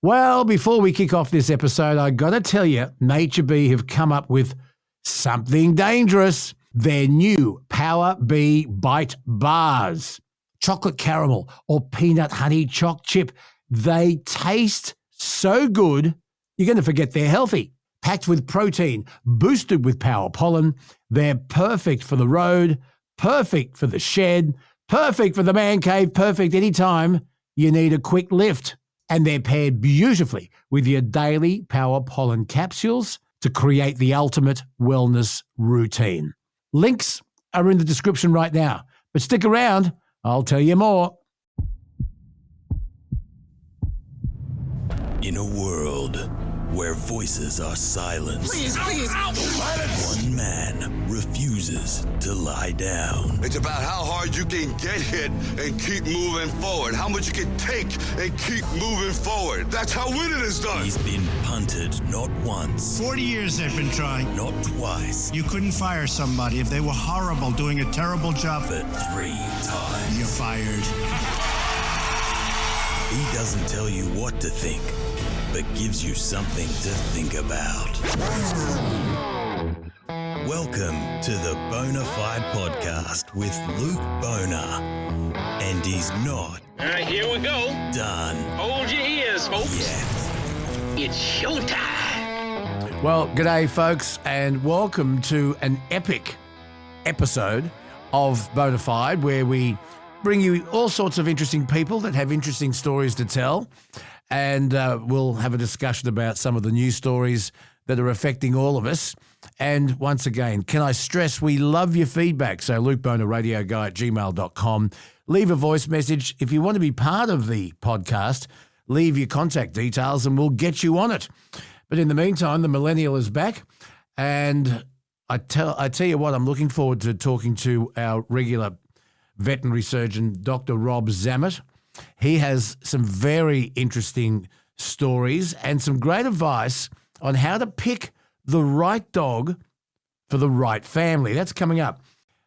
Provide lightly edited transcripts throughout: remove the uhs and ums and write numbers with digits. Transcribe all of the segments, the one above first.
Well, before we kick off this episode, I got to tell you, Nature Bee have come up with something dangerous. Their new Power Bee Bite Bars. Chocolate caramel or peanut honey choc chip. They taste so good, you're going to forget they're healthy. Packed with protein, boosted with power pollen, they're perfect for the road, perfect for the shed, perfect for the man cave, perfect anytime you need a quick lift. And they're paired beautifully with your daily power pollen capsules to create the ultimate wellness routine. Links are in the description right now, but stick around, I'll tell you more. In a world where voices are silenced, Please. one man refuses to lie down. It's about how hard you can get hit and keep moving forward. How much you can take and keep moving forward. That's how winning is done. He's been punted not once, 40 years they've been trying. not twice, You couldn't fire somebody if they were horrible, doing a terrible job. but 3 times. You're fired. He doesn't tell you what to think, but gives you something to think about. Welcome to the Bonafide Podcast with Luke Boner. And he's not All right, here we go. done Hold your ears, folks. yet. It's showtime. Well, g'day, folks, and welcome to an epic episode of Bonafide, where we bring you all sorts of interesting people that have interesting stories to tell, and we'll have a discussion about some of the news stories that are affecting all of us. And once again, can I stress we love your feedback? So lukebonerradioguy@gmail.com. Leave a voice message. If you want to be part of the podcast, leave your contact details and we'll get you on it. But in the meantime, the millennial is back, and I tell you what, I'm looking forward to talking to our regular veterinary surgeon, Dr. Rob Zammit. He has some very interesting stories and some great advice on how to pick the right dog for the right family. That's coming up.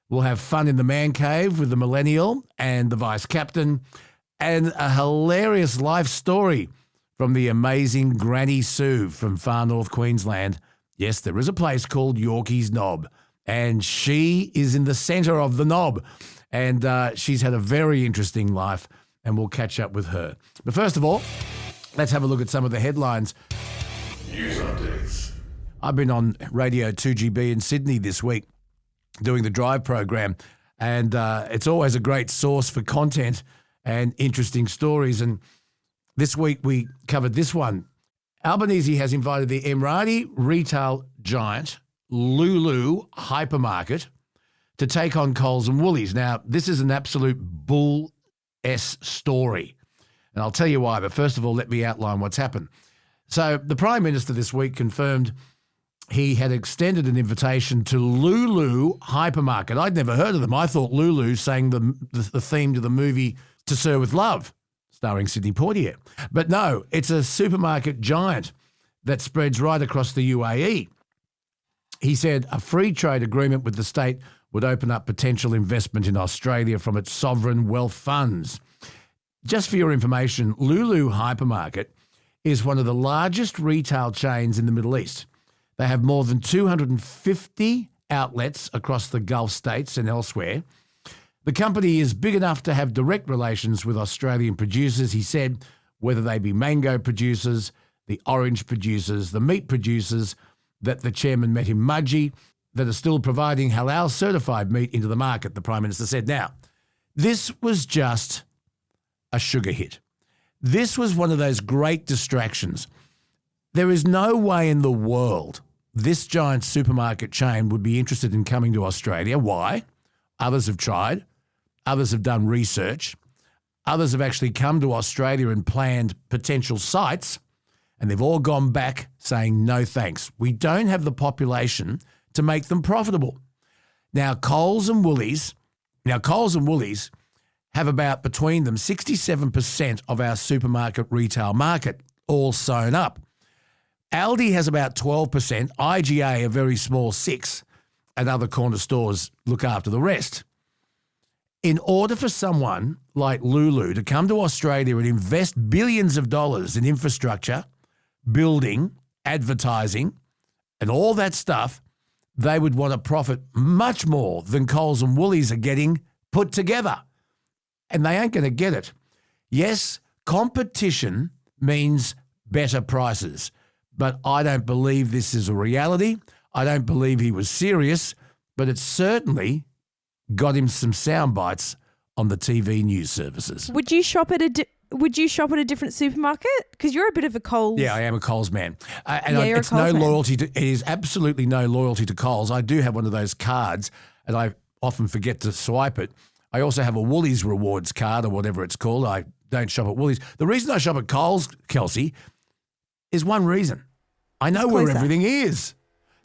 We'll have fun in the man cave with the millennial and the vice captain, and a hilarious life story from the amazing Granny Sue from far north Queensland. Yes, there is a place called Yorkie's Knob, and she is in the centre of the knob. And she's had a very interesting life, and we'll catch up with her. But first of all, let's have a look at some of the headlines. News updates. I've been on Radio 2GB in Sydney this week doing the Drive program, and it's always a great source for content and interesting stories. And this week we covered this one. Albanese has invited the Emirati retail giant Lulu hypermarket to take on Coles and Woolies. Now, this is an absolute bull-s story, and I'll tell you why. But first of all, let me outline what's happened. So the Prime Minister this week confirmed he had extended an invitation to Lulu hypermarket. I'd never heard of them. I thought Lulu sang the theme to the movie To Sir With Love, starring Sidney Poitier. But no, it's a supermarket giant that spreads right across the UAE. He said a free trade agreement with the state would open up potential investment in Australia from its sovereign wealth funds. Just for your information, Lulu Hypermarket is one of the largest retail chains in the Middle East. They have more than 250 outlets across the Gulf states and elsewhere. The company is big enough to have direct relations with Australian producers, he said, whether they be mango producers, the orange producers, the meat producers that the chairman met in Mudgee, that are still providing halal certified meat into the market, the Prime Minister said. Now, this was just a sugar hit. This was one of those great distractions. There is no way in the world this giant supermarket chain would be interested in coming to Australia. Why? Others have tried. Others have done research. Others have actually come to Australia and planned potential sites, and they've all gone back saying, no thanks. We don't have the population to make them profitable. Now, Coles and Woolies have about between them 67% of our supermarket retail market, all sewn up. Aldi has about 12%, IGA a very small 6%, and other corner stores look after the rest. In order for someone like Lulu to come to Australia and invest billions of dollars in infrastructure, building, advertising, and all that stuff, they would want to profit much more than Coles and Woolies are getting put together. And they ain't going to get it. Yes, competition means better prices, but I don't believe this is a reality. I don't believe he was serious, but it certainly got him some sound bites on the TV news services. Would you shop at a different supermarket? Because you're a bit of a Coles. Yeah, I am a Coles man. You're it's a Coles no man. loyalty to. It is absolutely no loyalty to Coles. I do have one of those cards, and I often forget to swipe it. I also have a Woolies rewards card or whatever it's called. I don't shop at Woolies. The reason I shop at Coles, Kelsey, is one reason. I know where closer. everything is.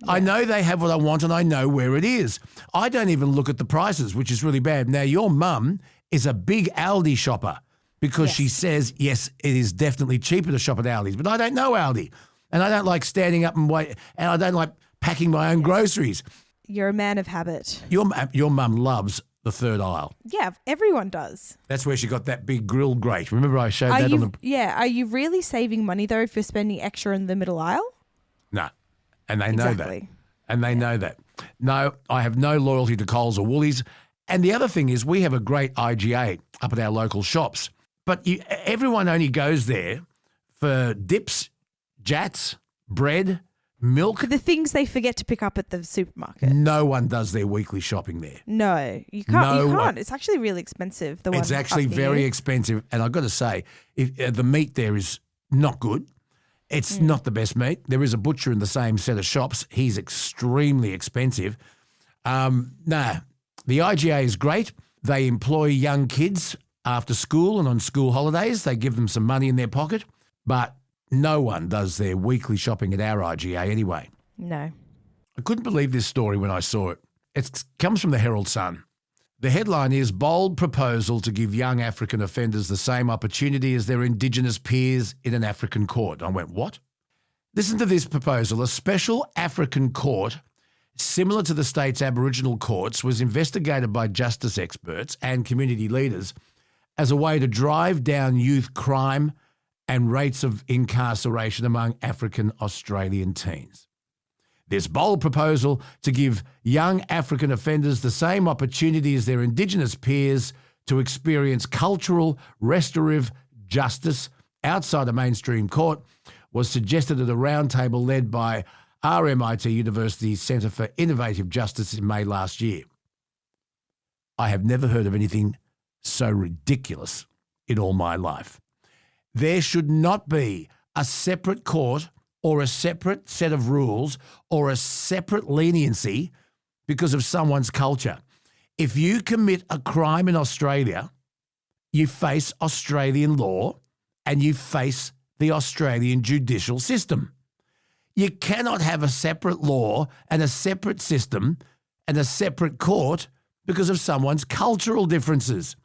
Yeah. I know they have what I want and I know where it is. I don't even look at the prices, which is really bad. Now, your mum is a big Aldi shopper because she says, yes, it is definitely cheaper to shop at Aldi's, but I don't know Aldi. And I don't like standing up and wait, and I don't like packing my own groceries. You're a man of habit. Your mum loves the third aisle. Yeah, everyone does. That's where she got that big grill grate. Remember I showed that on the... Yeah, are you really saving money, though, if you're spending extra in the middle aisle? No. And they know that. And they know that. No, I have no loyalty to Coles or Woolies. And the other thing is we have a great IGA up at our local shops. But everyone only goes there for dips, jats, bread, milk. The things they forget to pick up at the supermarket. No one does their weekly shopping there. No, you can't. No you can't. one. It's actually really expensive. It's actually very expensive. And I've got to say, the meat there is not good. It's not the best meat. There is a butcher in the same set of shops. He's extremely expensive. The IGA is great. They employ young kids after school and on school holidays. They give them some money in their pocket. But no one does their weekly shopping at our IGA anyway. No. I couldn't believe this story when I saw it. It comes from the Herald Sun. The headline is Bold Proposal to Give Young African Offenders the Same Opportunity as Their Indigenous Peers in an African Court. I went, what? Listen to this proposal. A special African court, similar to the state's Aboriginal courts, was investigated by justice experts and community leaders as a way to drive down youth crime and rates of incarceration among African Australian teens. This bold proposal to give young African offenders the same opportunity as their Indigenous peers to experience cultural, restorative justice outside a mainstream court was suggested at a roundtable led by RMIT University's Centre for Innovative Justice in May last year. I have never heard of anything so ridiculous in all my life. There should not be a separate court or a separate set of rules or a separate leniency because of someone's culture. If you commit a crime in Australia, you face Australian law and you face the Australian judicial system. You cannot have a separate law and a separate system and a separate court because of someone's cultural differences.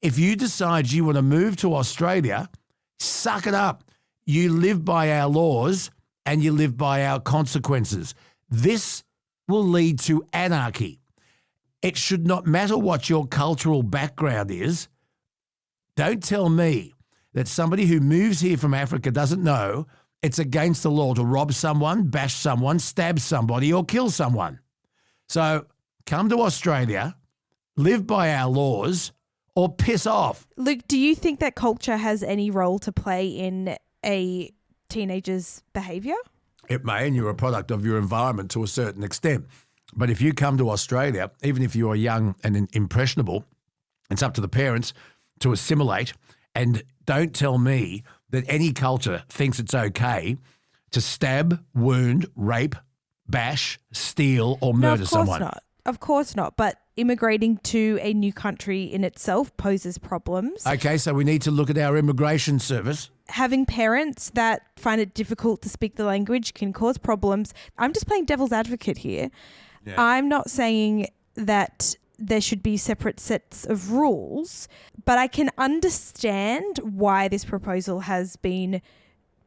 If you decide you want to move to Australia, suck it up. You live by our laws and you live by our consequences. This will lead to anarchy. It should not matter what your cultural background is. Don't tell me that somebody who moves here from Africa doesn't know it's against the law to rob someone, bash someone, stab somebody, or kill someone. So come to Australia, live by our laws, or piss off. Luke, do you think that culture has any role to play in a teenager's behaviour? It may, and you're a product of your environment to a certain extent. But if you come to Australia, even if you're young and impressionable, it's up to the parents to assimilate. And don't tell me that any culture thinks it's okay to stab, wound, rape, bash, steal, or murder someone. Not. Of course not. But immigrating to a new country in itself poses problems. Okay, so we need to look at our immigration service. Having parents that find it difficult to speak the language can cause problems. I'm just playing devil's advocate here. Yeah. I'm not saying that there should be separate sets of rules, but I can understand why this proposal has been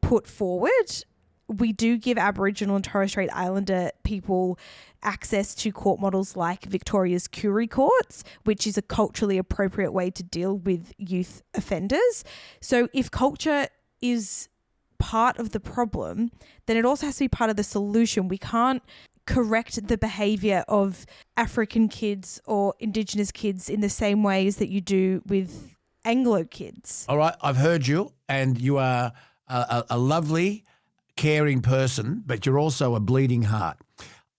put forward. we do give Aboriginal and Torres Strait Islander people access to court models like Victoria's Curie Courts, which is a culturally appropriate way to deal with youth offenders. So if culture is part of the problem, then it also has to be part of the solution. We can't correct the behaviour of African kids or Indigenous kids in the same ways that you do with Anglo kids. All right, I've heard you, and you are a lovely, caring person, but you're also a bleeding heart.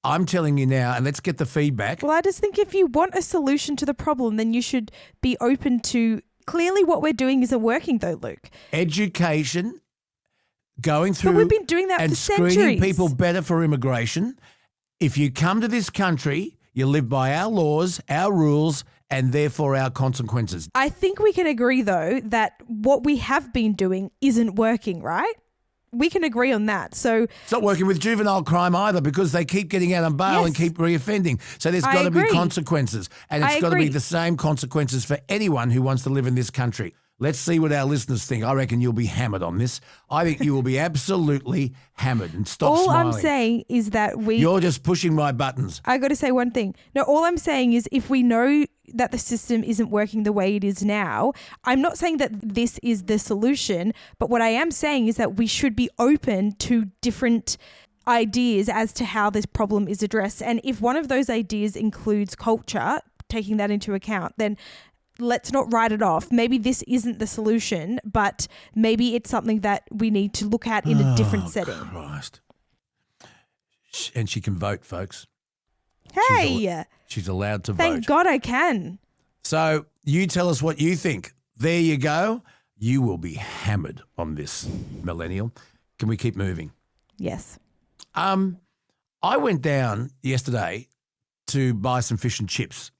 I'm telling you now, and let's get the feedback. Well, I just think if you want a solution to the problem, then you should be open to, clearly what we're doing isn't working though, Luke. Education, going through But we've been doing that and for screening centuries. people better for immigration. If you come to this country, you live by our laws, our rules, and therefore our consequences. I think we can agree, though, that what we have been doing isn't working, right? We can agree on that. So It's not working with juvenile crime either because they keep getting out on bail and Yes. keep reoffending. So there's I got to be agree. consequences. And it's I got to be agree. the same consequences for anyone who wants to live in this country. Let's see what our listeners think. I reckon you'll be hammered on this. I think you will be absolutely hammered. And stop all smiling. I'm saying is that You're just pushing my buttons. I got to say one thing. No, all I'm saying is if we know that the system isn't working the way it is now, I'm not saying that this is the solution, but what I am saying is that we should be open to different ideas as to how this problem is addressed. And if one of those ideas includes culture, taking that into account, then let's not write it off. Maybe this isn't the solution, but maybe it's something that we need to look at in a different setting. Christ. And she can vote, folks. Hey, She's allowed to thank vote. God I can. So you tell us what you think. There you go. You will be hammered on this, millennial. Can we keep moving? Yes. I went down yesterday to buy some fish and chips.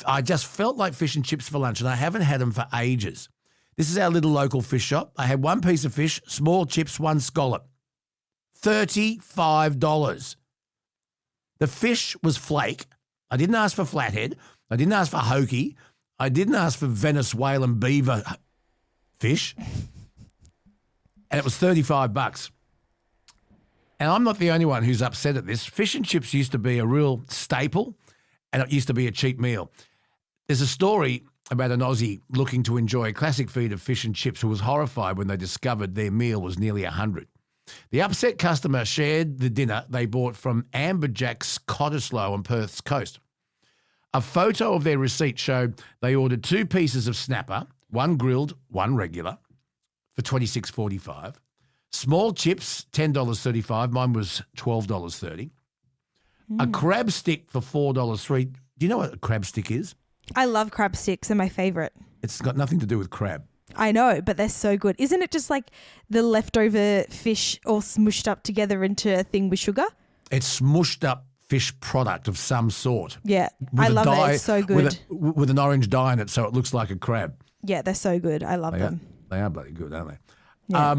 I just felt like fish and chips for lunch, and I haven't had them for ages. This is our little local fish shop. I had one piece of fish, small chips, one scallop. $35. The fish was flake. I didn't ask for flathead. I didn't ask for hokey. I didn't ask for Venezuelan beaver fish. And it was $35. And I'm not the only one who's upset at this. Fish and chips used to be a real staple, and it used to be a cheap meal. There's a story about an Aussie looking to enjoy a classic feed of fish and chips who was horrified when they discovered their meal was nearly $100. The upset customer shared the dinner they bought from Amberjack's Cottesloe on Perth's coast. A photo of their receipt showed they ordered 2 pieces of snapper, one grilled, one regular, for $26.45. Small chips, $10.35. Mine was $12.30. A crab stick for $4.03. Do you know what a crab stick is? I love crab sticks. They're my favourite. It's got nothing to do with crab. I know, but they're so good. Isn't it just like the leftover fish all smushed up together into a thing with sugar? It's smushed up fish product of some sort. Yeah, With I a love dye- it. It's so good. With an orange dye in it so it looks like a crab. Yeah, they're so good. I love them. They are bloody good, aren't they? Yeah.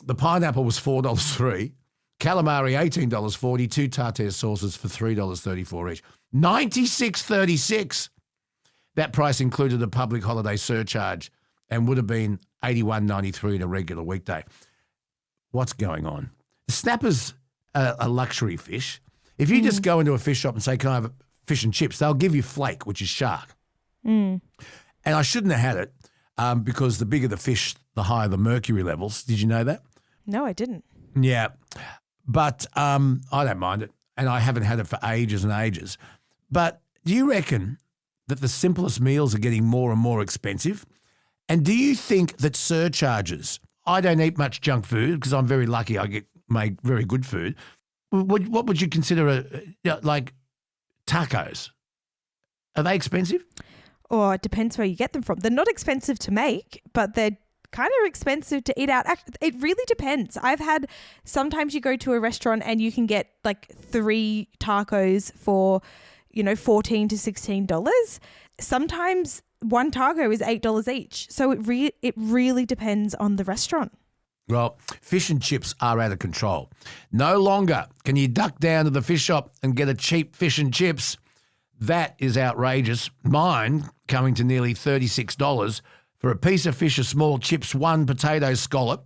The pineapple was $4.03. Calamari, $18.40. 2 tartare sauces for $3.34 each. $96.36. That price included a public holiday surcharge and would have been $81.93 in a regular weekday. What's going on? The snapper's a luxury fish. If you just go into a fish shop and say, can I have fish and chips, they'll give you flake, which is shark. And I shouldn't have had it because the bigger the fish, the higher the mercury levels. Did you know that? No, I didn't. Yeah. But I don't mind it, and I haven't had it for ages and ages. But do you reckon that the simplest meals are getting more and more expensive? And do you think that surcharges, I don't eat much junk food because I'm very lucky I get made very good food. What would you consider like tacos? Are they expensive? Or it depends where you get them from. They're not expensive to make, but they're kind of expensive to eat out. It really depends. Sometimes you go to a restaurant and you can get like 3 tacos for, $14 to $16. Sometimes one taco is $8 each. So it really depends on the restaurant. Well, fish and chips are out of control. No longer can you duck down to the fish shop and get a cheap fish and chips. That is outrageous. Mine coming to nearly $36 for a piece of fish, a small chips, 1 potato scallop,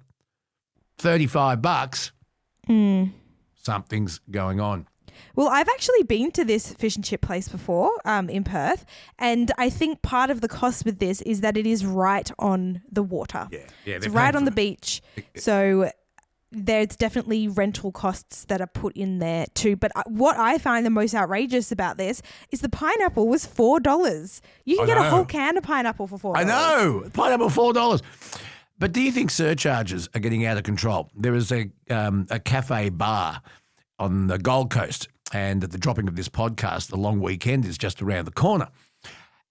$35. Something's going on. Well, I've actually been to this fish and chip place before in Perth, and I think part of the cost with this is that it is right on the water. Yeah, it's right on the beach. So there's definitely rental costs that are put in there too. But what I find the most outrageous about this is the pineapple was $4. You can get a whole can of pineapple for $4. I know. Pineapple, $4. But do you think surcharges are getting out of control? There is a cafe bar on the Gold Coast, and at the dropping of this podcast, the long weekend is just around the corner.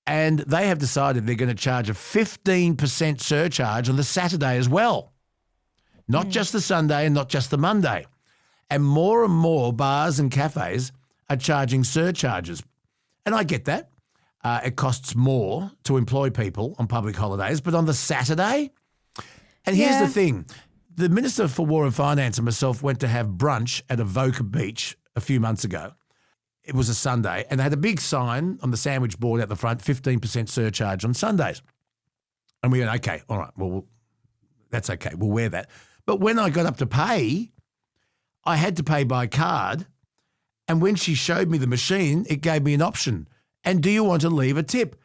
And they have decided they're going to charge a 15% surcharge on the Saturday as well. Not just the Sunday and not just the Monday. And more bars and cafes are charging surcharges. And I get that. It costs more to employ people on public holidays, but on the Saturday? And here's the thing. The Minister for War and Finance and myself went to have brunch at Avoca Beach a few months ago. It was a Sunday, and they had a big sign on the sandwich board out the front, 15% surcharge on Sundays. And we went, okay, all right, well, that's okay. We'll wear that. But when I got up to pay, I had to pay by card. And when she showed me the machine, it gave me an option. And do you want to leave a tip?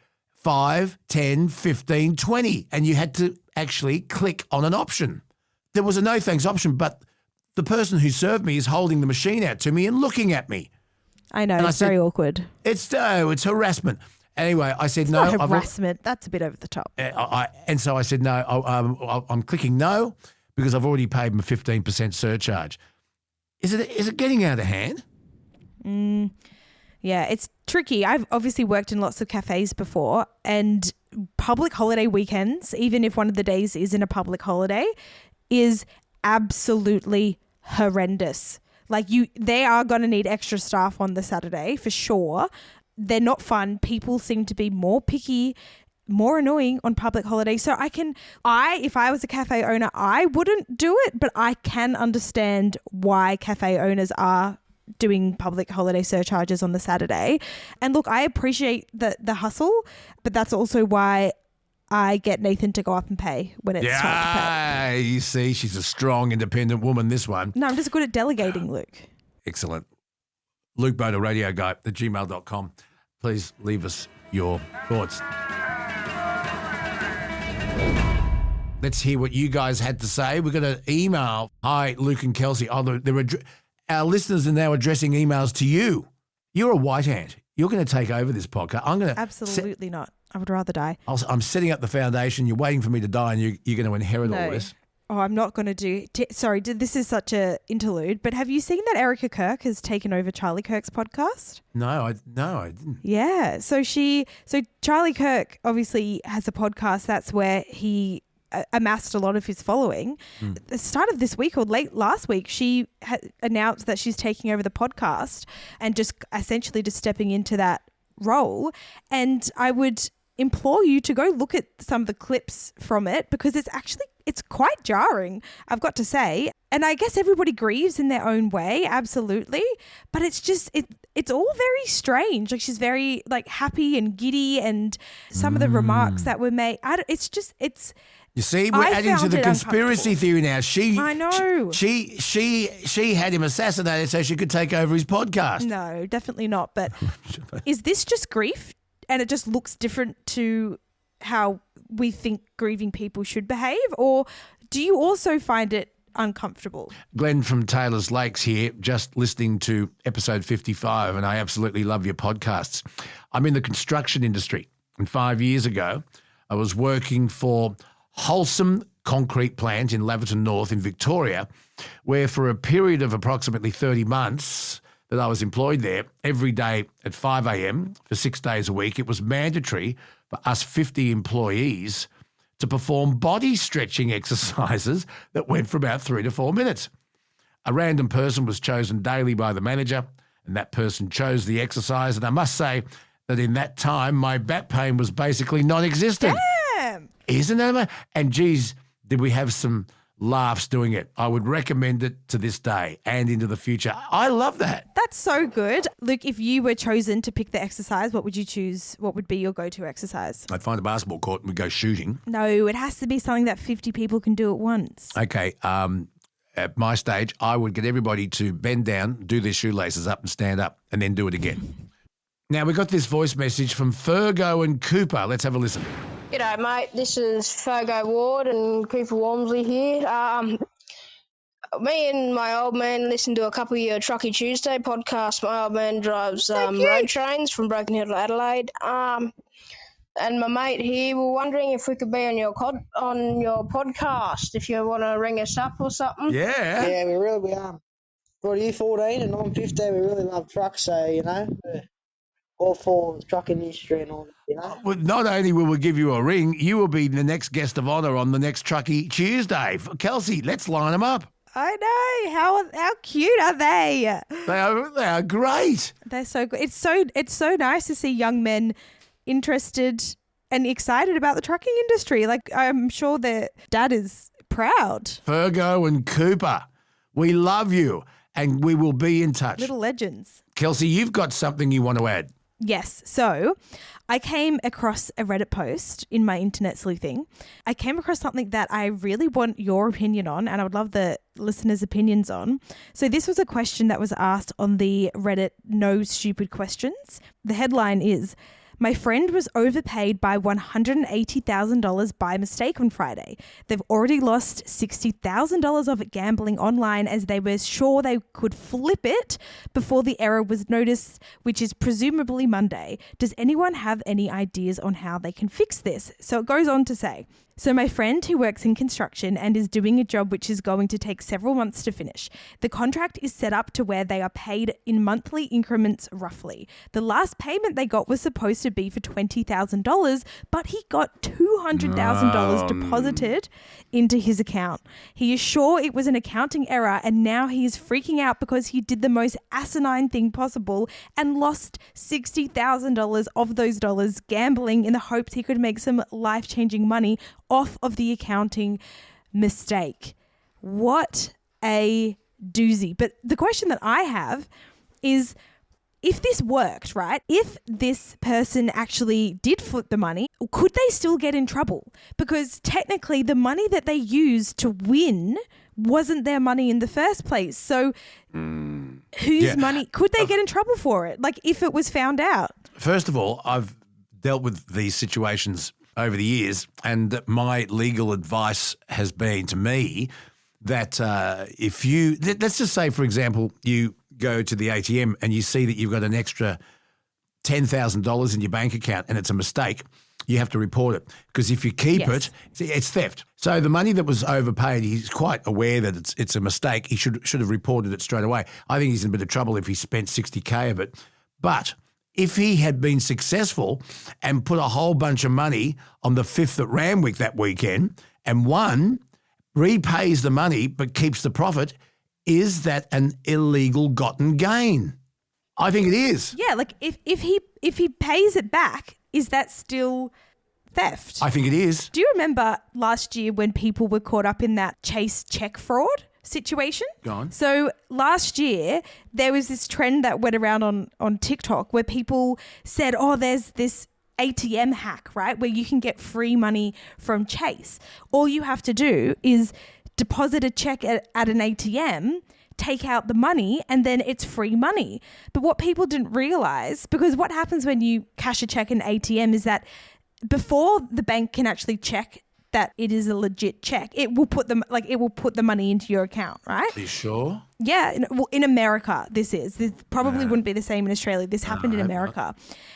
5, 10, 15, 20. And you had to actually click on an option. There was a no thanks option, but the person who served me is holding the machine out to me and looking at me. I know, it's very awkward. It's harassment. Anyway, I said no. Not harassment. That's a bit over the top. And so I said no. I'm clicking no because I've already paid them a 15% surcharge. Is it getting out of hand? Yeah, it's tricky. I've obviously worked in lots of cafes before, and public holiday weekends, even if one of the days isn't a public holiday, is absolutely horrendous. Like they are going to need extra staff on the Saturday for sure. They're not fun. People seem to be more picky, more annoying on public holidays. So if I was a cafe owner, I wouldn't do it, but I can understand why cafe owners are doing public holiday surcharges on the Saturday. And look, I appreciate the hustle, but that's also why I get Nathan to go up and pay when it's time to pay. You see, she's a strong, independent woman, this one. No, I'm just good at delegating, Luke. Excellent. Luke Boda, Radio Guy at gmail.com. Please leave us your thoughts. Let's hear what you guys had to say. We're going to email, hi, Luke and Kelsey. Our listeners are now addressing emails to you. You're a white ant. You're going to take over this podcast. I'm going to absolutely not. I would rather die. I'm setting up the foundation. You're waiting for me to die, and you're going to inherit all this. Oh, I'm not going to do. Sorry, this is such a interlude. But have you seen that Erica Kirk has taken over Charlie Kirk's podcast? No, I didn't. Yeah, so Charlie Kirk obviously has a podcast. That's where he amassed a lot of his following. At the start of this week or late last week, she announced that she's taking over the podcast and just essentially just stepping into that role. And I would implore you to go look at some of the clips from it because it's quite jarring, I've got to say. And I guess everybody grieves in their own way, absolutely. But it's just, it's all very strange. Like she's very like happy and giddy, and some of the remarks that were made, You see, we're adding to the conspiracy theory now. I know. She had him assassinated so she could take over his podcast. No, definitely not. But is this just grief? And it just looks different to how we think grieving people should behave? Or do you also find it uncomfortable? Glenn from Taylor's Lakes here, just listening to episode 55, and I absolutely love your podcasts. I'm in the construction industry, and 5 years ago, I was working for Wholesome Concrete Plant in Laverton North in Victoria, where for a period of approximately 30 months that I was employed there, every day at 5 a.m. for 6 days a week, it was mandatory for us 50 employees to perform body stretching exercises that went for about 3 to 4 minutes. A random person was chosen daily by the manager, and that person chose the exercise. And I must say that in that time, my back pain was basically non-existent. Damn! Isn't that amazing? And geez, did we have some laughs doing it. I would recommend it to this day and into the future. I love that. That's so good. Luke, if you were chosen to pick the exercise, what would you choose? What would be your go-to exercise? I'd find a basketball court and we'd go shooting. No, it has to be something that 50 people can do at once. Okay. at my stage, I would get everybody to bend down, do their shoelaces up and stand up, and then do it again. Now, we got this voice message from Fergo and Cooper. Let's have a listen. G'day, mate. This is Fergo Ward and Cooper Walmsley here. Me and my old man listened to a couple of your Truckee Tuesday podcast. My old man drives road trains from Broken Hill to Adelaide. And my mate here, we're wondering if we could be on your podcast, if you want to ring us up or something. Yeah. Yeah, we are. What are you, 14 and I'm 15? We really love trucks, so, we're all for the truck industry and all that, Well, not only will we give you a ring, you will be the next guest of honour on the next Truckee Tuesday. Kelsey, let's line them up. I know. How cute are they? They are great. They're so good. It's so nice to see young men interested and excited about the trucking industry. Like, I'm sure their dad is proud. Fergo and Cooper, we love you and we will be in touch. Little legends. Kelsey, you've got something you want to add. Yes. So I came across a Reddit post in my internet sleuthing. I came across something that I really want your opinion on, and I would love the listeners' opinions on. So this was a question that was asked on the Reddit No Stupid Questions. The headline is, my friend was overpaid by $180,000 by mistake on Friday. They've already lost $60,000 of it gambling online as they were sure they could flip it before the error was noticed, which is presumably Monday. Does anyone have any ideas on how they can fix this? So it goes on to say, so my friend who works in construction and is doing a job which is going to take several months to finish. The contract is set up to where they are paid in monthly increments roughly. The last payment they got was supposed to be for $20,000, but he got $200,000 deposited into his account. He is sure it was an accounting error and now he is freaking out because he did the most asinine thing possible and lost $60,000 of those dollars gambling in the hopes he could make some life-changing money off of the accounting mistake. What a doozy. But the question that I have is, if this worked, right? If this person actually did flip the money, could they still get in trouble? Because technically the money that they used to win wasn't their money in the first place. So whose money? Could they get in trouble for it? Like, if it was found out? First of all, I've dealt with these situations over the years, and my legal advice has been to me that if you, let's just say, for example, you go to the ATM and you see that you've got an extra $10,000 in your bank account and it's a mistake, you have to report it, because if you keep it, it's theft. So the money that was overpaid, he's quite aware that it's a mistake. He should have reported it straight away. I think he's in a bit of trouble if he spent $60K of it. But if he had been successful and put a whole bunch of money on the fifth at Randwick that weekend and won, repays the money but keeps the profit, is that an illegal gotten gain? I think it is. Yeah, like if he pays it back, is that still theft? I think it is. Do you remember last year when people were caught up in that Chase check fraud situation? Go on. So last year there was this trend that went around on TikTok where people said, oh, there's this ATM hack, right, where you can get free money from Chase. All you have to do is deposit a check at an ATM, take out the money, and then it's free money. But what people didn't realize, because what happens when you cash a check in ATM is that before the bank can actually check that it is a legit check, it will put the money into your account, right? Are you sure? Yeah, in America, this probably wouldn't be the same in Australia. This happened in America.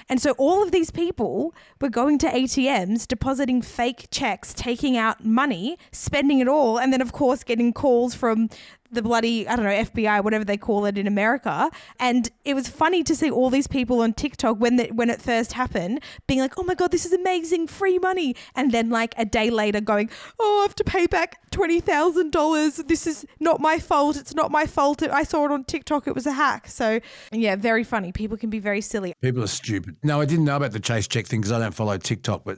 And so all of these people were going to ATMs, depositing fake checks, taking out money, spending it all, and then, of course, getting calls from the bloody, I don't know, FBI, whatever they call it in America. And it was funny to see all these people on TikTok when it first happened being like, oh my God, this is amazing, free money. And then like a day later going, oh, I have to pay back $20,000. This is not my fault. It's not my fault. I saw it on TikTok. It was a hack. So yeah, very funny. People can be very silly. People are stupid. No, I didn't know about the Chase check thing because I don't follow TikTok, but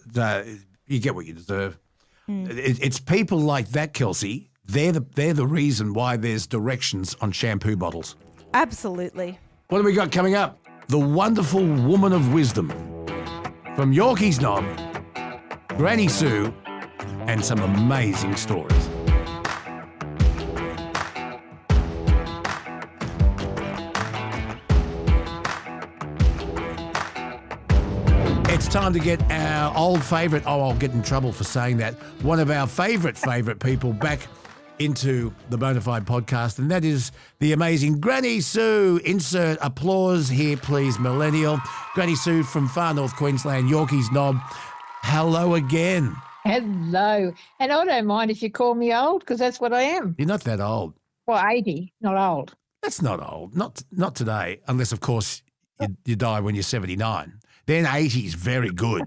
you get what you deserve. It's people like that, Kelsey. They're the reason why there's directions on shampoo bottles. Absolutely. What do we got coming up? The wonderful woman of wisdom from Yorkie's Knob, Granny Sue, and some amazing stories. time to get our old favourite, I'll get in trouble for saying that, one of our favourite people back into the Bonafide podcast, and that is the amazing Granny Sue. Insert applause here, please, Millennial. Granny Sue from far north Queensland, Yorkeys Knob. Hello again. Hello. And I don't mind if you call me old because that's what I am. You're not that old. Well, 80, not old. That's not old. Not today, unless, of course, you die when you're 79. Then 80 is very good.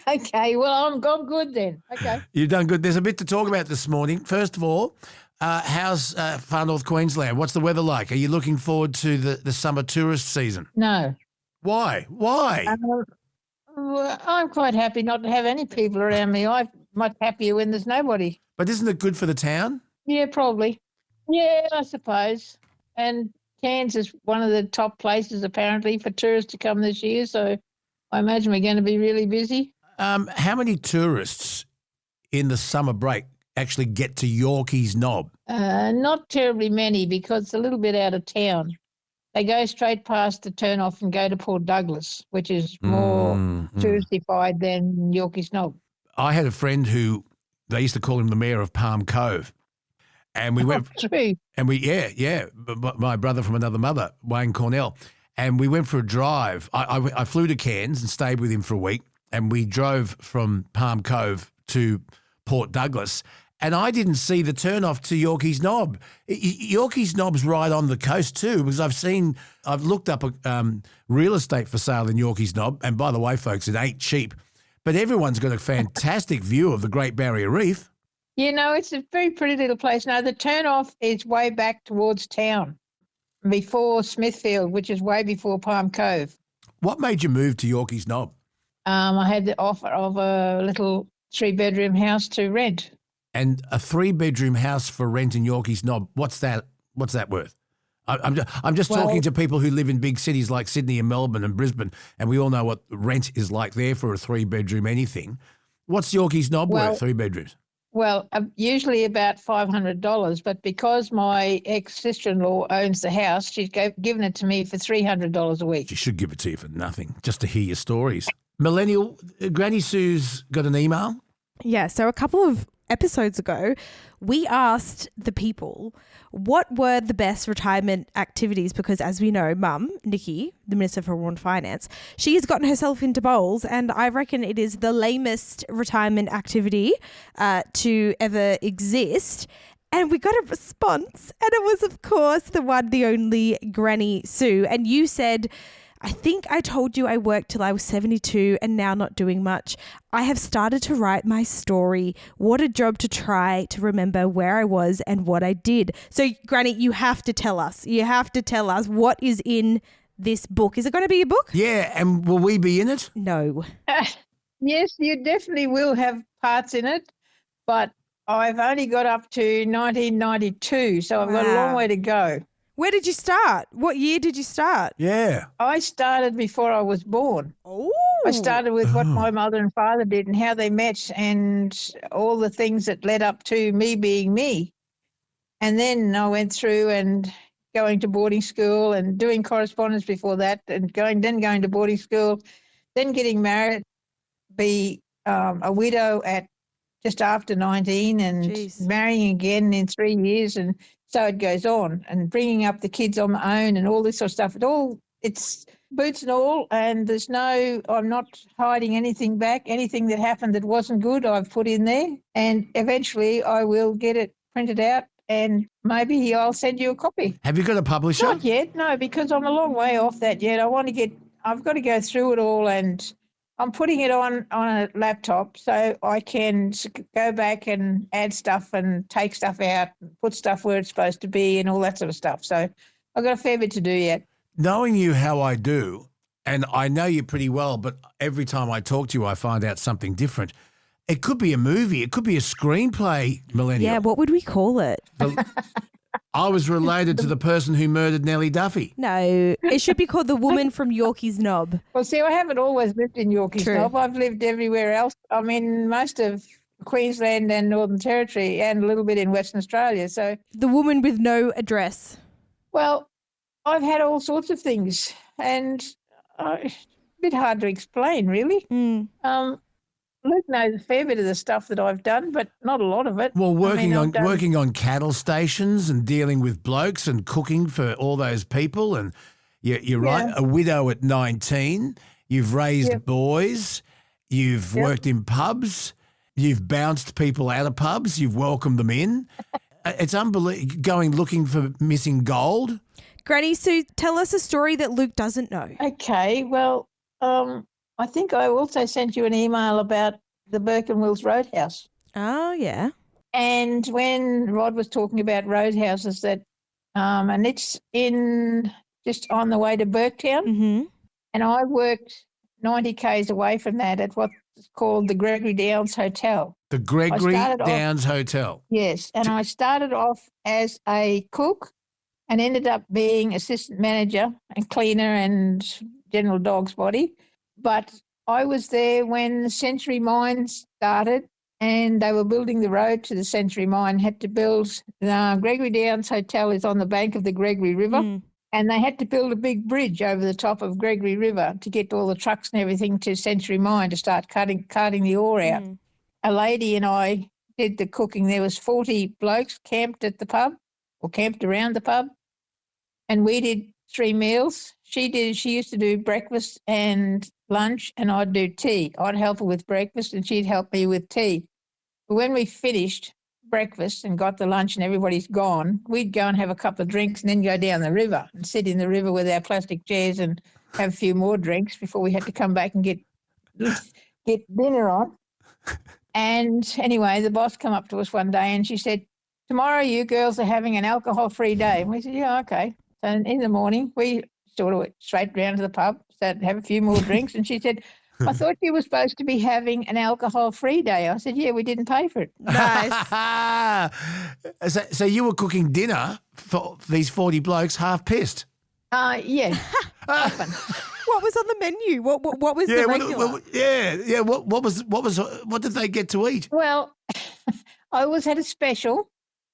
Okay, well, I'm good then. Okay. You've done good. There's a bit to talk about this morning. First of all, how's far north Queensland? What's the weather like? Are you looking forward to the summer tourist season? No. Why? Well, I'm quite happy not to have any people around me. I'm much happier when there's nobody. But isn't it good for the town? Yeah, probably. Yeah, I suppose. And Cairns is one of the top places, apparently, for tourists to come this year, so I imagine we're going to be really busy. How many tourists in the summer break actually get to Yorkeys Knob? Not terribly many because it's a little bit out of town. They go straight past the turnoff and go to Port Douglas, which is more touristified than Yorkeys Knob. I had a friend who they used to call him the mayor of Palm Cove. And we went, true. And my brother from another mother, Wayne Cornell, and we went for a drive. I flew to Cairns and stayed with him for a week, and we drove from Palm Cove to Port Douglas, and I didn't see the turnoff to Yorkeys Knob. Yorkeys Knob's right on the coast too, because I've looked up real estate for sale in Yorkeys Knob, and by the way, folks, it ain't cheap, but everyone's got a fantastic view of the Great Barrier Reef. You know, it's a very pretty little place. Now, the turnoff is way back towards town, before Smithfield, which is way before Palm Cove. What made you move to Yorkeys Knob? I had the offer of a little 3-bedroom house to rent. And a 3-bedroom house for rent in Yorkeys Knob, what's that worth? I'm just talking to people who live in big cities like Sydney and Melbourne and Brisbane, and we all know what rent is like there for a 3-bedroom anything. What's Yorkeys Knob worth, 3 bedrooms? Well, usually about $500, but because my ex-sister-in-law owns the house, she's given it to me for $300 a week. She should give it to you for nothing, just to hear your stories. Millennial, Granny Sue's got an email? Yeah, so a couple of episodes ago, we asked the people what were the best retirement activities because, as we know, Mum, Nikki, the Minister for War and Finance, she has gotten herself into bowls, and I reckon it is the lamest retirement activity to ever exist. And we got a response, and it was, of course, the one, the only Granny Sue. And you said, I think I told you I worked till I was 72 and now not doing much. I have started to write my story. What a job to try to remember where I was and what I did. So, Granny, you have to tell us. You have to tell us what is in this book. Is it going to be a book? Yeah, and will we be in it? No. Yes, you definitely will have parts in it, but I've only got up to 1992, so I've got a long way to go. Where did you start? What year did you start? Yeah. I started before I was born. Oh. I started with what my mother and father did and how they met and all the things that led up to me being me. And then I went through and going to boarding school and doing correspondence before that and going to boarding school, then getting married, be a widow at just after 19 and marrying again in 3 years, and so it goes on, and bringing up the kids on my own and all this sort of stuff. It's boots and all, and I'm not hiding anything back. Anything that happened that wasn't good, I've put in there, and eventually I will get it printed out, and maybe I'll send you a copy. Have you got a publisher? Not yet, no, because I'm a long way off that yet. I've got to go through it all, and I'm putting it on a laptop so I can go back and add stuff and take stuff out, and put stuff where it's supposed to be and all that sort of stuff. So I've got a fair bit to do yet. Knowing you how I do, and I know you pretty well, but every time I talk to you, I find out something different. It could be a movie. It could be a screenplay, Millennial. Yeah, what would we call it? I was related to the person who murdered Nellie Duffy. No, it should be called The Woman from Yorkeys Knob. Well, see, I haven't always lived in Yorkeys Knob. I've lived everywhere else. I mean, most of Queensland and Northern Territory and a little bit in Western Australia. So The Woman with No Address. Well, I've had all sorts of things, and bit hard to explain, really. Luke knows a fair bit of the stuff that I've done, but not a lot of it. Well, working I've done- working on cattle stations and dealing with blokes and cooking for all those people, and you're right, a widow at 19. You've raised boys. You've worked in pubs. You've bounced people out of pubs. You've welcomed them in. It's unbelievable. Going looking for missing gold. Granny Sue, tell us a story that Luke doesn't know. Okay, well, I think I also sent you an email about the Burke and Wills Roadhouse. Oh, yeah. And when Rod was talking about roadhouses, that and it's in just on the way to Burketown, Mm-hmm. and I worked 90 k's away from that at what's called the Gregory Downs Hotel. The Gregory Downs Hotel. Yes, and I started off as a cook and ended up being assistant manager and cleaner and general dog's body. But I was there when the Century Mine started, and they were building the road to the Century Mine, had to build, the Gregory Downs Hotel is on the bank of the Gregory River, and they had to build a big bridge over the top of Gregory River to get all the trucks and everything to Century Mine to start carting the ore out. A lady and I did the cooking. There was 40 blokes camped at the pub or camped around the pub, and we did 3 meals. She used to do breakfast and lunch, and I'd do tea. I'd help her with breakfast and she'd help me with tea. But when we finished breakfast and got the lunch and everybody's gone, we'd go and have a couple of drinks and then go down the river and sit in the river with our plastic chairs and have a few more drinks before we had to come back and get dinner on. And anyway, the boss came up to us one day and she said, "Tomorrow you girls are having an alcohol-free day." And we said, "Yeah, okay." So in the morning, we sort of went straight round to the pub, sat, have a few more drinks, and she said, "I thought you were supposed to be having an alcohol-free day." I said, "Yeah, we didn't pay for it." Nice. So you were cooking dinner for these 40 blokes half pissed? Yeah, often. What was on the menu? What was the regular? What did they get to eat? Well, I always had a special,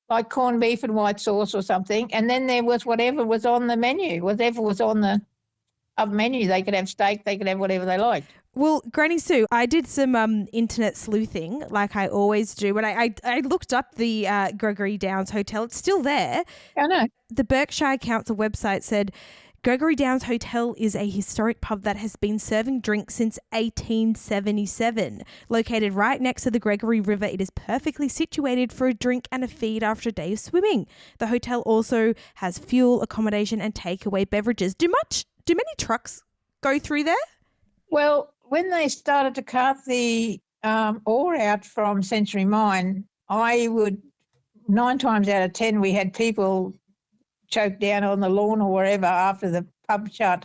like corned beef and white sauce or something, and then there was whatever was on the menu, whatever was on the menu. They could have steak, they could have whatever they liked. Well, Granny Sue, I did some internet sleuthing, like I always do, and I looked up the Gregory Downs Hotel. It's still there. I know. The Berkshire Council website said, Gregory Downs Hotel is a historic pub that has been serving drinks since 1877. Located right next to the Gregory River, it is perfectly situated for a drink and a feed after a day of swimming. The hotel also has fuel, accommodation, and takeaway beverages. Do many trucks go through there? Well, when they started to cart the ore out from Century Mine, 9 times out of 10, we had people choked down on the lawn or wherever after the pub shut.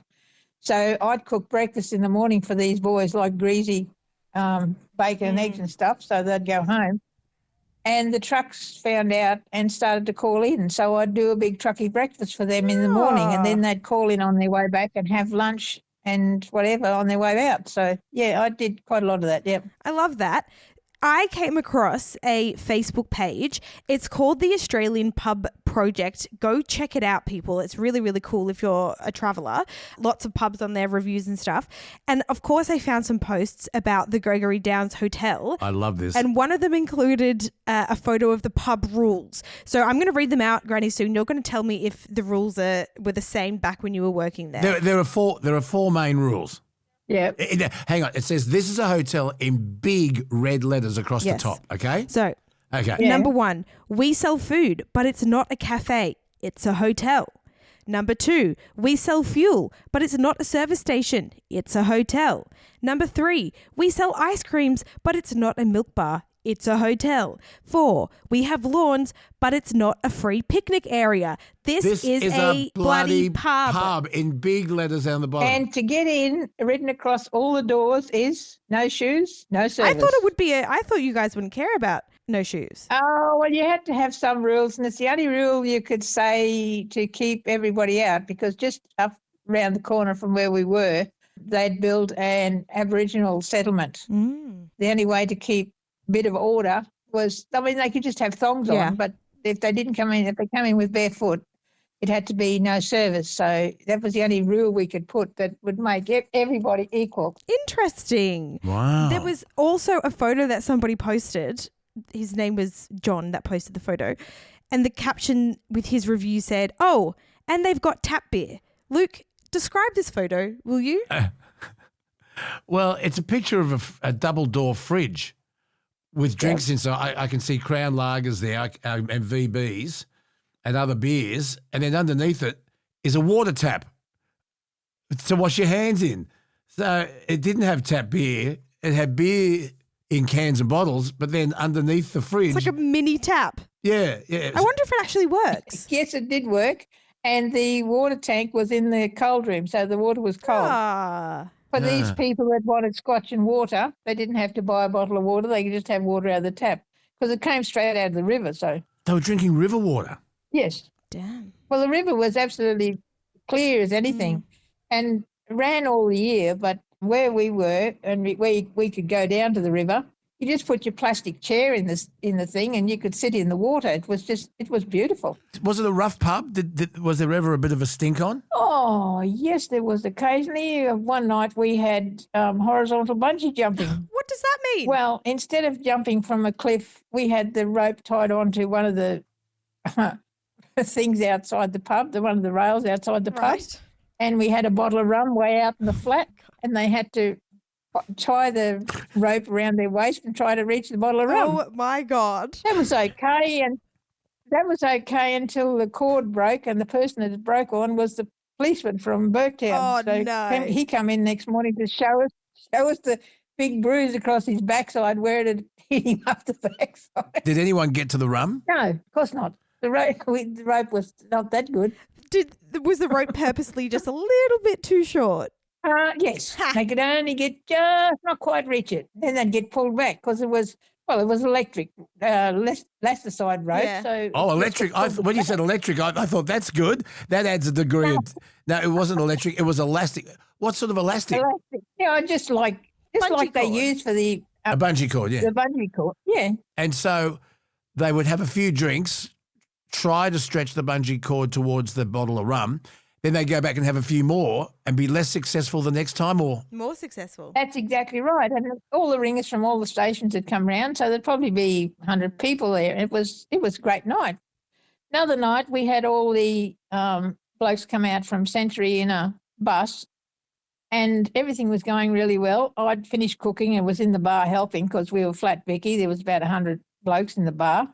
So I'd cook breakfast in the morning for these boys, like greasy bacon and eggs and stuff, so they'd go home. And the trucks found out and started to call in. So I'd do a big trucky breakfast for them in the morning, and then they'd call in on their way back and have lunch and whatever on their way out. So, yeah, I did quite a lot of that, yeah. I love that. I came across a Facebook page. It's called the Australian Pub Project. Go check it out, people. It's really, really cool if you're a traveller. Lots of pubs on there, reviews and stuff. And, of course, I found some posts about the Gregory Downs Hotel. I love this. And one of them included a photo of the pub rules. So I'm going to read them out, Granny Sue. You're going to tell me if the rules were the same back when you were working there. There are four main rules. Yeah. Hang on. It says this is a hotel in big red letters across the top. Okay. So, okay. Number 1, we sell food, but it's not a cafe. It's a hotel. Number 2, we sell fuel, but it's not a service station. It's a hotel. Number 3, we sell ice creams, but it's not a milk bar. It's a hotel. 4, we have lawns, but it's not a free picnic area. This is a bloody pub. In big letters down the bottom. And to get in, written across all the doors is no shoes, no service. I thought it would be I thought you guys wouldn't care about no shoes. Oh, well, you had to have some rules, and it's the only rule you could say to keep everybody out, because just up around the corner from where we were, they'd built an Aboriginal settlement. The only way to keep bit of order was, I mean, they could just have thongs on, but if they didn't come in, if they come in with barefoot, it had to be no service. So that was the only rule we could put that would make everybody equal. Interesting. Wow. There was also a photo that somebody posted. His name was John that posted the photo. And the caption with his review said, "Oh, and they've got tap beer." Luke, describe this photo, will you? Well, it's a picture of a double door fridge with drinks inside. I can see Crown Lagers there and VBs and other beers. And then underneath it is a water tap to wash your hands in. So it didn't have tap beer. It had beer in cans and bottles, but then underneath the fridge. It's like a mini tap. Yeah, yeah. I wonder if it actually works. Yes, it did work. And the water tank was in the cold room, so the water was cold. For these people that wanted scotch and water, they didn't have to buy a bottle of water. They could just have water out of the tap because it came straight out of the river. So They were drinking river water. yes. Damn. Well, the river was absolutely clear as anything and ran all the year. But where we were and we could go down to the river, you just put your plastic chair in the thing and you could sit in the water. It was beautiful. Was it a rough pub? Was there ever a bit of a stink on? Oh, yes, there was occasionally. One night we had horizontal bungee jumping. What does that mean? Well, instead of jumping from a cliff, we had the rope tied onto one of the things outside the pub, one of the rails outside the pub. And we had a bottle of rum way out in the flat, and they had to tie the rope around their waist and try to reach the bottle of rum. Oh, my God. That was okay, and that was okay until the cord broke, and the person that it broke on was the policeman from Burketown. Oh, no. He come in next morning to show us the big bruise across his backside where it had hit him up the backside. Did anyone get to the rum? No, of course not. The rope was not that good. Was the rope purposely just a little bit too short? Yes. They could only get just not quite reach it. Then they'd get pulled back because it was electric, elasticide rope. Yeah. So electric. When you said electric, I thought that's good. That adds a degree of. No, it wasn't electric. It was elastic. What sort of elastic? Elastic. Yeah, just like they use for the A bungee cord, yeah. The bungee cord, yeah. And so they would have a few drinks, try to stretch the bungee cord towards the bottle of rum. Then they go back and have a few more and be less successful the next time, or more successful. That's exactly right. And all the ringers from all the stations had come round, so there'd probably be 100 people there. It was a great night. Another night we had all the blokes come out from Century in a bus, and everything was going really well. I'd finished cooking and was in the bar helping because we were flat Becky. There was about 100 blokes in the bar,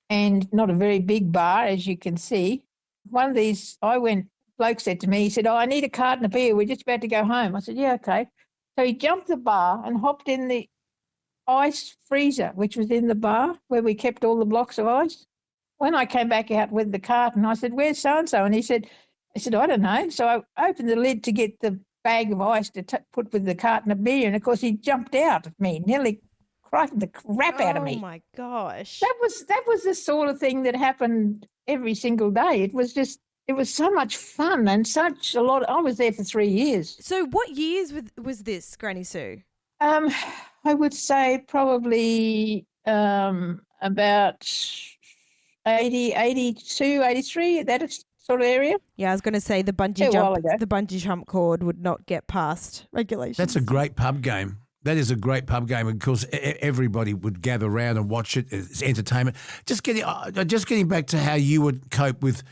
and not a very big bar, as you can see. One of these, bloke said to me, he said, "Oh, I need a carton of beer. We're just about to go home." I said, "Yeah, okay." So he jumped the bar and hopped in the ice freezer, which was in the bar where we kept all the blocks of ice. When I came back out with the carton, I said, "Where's so-and-so?" And he said, "I don't know." So I opened the lid to get the bag of ice to put with the carton of beer. And, of course, he jumped out at me, nearly frightened the crap out of me. Oh, my gosh. That was the sort of thing that happened every single day. It was so much fun and such a lot. I was there for 3 years. So what years was this, Granny Sue? I would say probably about 80, 82, 83, that sort of area. Yeah, I was going to say the bungee jump cord would not get past regulations. That's a great pub game. That is a great pub game. Of course, everybody would gather around and watch it. It's entertainment. Just getting back to how you would cope with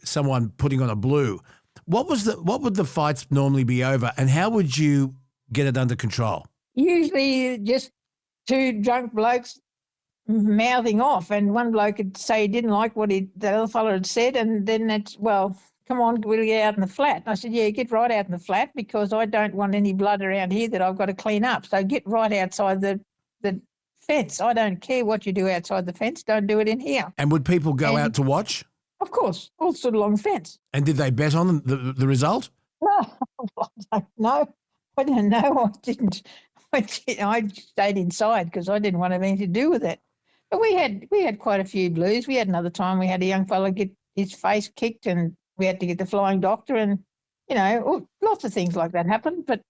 someone putting on a blue. What would the fights normally be over, and how would you get it under control? Usually, just two drunk blokes mouthing off, and one bloke would say he didn't like what the other fella had said, and then that's, "Well, come on, we'll get out in the flat." And I said, "Yeah, get right out in the flat because I don't want any blood around here that I've got to clean up. So get right outside the fence. I don't care what you do outside the fence. Don't do it in here." And would people go out to watch? Of course, all stood along the fence. And did they bet on the result? No, I don't know. I didn't. I stayed inside because I didn't want to have anything to do with it. But we had quite a few blues. We had another time we had a young fellow get his face kicked and we had to get the flying doctor, and, lots of things like that happen. But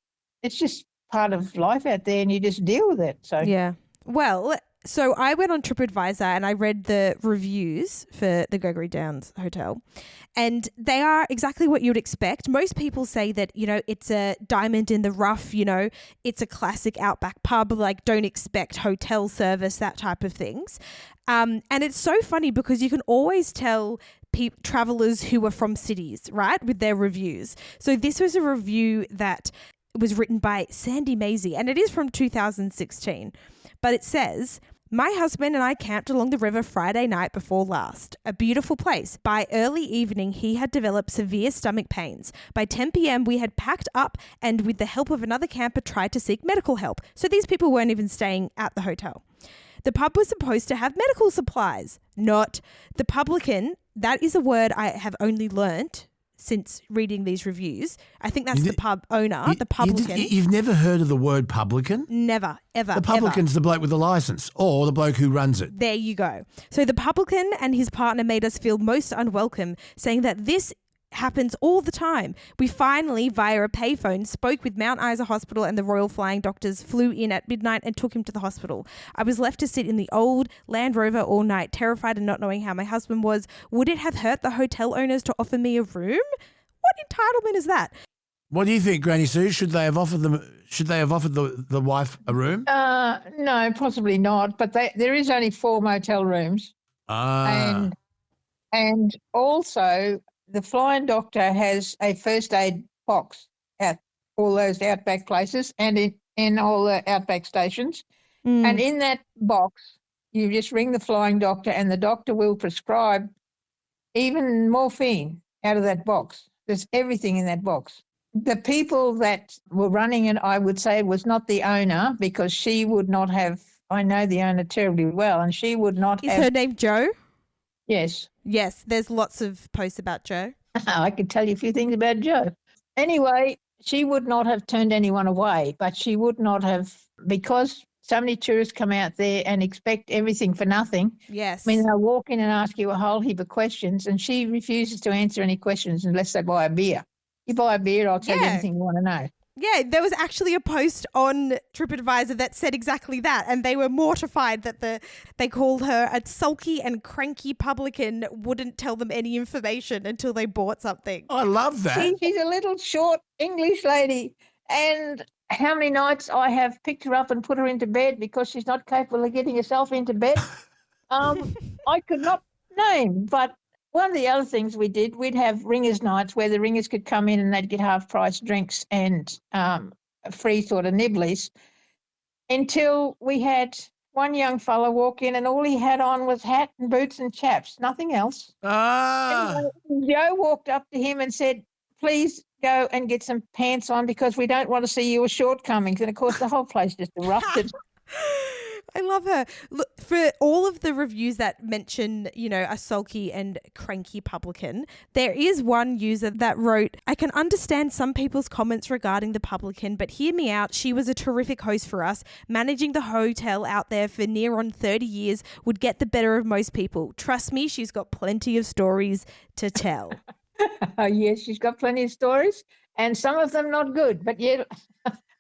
it's just part of life out there and you just deal with it. So yeah. Well, So I went on TripAdvisor and I read the reviews for the Gregory Downs Hotel, and they are exactly what you'd expect. Most people say that, it's a diamond in the rough, it's a classic Outback pub, like don't expect hotel service, that type of things. And it's so funny because you can always tell travelers who are from cities, right, with their reviews. So this was a review that was written by Sandy Maisie, and it is from 2016. But it says, my husband and I camped along the river Friday night before last. A beautiful place. By early evening, he had developed severe stomach pains. By 10 p.m., we had packed up and with the help of another camper tried to seek medical help. So these people weren't even staying at the hotel. The pub was supposed to have medical supplies, not the publican. That is a word I have only learnt since reading these reviews. I think that's the pub owner, the publican. You've never heard of the word publican? Never, ever. The publican's the bloke with the license or the bloke who runs it. There you go. So the publican and his partner made us feel most unwelcome, saying that this happens all the time. We finally, via a payphone, spoke with Mount Isa Hospital, and the Royal Flying Doctors flew in at midnight and took him to the hospital. I was left to sit in the old Land Rover all night, terrified and not knowing how my husband was. Would it have hurt the hotel owners to offer me a room? What entitlement is that? What do you think, Granny Sue? Should they have offered the wife a room? No, possibly not. But there is only 4 motel rooms. And also the Flying Doctor has a first aid box at all those Outback places and in all the Outback stations. And in that box, you just ring the Flying Doctor and the doctor will prescribe even morphine out of that box. There's everything in that box. The people that were running it, I would say, was not the owner, because she would not have, I know the owner terribly well, and she would not have. Is her name Jo? Yes. Yes, there's lots of posts about Jo. I could tell you a few things about Jo. Anyway, she would not have turned anyone away, but she would not have, because so many tourists come out there and expect everything for nothing. Yes. I mean, they'll walk in and ask you a whole heap of questions, and she refuses to answer any questions unless they buy a beer. You buy a beer, I'll tell you anything you want to know. Yeah, there was actually a post on TripAdvisor that said exactly that, and they were mortified that they called her a sulky and cranky publican, wouldn't tell them any information until they bought something. I love that. She's a little short English lady, and how many nights I have picked her up and put her into bed because she's not capable of getting herself into bed, I could not name. But one of the other things we did, we'd have ringers nights where the ringers could come in and they'd get half-price drinks and free sort of nibblies, until we had one young fella walk in and all he had on was hat and boots and chaps, nothing else. Anyway, Joe walked up to him and said, please go and get some pants on because we don't want to see your shortcomings. And, of course, the whole place just erupted. I love her. Look, for all of the reviews that mention, a sulky and cranky publican, there is one user that wrote, I can understand some people's comments regarding the publican, but hear me out. She was a terrific host for us. Managing the hotel out there for near on 30 years would get the better of most people. Trust me, she's got plenty of stories to tell. Yes, she's got plenty of stories, and some of them not good, but yet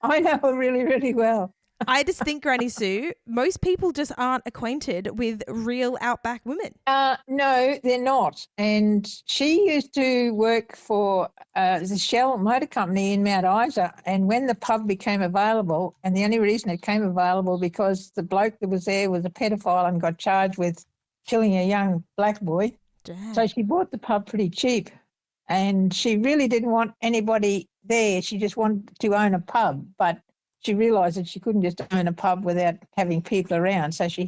I know her really, really well. I just think, Granny Sue, most people just aren't acquainted with real Outback women. No, they're not. And she used to work for the Shell Motor Company in Mount Isa, and when the pub became available, and the only reason it came available because the bloke that was there was a pedophile and got charged with killing a young black boy. Damn. So she bought the pub pretty cheap, and she really didn't want anybody there. She just wanted to own a pub, but she realised that she couldn't just own a pub without having people around. So she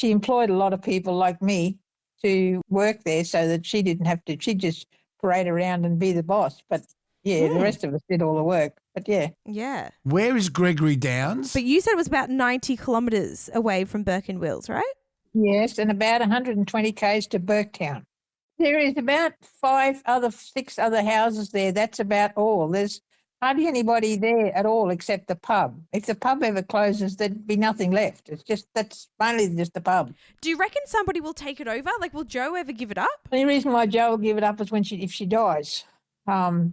employed a lot of people like me to work there so that she didn't have to, she'd just parade around and be the boss. But the rest of us did all the work. But Yeah. Where is Gregory Downs? But you said it was about 90 kilometres away from Burke and Wills, right? Yes, and about 120 k's to Burketown. There is about 6 other houses there. That's about all. There's hardly anybody there at all except the pub. If the pub ever closes, there'd be nothing left. That's mainly just the pub. Do you reckon somebody will take it over? Like, will Jo ever give it up? The only reason why Jo will give it up is if she dies.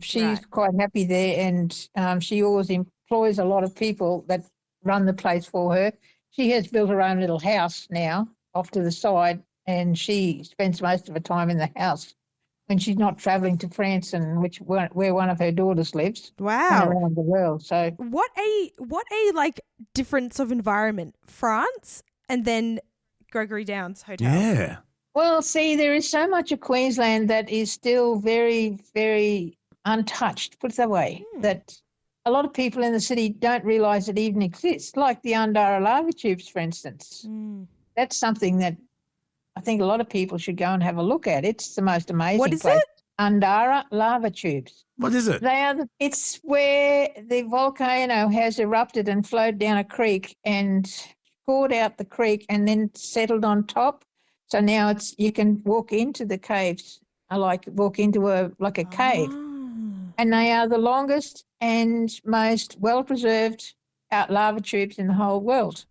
She's quite happy there, and she always employs a lot of people that run the place for her. she has built her own little house now off to the side, and she spends most of her time in the house when she's not travelling to France and where one of her daughters lives. Wow. And around the world. So What a like difference of environment. France and then Gregory Downs Hotel. Yeah. well, see, there is so much of Queensland that is still very, very untouched, put it that way, that a lot of people in the city don't realise it even exists, like the Undara lava tubes, for instance. That's something that I think a lot of people should go and have a look at. It's the most amazing What is place. it? Undara lava tubes. What is it? It's where the volcano has erupted and flowed down a creek and poured out the creek and then settled on top. So now you can walk into the caves, walk into a cave. And they are the longest and most well-preserved lava tubes in the whole world.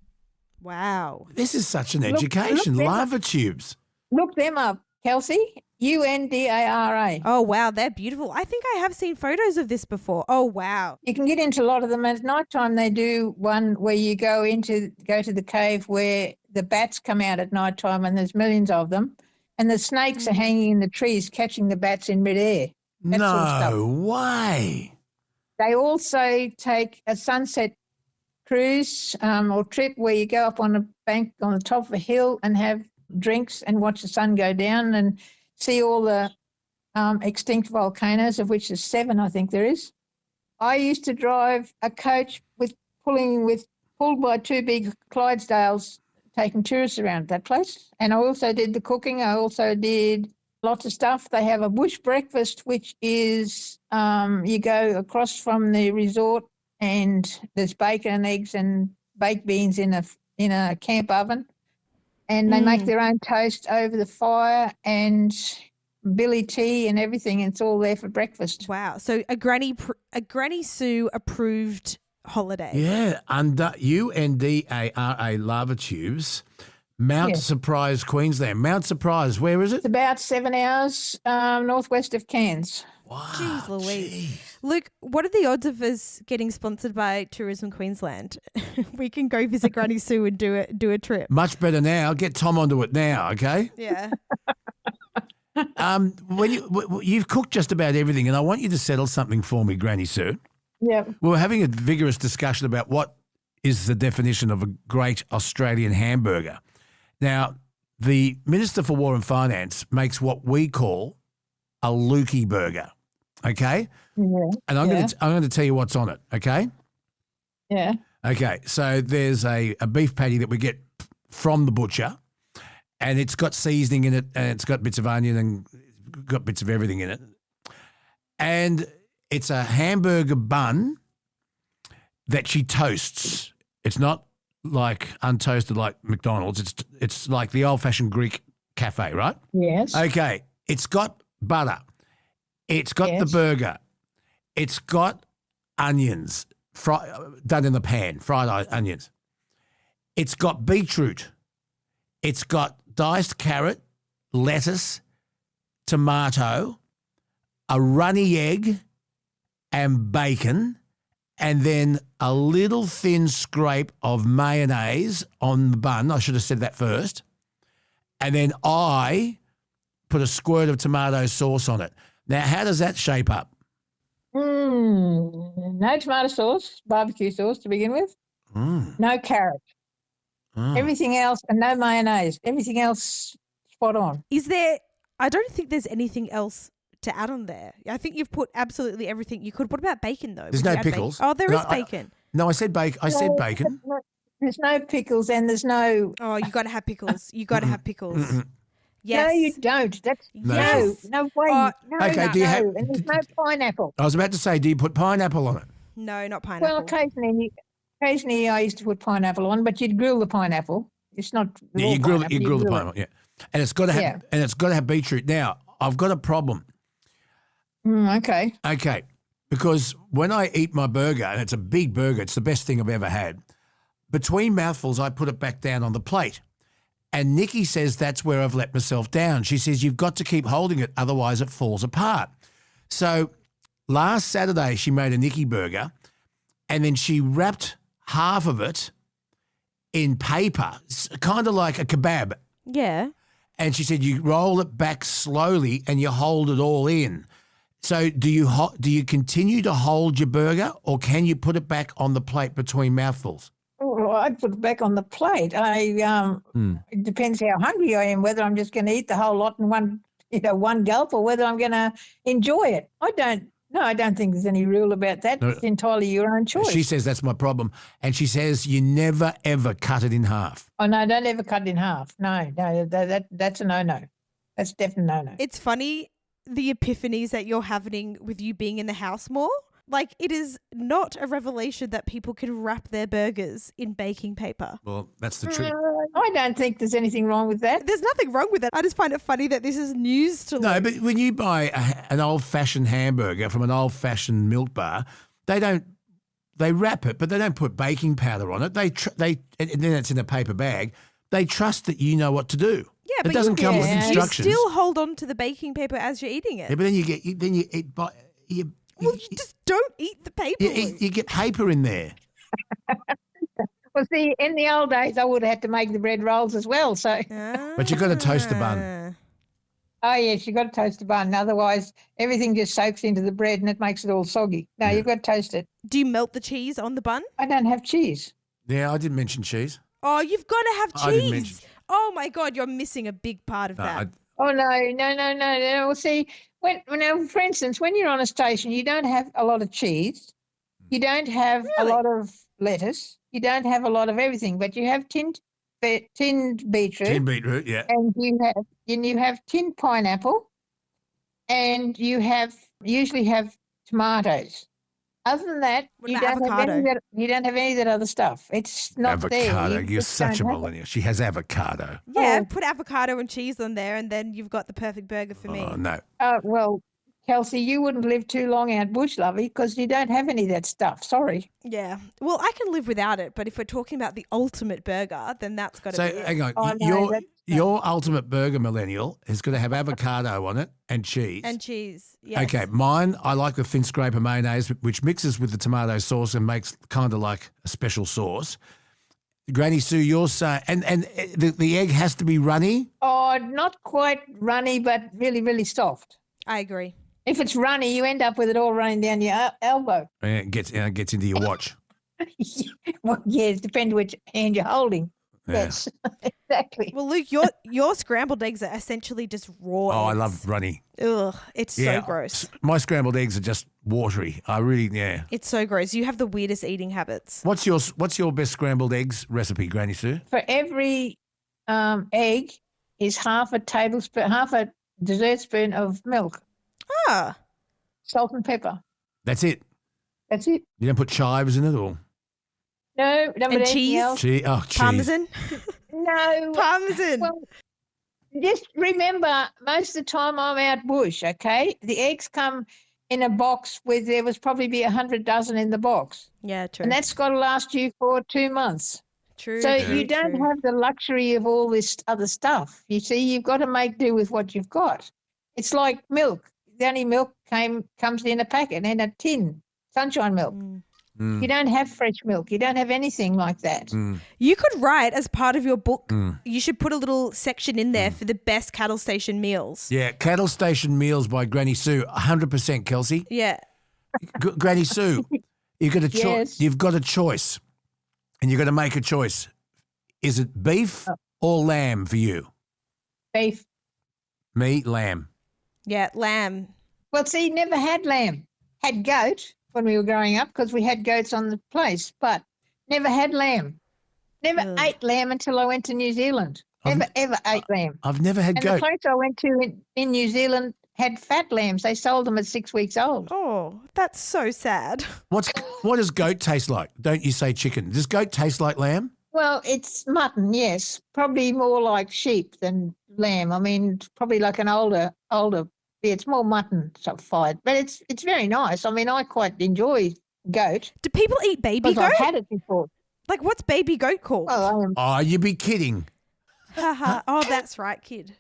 Wow. This is such an education. look Lava tubes. Look them up, Kelsey. Undara. Oh, wow. They're beautiful. I think I have seen photos of this before. Oh, wow. You can get into a lot of them. At night time, they do one where you go to the cave where the bats come out at night time, and there's millions of them, and the snakes are hanging in the trees catching the bats in midair. That No sort of stuff. way. They also take a sunset cruise or trip where you go up on a bank on the top of a hill and have drinks and watch the sun go down and see all the extinct volcanoes, of which there's 7, I think there is. I used to drive a coach pulled by 2 big Clydesdales, taking tourists around that place. And I also did the cooking. I also did lots of stuff. They have a bush breakfast, which is you go across from the resort and there's bacon and eggs and baked beans in a camp oven. And they make their own toast over the fire and billy tea and everything. And it's all there for breakfast. Wow. So a Granny Sue approved holiday. Yeah, under Undara lava tubes, Mount Surprise, Queensland. Mount Surprise, where is it? It's about 7 hours northwest of Cairns. Wow. Jeez Louise. Luke, what are the odds of us getting sponsored by Tourism Queensland? We can go visit Granny Sue and do a trip. Much better now. Get Tom onto it now, okay? Yeah. You've cooked just about everything, and I want you to settle something for me, Granny Sue. Yeah. We were having a vigorous discussion about what is the definition of a great Australian hamburger. Now, the Minister for War and Finance makes what we call a Lukey burger, okay? Yeah. And I'm going to tell you what's on it, okay? Yeah. Okay, so there's a beef patty that we get from the butcher, and it's got seasoning in it, and it's got bits of onion and got bits of everything in it. And it's a hamburger bun that she toasts. It's not like untoasted like McDonald's. It's like the old-fashioned Greek cafe, right? Yes. Okay, it's got butter. It's got the burger. It's got onions done in the pan, fried onions. It's got beetroot. It's got diced carrot, lettuce, tomato, a runny egg, and bacon, and then a little thin scrape of mayonnaise on the bun. I should have said that first. And then I put a squirt of tomato sauce on it. Now, how does that shape up? No tomato sauce, barbecue sauce to begin with. No carrot. Everything else, and no mayonnaise. Everything else spot on. I don't think there's anything else to add on there. I think you've put absolutely everything you could. What about bacon, though? There's no pickles. Oh, there is bacon. No, I said bacon. I said bacon. There's no pickles and there's no... Oh, you got to have pickles. You got to have pickles. Yes. No, you don't. That's yes. No way. No, okay, and there's no pineapple. I was about to say, do you put pineapple on it? No, not pineapple. Well, occasionally I used to put pineapple on, but you'd grill the pineapple. It's not raw you grill pineapple, the pineapple, yeah. And it's got to have beetroot. Now, I've got a problem. Okay. Okay. Because when I eat my burger, and it's a big burger, it's the best thing I've ever had, between mouthfuls, I put it back down on the plate. And Nikki says that's where I've let myself down. She says, you've got to keep holding it, otherwise it falls apart. So last Saturday, she made a Nikki burger, and then she wrapped half of it in paper, kind of like a kebab. Yeah. And she said you roll it back slowly and you hold it all in. So do you continue to hold your burger, or can you put it back on the plate between mouthfuls? Oh, I'd put it back on the plate. It depends how hungry I am, whether I'm just going to eat the whole lot in one gulp, or whether I'm going to enjoy it. I don't think there's any rule about that. No. It's entirely your own choice. She says that's my problem. And she says you never, ever cut it in half. Oh, no, don't ever cut it in half. No, that's a no-no. That's definitely no-no. It's funny, the epiphanies that you're having with you being in the house more. Like, it is not a revelation that people can wrap their burgers in baking paper. Well, that's the truth. I don't think there's anything wrong with that. There's nothing wrong with it. I just find it funny that this is news to No, Luke. but when you buy an old-fashioned hamburger from an old-fashioned milk bar, they wrap it, but they don't put baking powder on it. And then it's in a paper bag. They trust that you know what to do. Yeah, it but doesn't come with instructions. You still hold on to the baking paper as you're eating it. Yeah, but then Well, you just don't eat the paper. you get paper in there. Well, see, in the old days, I would have had to make the bread rolls as well. So, But you've got to toast the bun. oh yes, you've got to toast the bun. Otherwise, everything just soaks into the bread and it makes it all soggy. No, you've got to toast it. Do you melt the cheese on the bun? I don't have cheese. Yeah, I didn't mention cheese. Oh, you've got to have cheese. I didn't mention. Oh my God, you're missing a big part of that. Oh no. Well, see, for instance, when you're on a station, you don't have a lot of cheese, you don't have a lot of lettuce, you don't have a lot of everything, but you have tinned beetroot. Tinned beetroot, yeah. And you have tinned pineapple, and you usually have tomatoes. Other than that, you don't have any of that other stuff. It's not avocado. there. You're such a millennial. She has avocado. Yeah, put avocado and cheese on there, and then you've got the perfect burger for me. Oh, no. Well, Kelsey, you wouldn't live too long out bush, lovey, because you don't have any of that stuff. Sorry. Yeah. Well, I can live without it, but if we're talking about the ultimate burger, then that's got to be it. So, hang on. Oh, no, your ultimate burger, millennial, is going to have avocado on it and cheese. And cheese, yes. Okay, mine, I like the thin scraper mayonnaise, which mixes with the tomato sauce and makes kind of like a special sauce. Granny Sue, you're saying, and the egg has to be runny? Oh, not quite runny, but really, really soft. I agree. If it's runny, you end up with it all running down your elbow. Yeah, it gets into your watch. Well, yeah, it depends which hand you're holding. Yeah. Yes, exactly. Well, Luke, your scrambled eggs are essentially just raw Oh, I eggs. love runny. Ugh, it's so gross. My scrambled eggs are just watery. It's so gross. You have the weirdest eating habits. What's your best scrambled eggs recipe, Granny Sue? For every egg is half a dessert spoon of milk. Ah. Salt and pepper. That's it. That's it. You don't put chives in it, or No, don't put anything else. cheese? Parmesan? No. Parmesan. Well, just remember, most of the time I'm out bush, okay? The eggs come in a box where there was probably be 100 dozen in the box. Yeah, true. And that's got to last you for 2 months. True. So you don't have the luxury of all this other stuff. You see, you've got to make do with what you've got. It's like milk. The only milk comes in a packet, in a tin, sunshine milk. Mm. You don't have fresh milk. You don't have anything like that. Mm. You could write as part of your book, you should put a little section in there for the best cattle station meals. Yeah, Cattle Station Meals by Granny Sue, 100%, Kelsey. Yeah. Granny Sue, you've got a choice. Yes. You've got a choice, and you've got to make a choice. Is it beef or lamb for you? Beef. Me, lamb. Yeah, lamb. Well, see, never had lamb. Had goat when we were growing up because we had goats on the place, but never had lamb. Never ate lamb until I went to New Zealand. Never, ever ate lamb. I've never had And goat. the place I went to in New Zealand had fat lambs. They sold them at 6 weeks old. Oh, that's so sad. What does goat taste like? Don't you say chicken? Does goat taste like lamb? Well, it's mutton, yes. Probably more like sheep than lamb. I mean, probably like an older. Yeah, it's more mutton-fied, but it's very nice. I mean, I quite enjoy goat. Do people eat baby Because goat? I've had it before. Like, what's baby goat called? Well, I am. Oh, you be kidding. Oh, that's right, kid.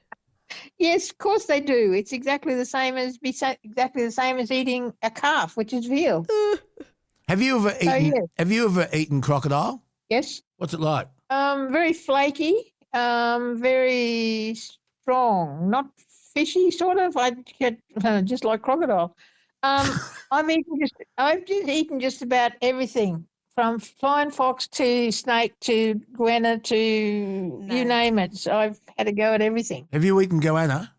Yes, of course they do. It's exactly the same as eating a calf, which is veal. Have you ever eaten? yes. Have you ever eaten crocodile? Yes. What's it like? Very flaky, very strong, not fishy, sort of. I get just like crocodile. I've just eaten just about everything, from flying fox to snake to goanna to you name it. So I've had a go at everything. Have you eaten goanna?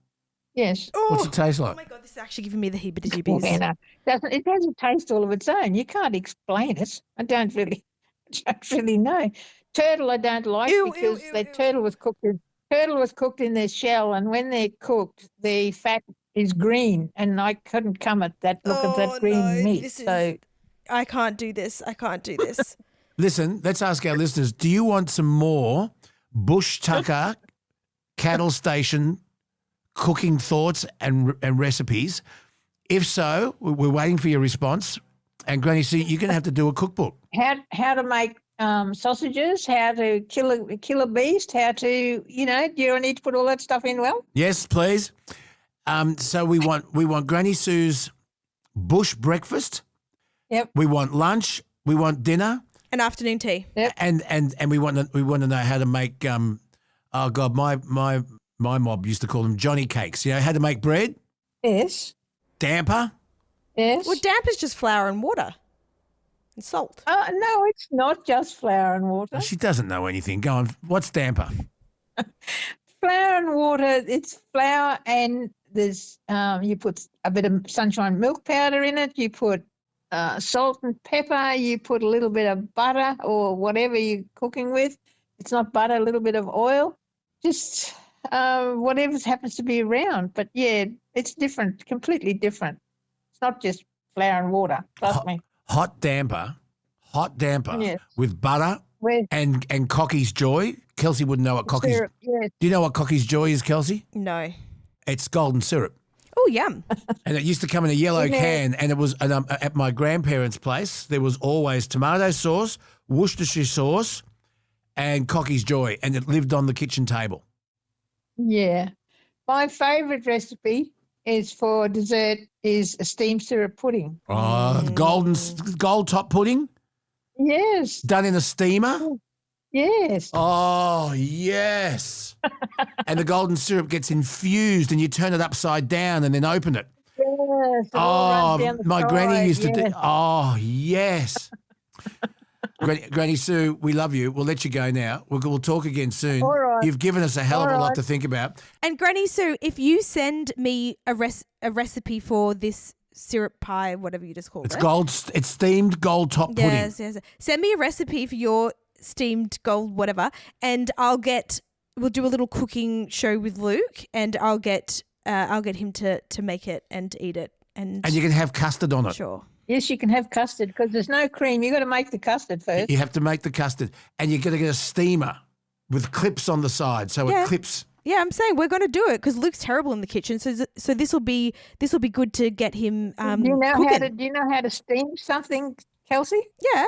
Yes. What's it taste like? Oh my God, this is actually giving me the heebie-jeebies. Goanna. It has a taste all of its own. You can't explain it. I don't really know. Turtle I don't like because the turtle was cooked in their shell, and when they're cooked, the fat is green, and I couldn't come at that look at that green meat. I can't do this. Listen, let's ask our listeners, do you want some more Bush Tucker cattle station cooking thoughts and recipes? If so, we're waiting for your response. And Granny Sue, you're going to have to do a cookbook. How to make sausages, how to kill a beast, how to, do you need to put all that stuff in well? Yes, please. So we want Granny Sue's bush breakfast. Yep. We want lunch. We want dinner. An afternoon tea. Yep. And we want to know how to make oh God, my mob used to call them Johnny cakes. You know how to make bread? Yes. Damper? Yes. Well, damp is just flour and water and salt. No, it's not just flour and water. She doesn't know anything. Go on. What's damper? Flour and water. It's flour and there's you put a bit of sunshine milk powder in it. You put salt and pepper. You put a little bit of butter or whatever you're cooking with. It's not butter, a little bit of oil. Just whatever happens to be around. But, yeah, it's different, completely different. It's not just flour and water, trust me. Hot damper Yes. with butter and Cocky's Joy. Kelsey wouldn't know what Cocky's... Syrup, yes. Do you know what Cocky's Joy is, Kelsey? No. It's golden syrup. Oh, yum. And it used to come in a yellow can, and it was at my grandparents' place, there was always tomato sauce, Worcestershire sauce, and Cocky's Joy, and it lived on the kitchen table. Yeah. My favourite recipe is for dessert is a steamed syrup pudding. Oh, gold top pudding? Yes. Done in a steamer? Yes. Oh, yes. And the golden syrup gets infused and you turn it upside down and then open it. Yes. Oh, my granny used to do. Oh, yes. Granny Sue, we love you. We'll let you go now. We'll talk again soon. All right. You've given us a hell of a lot to think about. And Granny Sue, if you send me a recipe for this syrup pie, whatever you just called it. It's steamed gold top pudding. Yes. Send me a recipe for your steamed gold whatever, and we'll do a little cooking show with Luke, and I'll get him to make it and eat it. And you can have custard on it. Sure. Yes, you can have custard because there's no cream. You've got to make the custard first. You have to make the custard, and you've got to get a steamer with clips on the side, so it clips. Yeah, I'm saying we're going to do it because Luke's terrible in the kitchen. So this will be good to get him. Do you know how to steam something, Kelsey?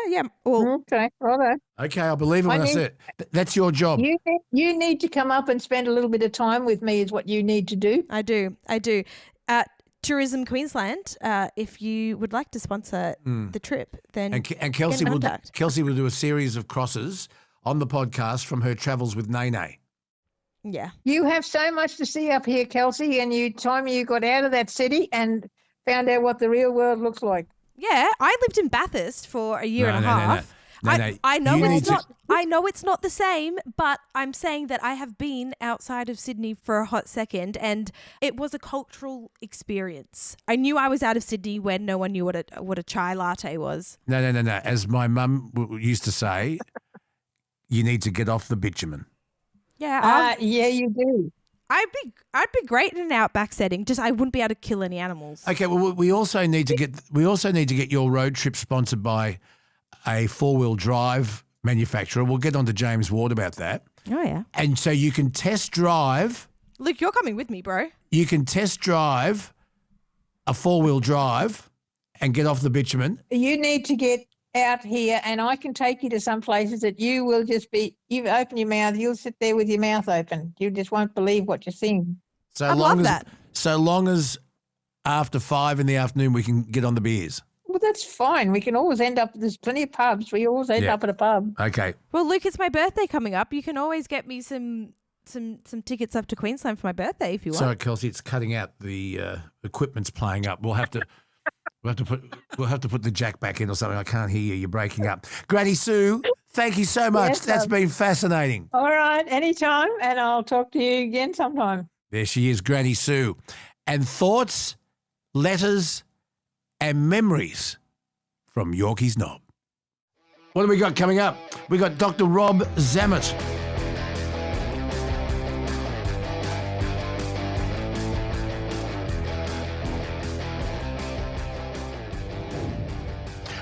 Yeah. Well, okay, righto. Okay, I believe it when I say it. That's your job. You need to come up and spend a little bit of time with me is what you need to do. I do. Tourism Queensland, if you would like to sponsor the trip, then and Kelsey will do a series of crosses on the podcast from her travels with Nene. Yeah. You have so much to see up here, Kelsey, and you got out of that city and found out what the real world looks like. Yeah, I lived in Bathurst for a year and a half. I know it's not the same, but I'm saying that I have been outside of Sydney for a hot second, and it was a cultural experience. I knew I was out of Sydney when no one knew what a chai latte was. No. As my mum used to say, you need to get off the bitumen. Yeah. Yeah, you do. I'd be great in an outback setting. Just I wouldn't be able to kill any animals. Okay. Well, we also need to get your road trip sponsored by a 4-wheel drive manufacturer. We'll get on to James Ward about that. Oh, yeah. And so you can test drive. Luke, you're coming with me, bro. You can test drive a 4-wheel drive and get off the bitumen. You need to get out here and I can take you to some places that you will just be, you open your mouth, you'll sit there with your mouth open. You just won't believe what you're seeing. So long as after 5 in the afternoon we can get on the beers. Well, Well, that's fine. We can always end up, there's plenty of pubs. We always end up at a pub. Okay. Well, Luke, it's my birthday coming up. You can always get me some tickets up to Queensland for my birthday if you want. Sorry, Kelsey, it's cutting out. The equipment's playing up. We'll have to put the jack back in or something. I can't hear you. You're breaking up. Granny Sue, thank you so much. Yes, That's been fascinating. All right, anytime, and I'll talk to you again sometime. There she is, Granny Sue. And thoughts, letters, and memories from Yorkie's Knob. What do we got coming up? We got Dr. Rob Zammit.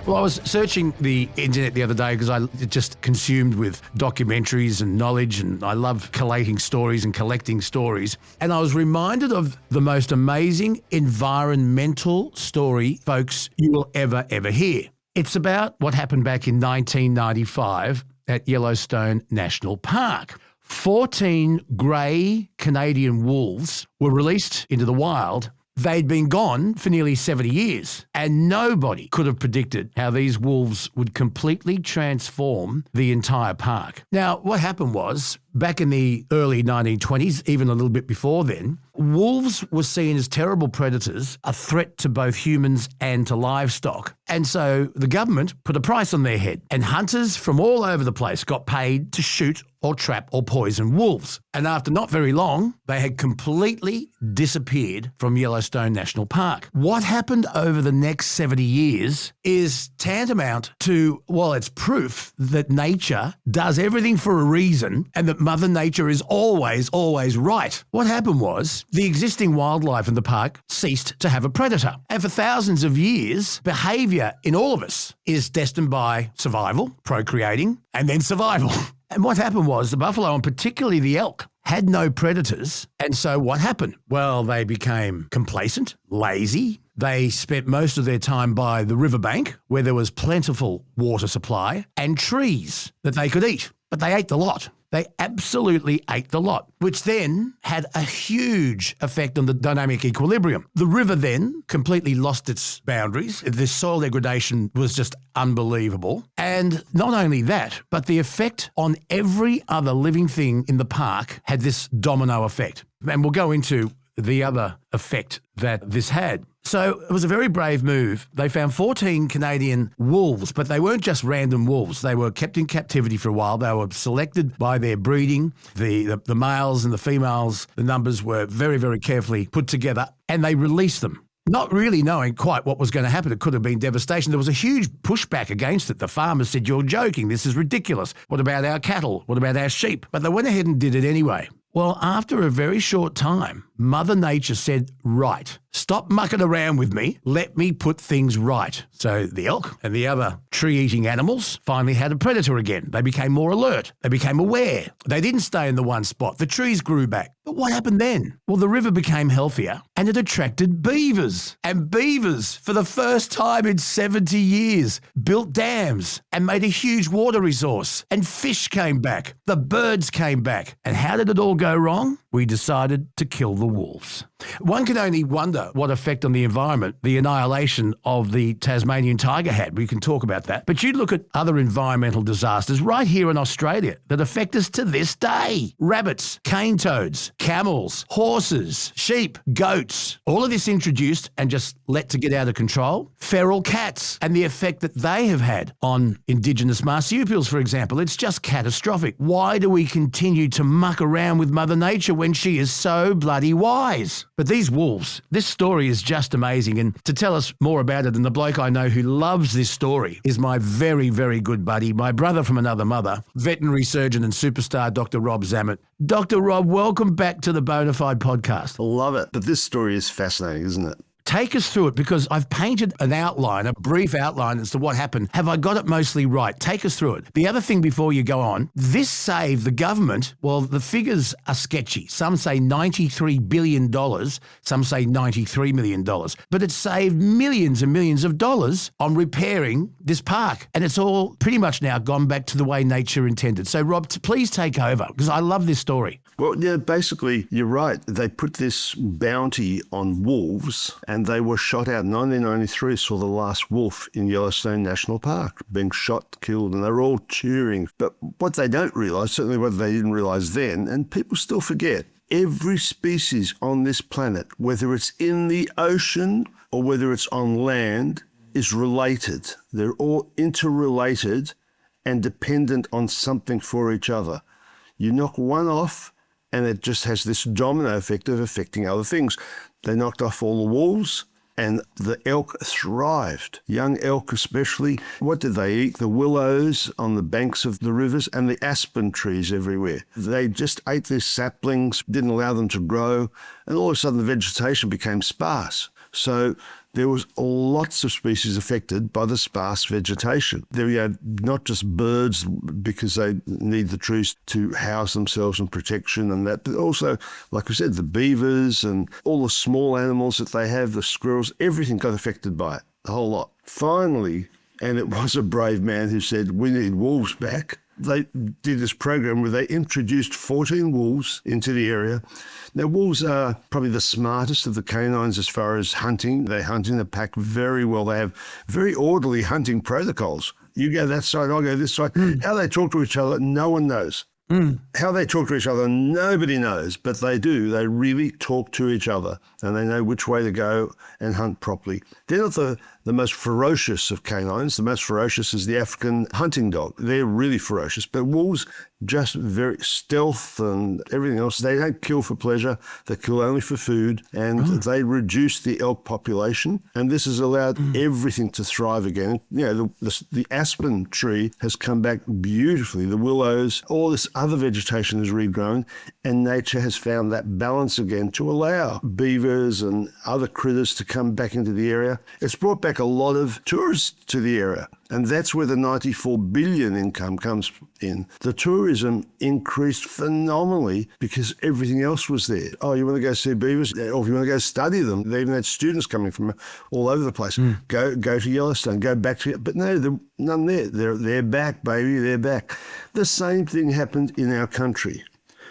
Well, I was searching the internet the other day because I just consumed with documentaries and knowledge, and I love collating stories and collecting stories. And I was reminded of the most amazing environmental story, folks, you will ever hear. It's about what happened back in 1995 at Yellowstone National Park. 14 grey Canadian wolves were released into the wild. They'd been gone for nearly 70 years, and nobody could have predicted how these wolves would completely transform the entire park. Now, what happened was, back in the early 1920s, even a little bit before then, wolves were seen as terrible predators, a threat to both humans and to livestock. And so the government put a price on their head, and hunters from all over the place got paid to shoot or trap or poison wolves. And after not very long, they had completely disappeared from Yellowstone National Park. What happened over the next 70 years is tantamount to, well, it's proof that nature does everything for a reason and that Mother Nature is always right. What happened was the existing wildlife in the park ceased to have a predator. And for thousands of years, behaviour in all of us is destined by survival, procreating, and then survival. And what happened was the buffalo, and particularly the elk, had no predators. And so what happened? Well, they became complacent, lazy. They spent most of their time by the riverbank where there was plentiful water supply and trees that they could eat. But they ate the lot. They absolutely ate the lot, which then had a huge effect on the dynamic equilibrium. The river then completely lost its boundaries. The soil degradation was just unbelievable. And not only that, but the effect on every other living thing in the park had this domino effect. And we'll go into the other effect that this had. So it was a very brave move. They found 14 Canadian wolves, but they weren't just random wolves. They were kept in captivity for a while. They were selected by their breeding. The males and the females, the numbers were very, very carefully put together, and they released them. Not really knowing quite what was going to happen. It could have been devastation. There was a huge pushback against it. The farmers said, "You're joking. This is ridiculous. What about our cattle? What about our sheep?" But they went ahead and did it anyway. Well, after a very short time, Mother Nature said, "Right, stop mucking around with me. Let me put things right." So the elk and the other tree-eating animals finally had a predator again. They became more alert. They became aware. They didn't stay in the one spot. The trees grew back. But what happened then? Well, the river became healthier and it attracted beavers. And beavers, for the first time in 70 years, built dams and made a huge water resource. And fish came back. The birds came back. And how did it all go wrong? We decided to kill the wolves. One can only wonder what effect on the environment the annihilation of the Tasmanian tiger had. We can talk about that. But you look at other environmental disasters right here in Australia that affect us to this day. Rabbits, cane toads, camels, horses, sheep, goats, all of this introduced and just let to get out of control. Feral cats and the effect that they have had on indigenous marsupials, for example. It's just catastrophic. Why do we continue to muck around with Mother Nature when she is so bloody wise? But these wolves, this story is just amazing. And to tell us more about it, and the bloke I know who loves this story is my very, very good buddy, my brother from another mother, veterinary surgeon and superstar, Dr. Rob Zammit. Dr. Rob, welcome back to the Bonafide podcast. I love it. But this story is fascinating, isn't it? Take us through it, because I've painted an outline, a brief outline as to what happened. Have I got it mostly right? Take us through it. The other thing before you go on, this saved the government. Well, the figures are sketchy. Some say $93 billion, some say $93 million. But it saved millions and millions of dollars on repairing this park. And it's all pretty much now gone back to the way nature intended. So, Rob, please take over, because I love this story. Well, yeah, basically, you're right. They put this bounty on wolves, and and they were shot out. 1993 saw the last wolf in Yellowstone National Park being shot, killed, and they're all cheering. But what they don't realise, certainly what they didn't realise then, and people still forget, every species on this planet, whether it's in the ocean or whether it's on land, is related. They're all interrelated and dependent on something for each other. You knock one off and it just has this domino effect of affecting other things. They knocked off all the wolves and the elk thrived, young elk especially. What did they eat? The willows on the banks of the rivers and the aspen trees everywhere. They just ate their saplings, didn't allow them to grow, and all of a sudden the vegetation became sparse. So there was lots of species affected by the sparse vegetation. There you had not just birds because they need the trees to house themselves and protection and that, but also, like I said, the beavers and all the small animals that they have, the squirrels, everything got affected by it, the whole lot. Finally, and it was a brave man who said, we need wolves back. They did this program where they introduced 14 wolves into the area. Now, wolves are probably the smartest of the canines as far as hunting. They hunt in the pack very well. They have very orderly hunting protocols. You go that side, I'll go this side. How they talk to each other, no one knows. How they talk to each other, nobody knows, but they do. They really talk to each other and they know which way to go and hunt properly. They're not the most ferocious of canines. The most ferocious is the African hunting dog. They're really ferocious, but wolves just very stealth and everything else. They don't kill for pleasure. They kill only for food, and they reduce the elk population, and this has allowed everything to thrive again. You know, the aspen tree has come back beautifully. The willows, all this other vegetation has regrown, and nature has found that balance again to allow beavers and other critters to come back into the area. It's brought back a lot of tourists to the area, and that's where the 94 billion income comes in. The tourism increased phenomenally because everything else was there. Oh, you want to go see beavers? Or if you want to go study them, they even had students coming from all over the place. Go to Yellowstone, go back to it. But no, none there. They're back, baby, they're back. The same thing happened in our country.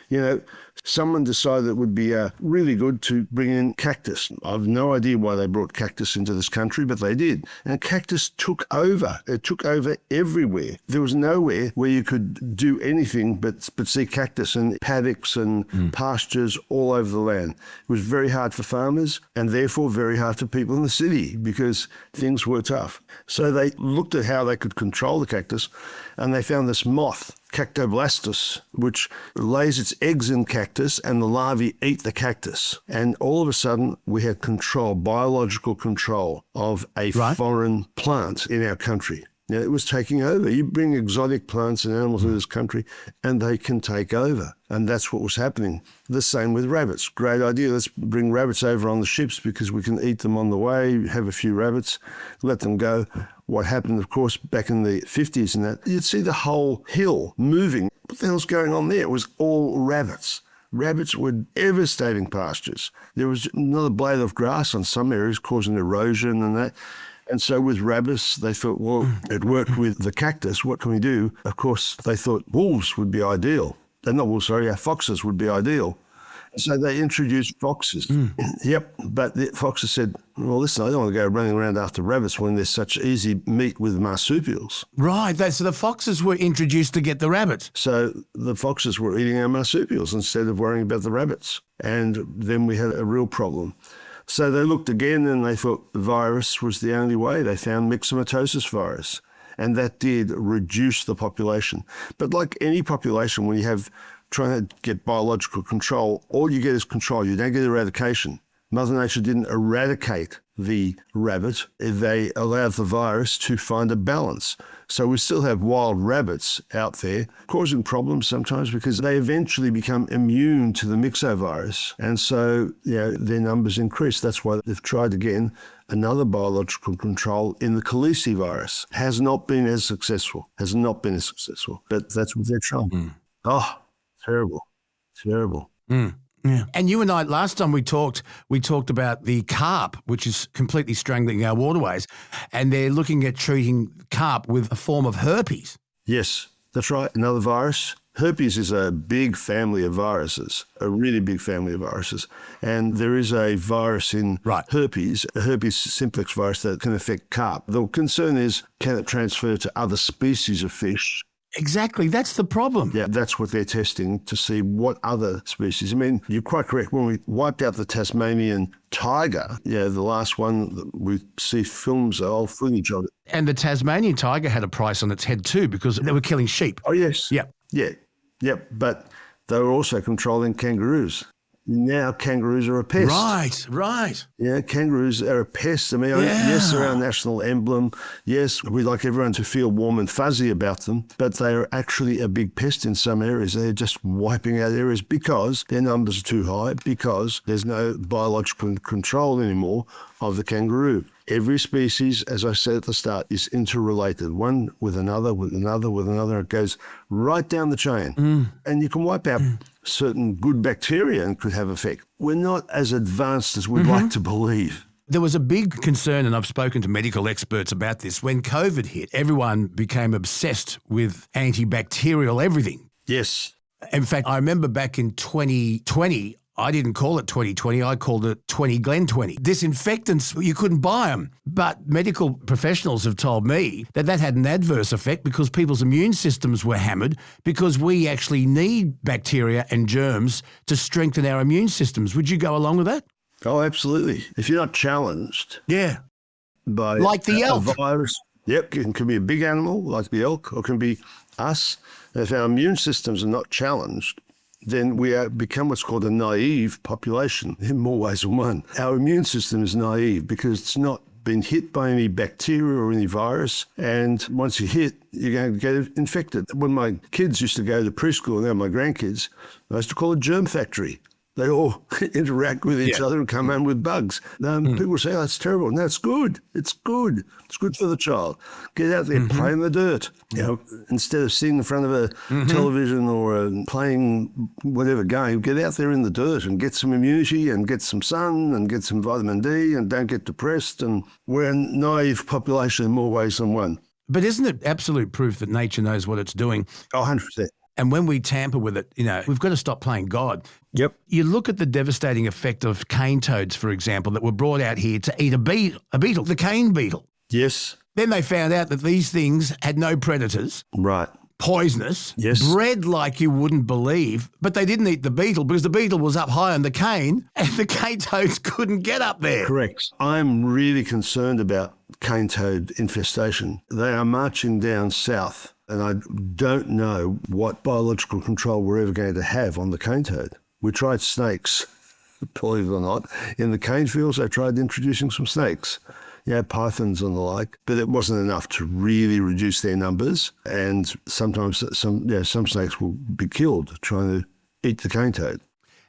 You know, someone decided it would be really good to bring in cactus. I've no idea why they brought cactus into this country, but they did. And cactus took over. It took over everywhere. There was nowhere where you could do anything but see cactus in paddocks and pastures all over the land. It was very hard for farmers and therefore very hard for people in the city because things were tough. So they looked at how they could control the cactus, and they found this moth, Cactoblastus, which lays its eggs in cactus and the larvae eat the cactus. And all of a sudden we had control, biological control of a foreign plant in our country. Now, it was taking over. You bring exotic plants and animals into this country and they can take over. And that's what was happening. The same with rabbits. Great idea. Let's bring rabbits over on the ships because we can eat them on the way, have a few rabbits, let them go. What happened, of course, back in the 50s and that, you'd see the whole hill moving. What the hell's going on there? It was all rabbits. Rabbits were devastating pastures. There was not a blade of grass on some areas causing erosion and that. And so with rabbits, they thought, well, it worked with the cactus. What can we do? Of course, they thought wolves would be ideal. Not wolves, sorry, foxes would be ideal. So they introduced foxes. Yep, but the foxes said, well, listen, I don't want to go running around after rabbits when there's such easy meat with marsupials. Right, so the foxes were introduced to get the rabbits. So the foxes were eating our marsupials instead of worrying about the rabbits. And then we had a real problem. So they looked again and they thought the virus was the only way. They found myxomatosis virus, and that did reduce the population. But like any population, when you have trying to get biological control, all you get is control. You don't get eradication. Mother Nature didn't eradicate the rabbit. They allowed the virus to find a balance. So we still have wild rabbits out there causing problems sometimes because they eventually become immune to the myxovirus. And so, their numbers increase. That's why they've tried again another biological control in the Khaleesi virus. Has not been as successful. But that's what they're trying. Oh, terrible. Yeah. And you and I, last time we talked about the carp, which is completely strangling our waterways, and they're looking at treating carp with a form of herpes. Yes, that's right. Another virus. Herpes is a big family of viruses, a really big family of viruses. And there is a virus in herpes, a herpes simplex virus that can affect carp. The concern is, can it transfer to other species of fish? Exactly. That's the problem. Yeah, that's what they're testing to see what other species. I mean, you're quite correct. When we wiped out the Tasmanian tiger, the last one, we see films, old footage of it. And the Tasmanian tiger had a price on its head too because they were killing sheep. Oh, yes. Yep. Yeah. Yep. But they were also controlling kangaroos. Now kangaroos are a pest. Right. Yeah, kangaroos are a pest. I mean, yes, they're our national emblem. Yes, we like everyone to feel warm and fuzzy about them, but they are actually a big pest in some areas. They're just wiping out areas because their numbers are too high, because there's no biological control anymore of the kangaroo. Every species, as I said at the start, is interrelated, one with another, with another, with another. It goes right down the chain. And you can wipe out certain good bacteria and could have effect. We're not as advanced as we'd like to believe. There was a big concern, and I've spoken to medical experts about this. When COVID hit, everyone became obsessed with antibacterial everything. Yes. In fact, I remember back in 2020, I didn't call it 2020, I called it 20 Glen 20. Disinfectants, you couldn't buy them. But medical professionals have told me that that had an adverse effect because people's immune systems were hammered because we actually need bacteria and germs to strengthen our immune systems. Would you go along with that? Oh, absolutely. If you're not challenged by like the elk. A virus, it can be a big animal like the elk, or it can be us. If our immune systems are not challenged, then we become what's called a naive population in more ways than one. Our immune system is naive because it's not been hit by any bacteria or any virus, and once you hit, you're going to get infected. When my kids used to go to preschool, now my grandkids, I used to call it germ factory. They all interact with each other and come home with bugs. People say, oh, that's terrible. No, it's good. It's good. It's good for the child. Get out there, play in the dirt. You know, instead of sitting in front of a television or playing whatever game, get out there in the dirt and get some immunity and get some sun and get some vitamin D and don't get depressed. And we're a naive population in more ways than one. But isn't it absolute proof that nature knows what it's doing? Oh, 100%. And when we tamper with it, we've got to stop playing God. Yep. You look at the devastating effect of cane toads, for example, that were brought out here to eat a beetle, the cane beetle. Yes. Then they found out that these things had no predators. Right. Poisonous. Yes. Bred like you wouldn't believe, but they didn't eat the beetle because the beetle was up high on the cane and the cane toads couldn't get up there. Correct. I'm really concerned about cane toad infestation. They are marching down south, and I don't know what biological control we're ever going to have on the cane toad. We tried snakes, believe it or not. In the cane fields, they tried introducing some snakes. Pythons and the like, but it wasn't enough to really reduce their numbers. And sometimes some snakes will be killed trying to eat the cane toad.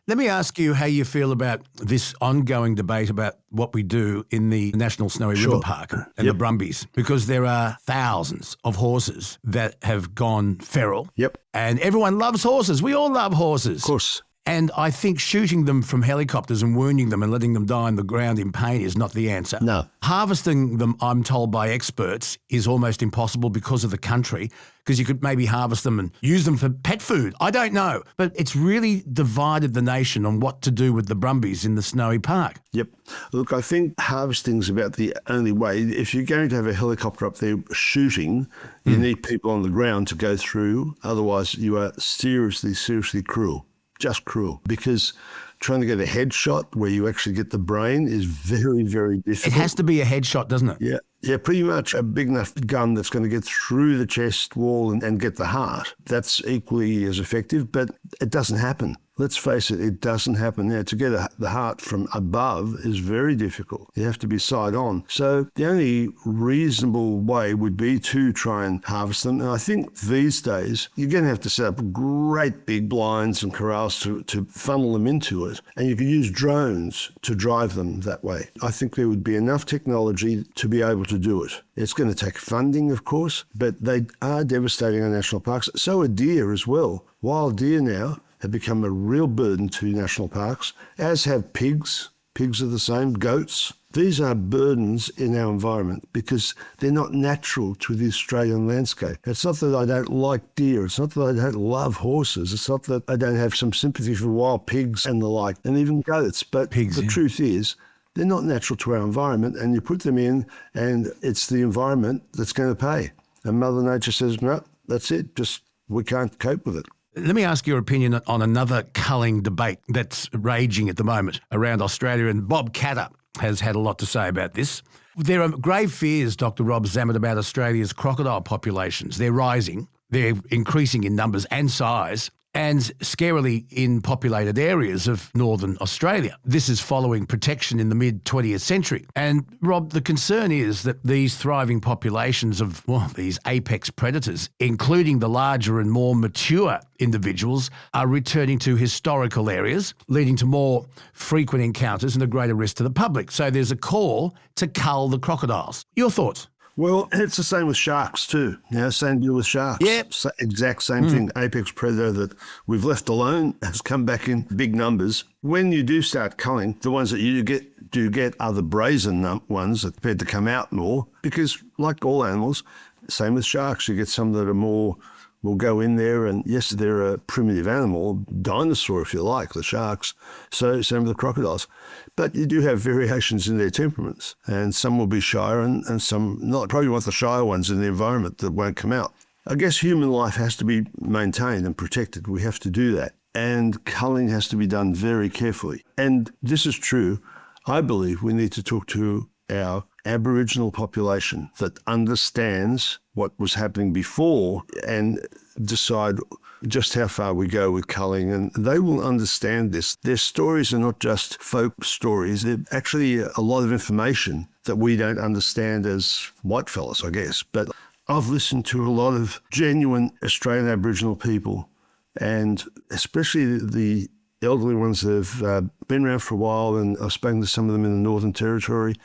Let me ask you how you feel about this ongoing debate about what we do in the National Snowy River Park and the Brumbies, because there are thousands of horses that have gone feral. Yep. And everyone loves horses. We all love horses. Of course. And I think shooting them from helicopters and wounding them and letting them die on the ground in pain is not the answer. No. Harvesting them, I'm told by experts, is almost impossible because of the country, because you could maybe harvest them and use them for pet food. I don't know. But it's really divided the nation on what to do with the Brumbies in the Snowy Park. Yep. Look, I think harvesting's about the only way. If you're going to have a helicopter up there shooting, you need people on the ground to go through. Otherwise, you are seriously, seriously cruel. Just cruel, because trying to get a headshot where you actually get the brain is very, very difficult. It has to be a headshot, doesn't it? Yeah, pretty much a big enough gun that's going to get through the chest wall and get the heart. That's equally as effective, but it doesn't happen. Let's face it, it doesn't happen. To get the heart from above is very difficult. You have to be side on. So the only reasonable way would be to try and harvest them. And I think these days, you're going to have to set up great big blinds and corrals to funnel them into it. And you can use drones to drive them that way. I think there would be enough technology to be able to do it. It's going to take funding, of course, but they are devastating our national parks. So are deer as well. Wild deer now have become a real burden to national parks, as have pigs. Pigs are the same. Goats. These are burdens in our environment because they're not natural to the Australian landscape. It's not that I don't like deer. It's not that I don't love horses. It's not that I don't have some sympathy for wild pigs and the like, and even goats. But the truth is, they're not natural to our environment, and you put them in, and it's the environment that's going to pay. And Mother Nature says, no, that's it. Just we can't cope with it. Let me ask your opinion on another culling debate that's raging at the moment around Australia, and Bob Catter has had a lot to say about this. There are grave fears, Dr. Rob Zammit, about Australia's crocodile populations. They're rising, they're increasing in numbers and size, and scarily in populated areas of northern Australia. This is following protection in the mid-20th century. And Rob, the concern is that these thriving populations of these apex predators, including the larger and more mature individuals, are returning to historical areas, leading to more frequent encounters and a greater risk to the public. So there's a call to cull the crocodiles. Your thoughts? Well, it's the same with sharks too. Same deal with sharks. Yep. Exact same thing. Apex predator that we've left alone has come back in big numbers. When you do start culling, the ones that you do get are the brazen ones that are prepared to come out more because, like all animals, same with sharks, you get some that are more will go in there, and yes, they're a primitive animal, dinosaur if you like, the sharks. So same with the crocodiles. But you do have variations in their temperaments, and some will be shyer and some not. Probably want the shyer ones in the environment that won't come out. I guess human life has to be maintained and protected. We have to do that. And culling has to be done very carefully. And this is true. I believe we need to talk to our Aboriginal population that understands what was happening before and decide just how far we go with culling, and they will understand this. Their stories are not just folk stories. They're actually a lot of information that we don't understand as whitefellas, I guess. But I've listened to a lot of genuine Australian Aboriginal people, and especially the elderly ones that have been around for a while, and I've spoken to some of them in the Northern Territory.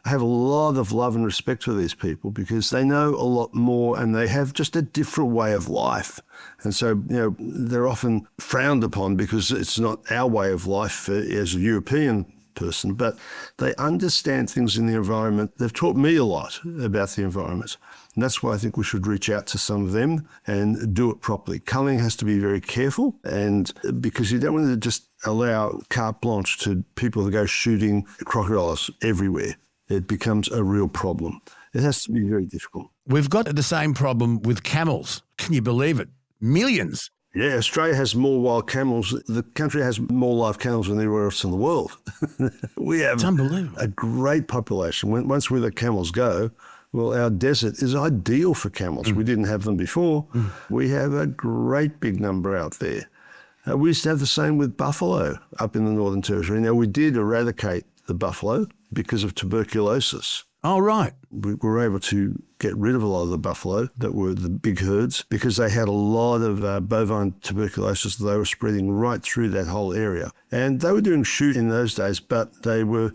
I have a lot of love and respect for these people because they know a lot more and they have just a different way of life. And so, they're often frowned upon because it's not our way of life as a European person, but they understand things in the environment. They've taught me a lot about the environment. And that's why I think we should reach out to some of them and do it properly. Culling has to be very careful, and because you don't want to just allow carte blanche to people to go shooting crocodiles everywhere. It becomes a real problem. It has to be very difficult. We've got the same problem with camels. Can you believe it? Millions. Yeah, Australia has more wild camels. The country has more live camels than anywhere else in the world. We have it's unbelievable. A great population. Once we let camels go, well, our desert is ideal for camels. We didn't have them before. We have a great big number out there. We used to have the same with buffalo up in the Northern Territory. Now, we did eradicate the buffalo because of tuberculosis. Oh, right. We were able to get rid of a lot of the buffalo that were the big herds because they had a lot of bovine tuberculosis that they were spreading right through that whole area. And they were doing shoot in those days, but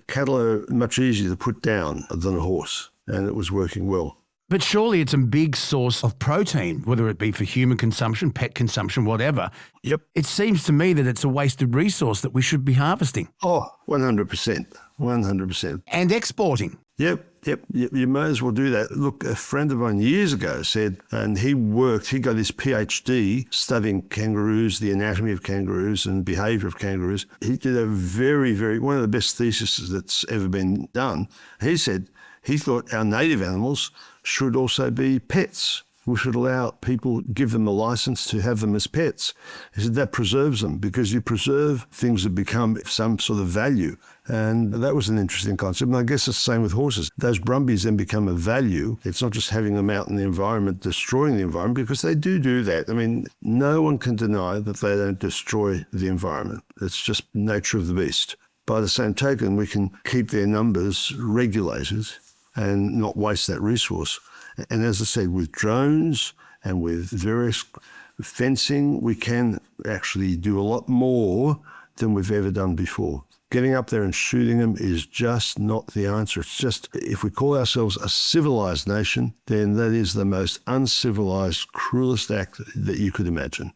cattle are much easier to put down than a horse, and it was working well. But surely it's a big source of protein, whether it be for human consumption, pet consumption, whatever. Yep. It seems to me that it's a wasted resource that we should be harvesting. Oh, 100%. 100%. And exporting. Yep. You may as well do that. Look, a friend of mine years ago said, and he got his PhD studying kangaroos, the anatomy of kangaroos and behaviour of kangaroos. He did a one of the best theses that's ever been done. He said he thought our native animals should also be pets. We should allow people, give them a license to have them as pets. He said that preserves them because you preserve things that become some sort of value. And that was an interesting concept. And I guess it's the same with horses. Those brumbies then become a value. It's not just having them out in the environment, destroying the environment, because they do that. I mean, no one can deny that they don't destroy the environment. It's just nature of the beast. By the same token, we can keep their numbers regulated and not waste that resource. And as I said, with drones and with various fencing, we can actually do a lot more than we've ever done before. Getting up there and shooting them is just not the answer. It's just, if we call ourselves a civilized nation, then that is the most uncivilized, cruelest act that you could imagine.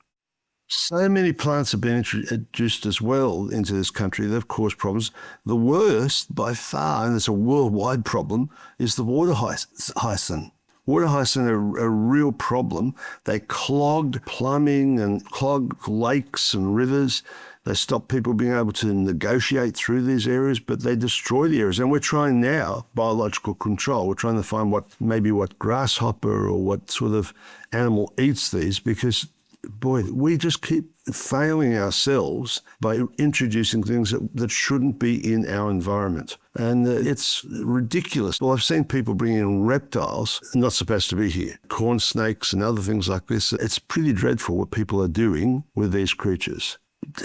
So many plants have been introduced as well into this country that have caused problems. The worst by far, and it's a worldwide problem, is the water hyacinth. Water hyacinth are a real problem. They clogged plumbing and clogged lakes and rivers. They stop people being able to negotiate through these areas, but they destroy the areas. And we're trying now, biological control, we're trying to find what grasshopper or what sort of animal eats these, because, boy, we just keep failing ourselves by introducing things that shouldn't be in our environment. And it's ridiculous. Well, I've seen people bring in reptiles not supposed to be here, corn snakes and other things like this. It's pretty dreadful what people are doing with these creatures.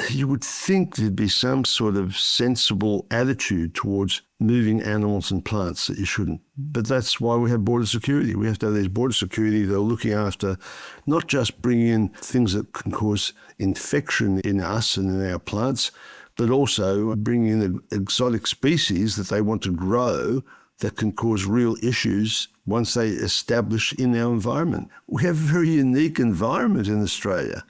You would think there'd be some sort of sensible attitude towards moving animals and plants that you shouldn't. But that's why we have border security. We have to have these border security that are looking after not just bringing in things that can cause infection in us and in our plants, but also bringing in exotic species that they want to grow that can cause real issues once they establish in our environment. We have a very unique environment in Australia.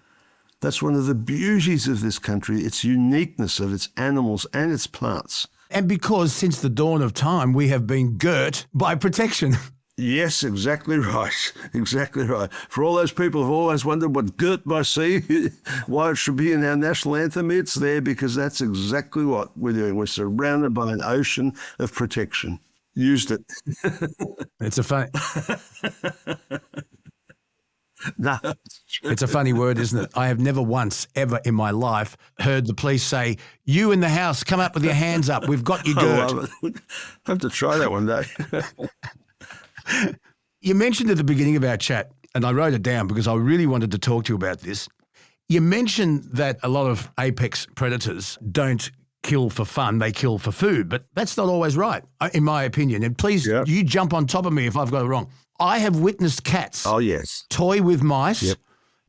That's one of the beauties of this country, its uniqueness of its animals and its plants. And because since the dawn of time, we have been girt by protection. Yes, exactly right. Exactly right. For all those people who've always wondered what girt by sea, why it should be in our national anthem, it's there because that's exactly what we're doing. We're surrounded by an ocean of protection. Used it. It's a funny... No. It's a funny word, isn't it? I have never once, ever in my life heard the police say, "You in the house, come up with your hands up. We've got you girt." I have to try that one day. You mentioned at the beginning of our chat, and I wrote it down because I really wanted to talk to you about this. You mentioned that a lot of apex predators don't kill for fun, they kill for food, but that's not always right, in my opinion. And please, you jump on top of me if I've got it wrong. I have witnessed cats toy with mice,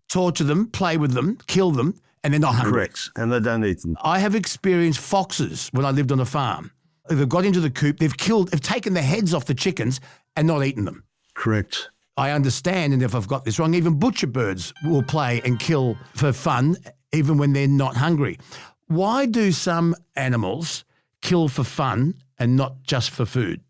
torture them, play with them, kill them, and they're not hungry. Correct, and they don't eat them. I have experienced foxes when I lived on a farm. They've got into the coop, they've taken the heads off the chickens and not eaten them. Correct. I understand, and if I've got this wrong, even butcher birds will play and kill for fun, even when they're not hungry. Why do some animals kill for fun and not just for food?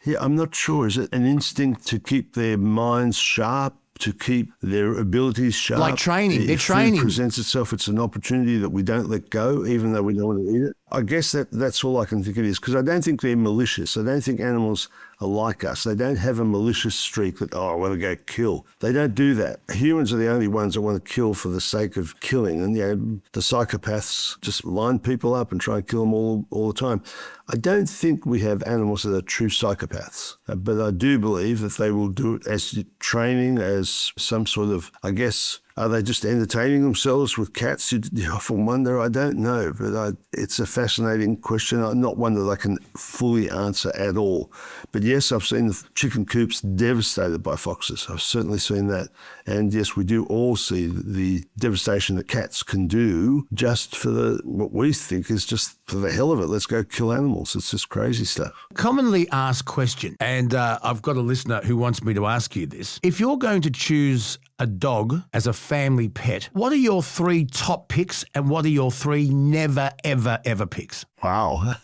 Yeah, I'm not sure. Is it an instinct to keep their minds sharp, to keep their abilities sharp? Like training. They're if training. food presents itself, it's an opportunity that we don't let go, even though we don't want to eat it. I guess that's all I can think it is, because I don't think they're malicious. I don't think animals are like us. They don't have a malicious streak that, I want to go kill. They don't do that. Humans are the only ones that want to kill for the sake of killing. And the psychopaths just line people up and try and kill them all the time. I don't think we have animals that are true psychopaths, but I do believe that they will do it as training, as some sort of, I guess, are they just entertaining themselves with cats? You often wonder. I don't know, but it's a fascinating question, not one that I can fully answer at all. But yes, I've seen the chicken coops devastated by foxes. I've certainly seen that. And yes, we do all see the devastation that cats can do just for what we think is just for the hell of it. Let's go kill animals. It's just crazy stuff. Commonly asked question, and I've got a listener who wants me to ask you this. If you're going to choose a dog as a family pet, what are your 3 top picks and what are your 3 never, ever, ever picks? Wow.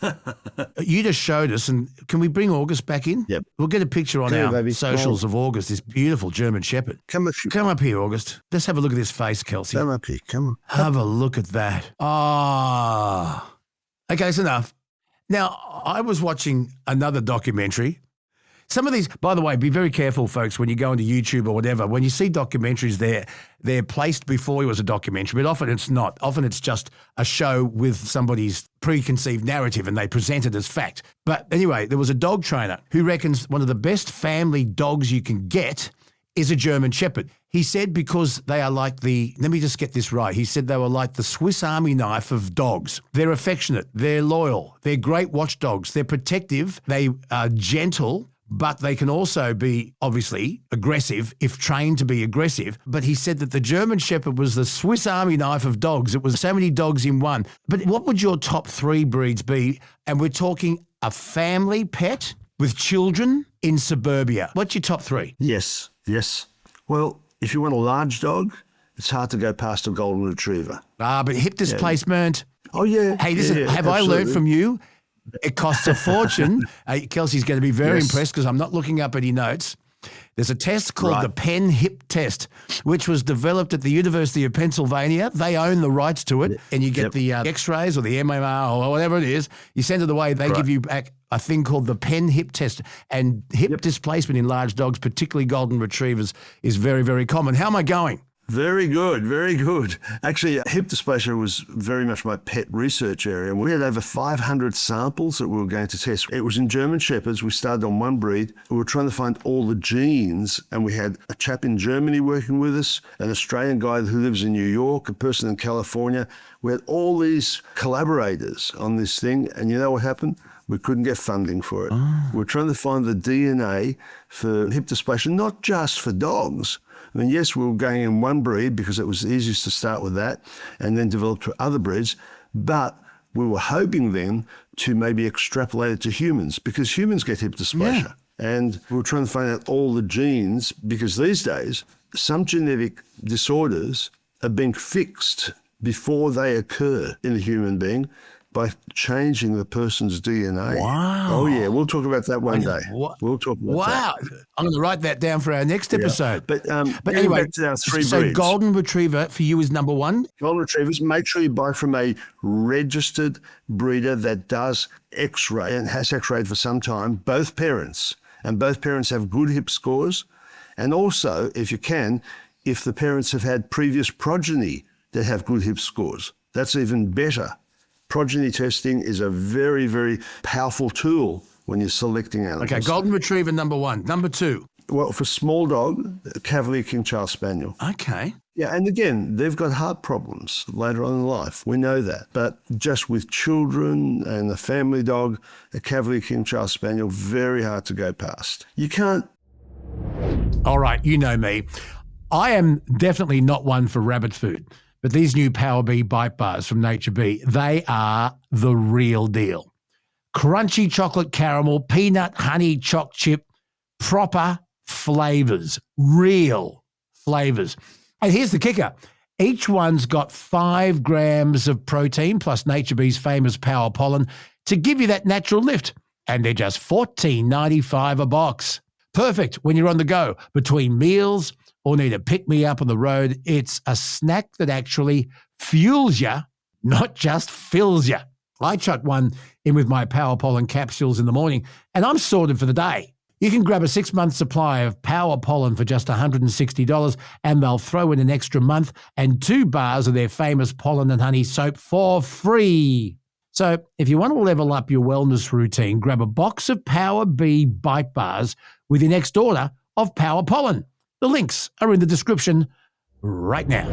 You just showed us, and can we bring August back in? Yep. We'll get a picture on our socials of August, this beautiful German Shepherd. Come up here, August. Let's have a look at this face, Kelsey. Come up here, come on. Have a look at that. Ah. Okay, it's enough. Now, I was watching another documentary. Some of these, by the way, be very careful, folks, when you go into YouTube or whatever. When you see documentaries, they're placed before it was a documentary, but often it's not. Often it's just a show with somebody's preconceived narrative and they present it as fact. But anyway, there was a dog trainer who reckons one of the best family dogs you can get is a German Shepherd. He said because they are like let me just get this right. He said they were like the Swiss Army knife of dogs. They're affectionate, they're loyal, they're great watchdogs, they're protective, they are gentle, but they can also be, obviously, aggressive if trained to be aggressive. But he said that the German Shepherd was the Swiss Army knife of dogs. It was so many dogs in one. But what would your top 3 breeds be? And we're talking a family pet with children in suburbia. What's your top 3? Yes. Well, if you want a large dog, it's hard to go past a golden retriever. But hip displacement. Oh, yeah. Hey, listen, yeah, have I learned absolutely. from you? It costs a fortune. Kelsey's going to be very impressed because I'm not looking up any notes. There's a test called the Penn Hip Test, which was developed at the University of Pennsylvania. They own the rights to it, and you get the X-rays or the MMR or whatever it is. You send it away. They give you back a thing called the Penn Hip Test. And hip displacement in large dogs, particularly golden retrievers, is very, very common. How am I going? Very good, very good. Actually, hip dysplasia was very much my pet research area. We had over 500 samples that we were going to test. It was in German Shepherds. We started on one breed. We were trying to find all the genes, and we had a chap in Germany working with us, an Australian guy who lives in New York, a person in California. We had all these collaborators on this thing, and you know what happened? We couldn't get funding for it. We're trying to find the DNA for hip dysplasia, not just for dogs. I mean, yes, we were going in one breed because it was easiest to start with that and then develop to other breeds, but we were hoping then to maybe extrapolate it to humans because humans get hip dysplasia. And we were trying to find out all the genes because these days, some genetic disorders are being fixed before they occur in a human being by changing the person's DNA. Wow. Oh, yeah. We'll talk about that one day. We'll talk about that. Wow. I'm going to write that down for our next episode. But anyway, back to our three so breeds. golden retriever for you is number one? Golden retrievers, make sure you buy from a registered breeder that does X-ray and has X-rayed for some time, both parents. And both parents have good hip scores. And also, if you can, if the parents have had previous progeny that have good hip scores, that's even better. Progeny testing is a very, very powerful tool when you're selecting animals. Okay, golden retriever number one. Number two. Well, for small dog, Cavalier King Charles Spaniel. Okay. Yeah, and again, they've got heart problems later on in life. We know that. But just with children and a family dog, a Cavalier King Charles Spaniel, very hard to go past. You can't. All right, you know me. I am definitely not one for rabbit food. But these new Power Bee bite bars from Nature Bee, they are the real deal. Crunchy chocolate caramel, peanut, honey, choc chip, proper flavors, real flavors. And here's the kicker. Each one's got 5 grams of protein plus Nature Bee's famous power pollen to give you that natural lift. And they're just $14.95 a box. Perfect when you're on the go between meals or need a pick-me-up on the road. It's a snack that actually fuels you, not just fills you. I chuck one in with my Power Pollen capsules in the morning, and I'm sorted for the day. You can grab a 6-month supply of Power Pollen for just $160, and they'll throw in an extra month and 2 bars of their famous pollen and honey soap for free. So if you want to level up your wellness routine, grab a box of Power Bee bite bars with your next order of Power Pollen. The links are in the description right now.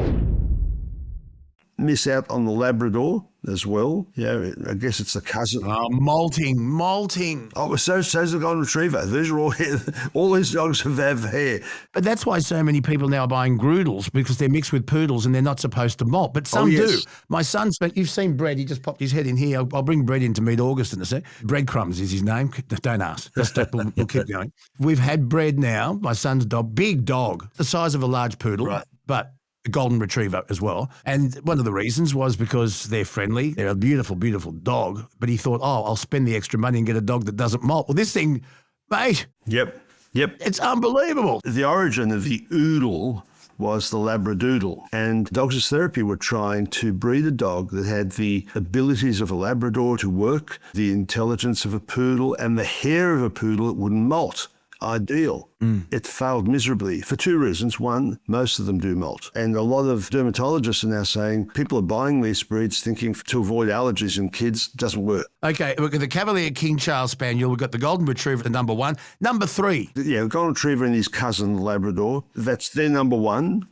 Miss out on the Labrador as well. Yeah, I guess it's the cousin. Oh, molting. Oh, so's the Golden Retriever. These are all these dogs have hair. But that's why so many people now are buying Groodles, because they're mixed with poodles and they're not supposed to molt. But some do. My son spent, you've seen Bread, he just popped his head in here. I'll bring Bread in to meet August in a sec. Breadcrumbs is his name. Don't ask. We'll keep going. We've had Bread now, my son's dog, big dog, the size of a large poodle, right, but a golden retriever as well. And one of the reasons was because they're friendly. They're a beautiful, beautiful dog. But he thought, I'll spend the extra money and get a dog that doesn't molt. Well, this thing, mate. Yep. It's unbelievable. The origin of the oodle was the Labradoodle. And Dogs' Therapy were trying to breed a dog that had the abilities of a Labrador to work, the intelligence of a poodle, and the hair of a poodle that wouldn't molt. Ideal. It failed miserably for 2 reasons. One, most of them do molt. And a lot of dermatologists are now saying people are buying these breeds thinking to avoid allergies in kids. Doesn't work. Okay, we've got the Cavalier King Charles Spaniel. We've got the Golden Retriever at number 1. Number 3. Yeah, the Golden Retriever and his cousin, the Labrador. That's their number 1.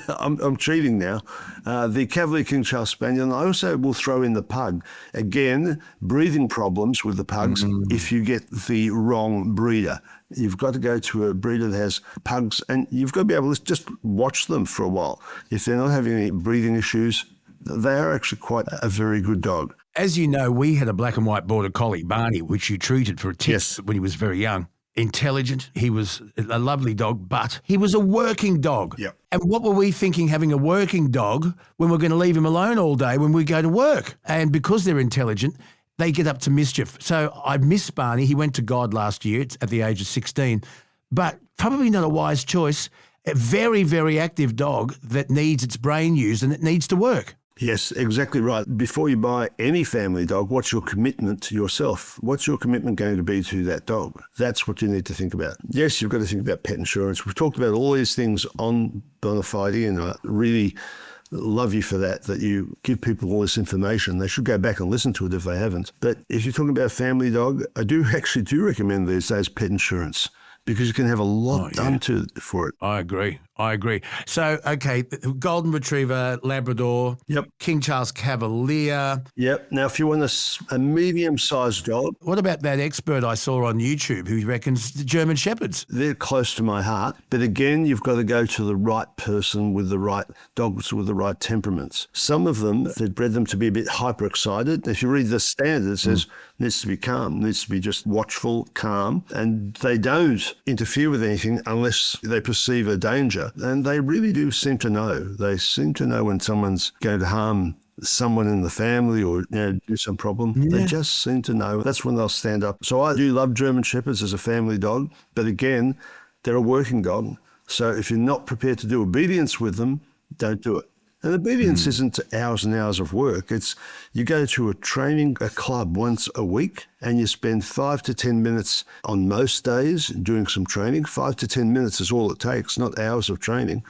I'm cheating now. The Cavalier King Charles Spaniel, and I also will throw in the pug. Again, breathing problems with the pugs if you get the wrong breeder. You've got to go to a breeder that has pugs, and you've got to be able to just watch them for a while. If they're not having any breathing issues, they are actually quite a very good dog. As you know, we had a black and white border collie, Barney, which you treated for a tick when he was very young. intelligent. He was a lovely dog, but he was a working dog. Yep. And what were we thinking having a working dog when we're going to leave him alone all day when we go to work? And because they're intelligent, they get up to mischief. So I miss Barney. He went to God last year at the age of 16, but probably not a wise choice. A very, very active dog that needs its brain used and it needs to work. Yes, exactly right. Before you buy any family dog, what's your commitment to yourself? What's your commitment going to be to that dog? That's what you need to think about. Yes, you've got to think about pet insurance. We've talked about all these things on Bonafide, and I really love you for that you give people all this information. They should go back and listen to it if they haven't. But if you're talking about a family dog, I do recommend these days pet insurance, because you can have a lot done for it. I agree. So, okay, Golden Retriever, Labrador, Yep. King Charles Cavalier. Yep. Now, if you want a medium-sized dog, What about that expert I saw on YouTube who reckons the German Shepherds? they're close to my heart. But again, you've got to go to the right person with the right dogs with the right temperaments. Some of them, they've bred them to be a bit hyper-excited. If you read the standard, it says needs to be calm, needs to be just watchful, calm, and they don't interfere with anything unless they perceive a danger. And they really do seem to know. They seem to know when someone's going to harm someone in the family or do some problem. Yeah. They just seem to know. That's when they'll stand up. So I do love German Shepherds as a family dog. But again, they're a working dog. So if you're not prepared to do obedience with them, don't do it. And obedience isn't hours and hours of work. It's you go to a club once a week and you spend 5 to 10 minutes on most days doing some training. 5 to 10 minutes is all it takes, not hours of training.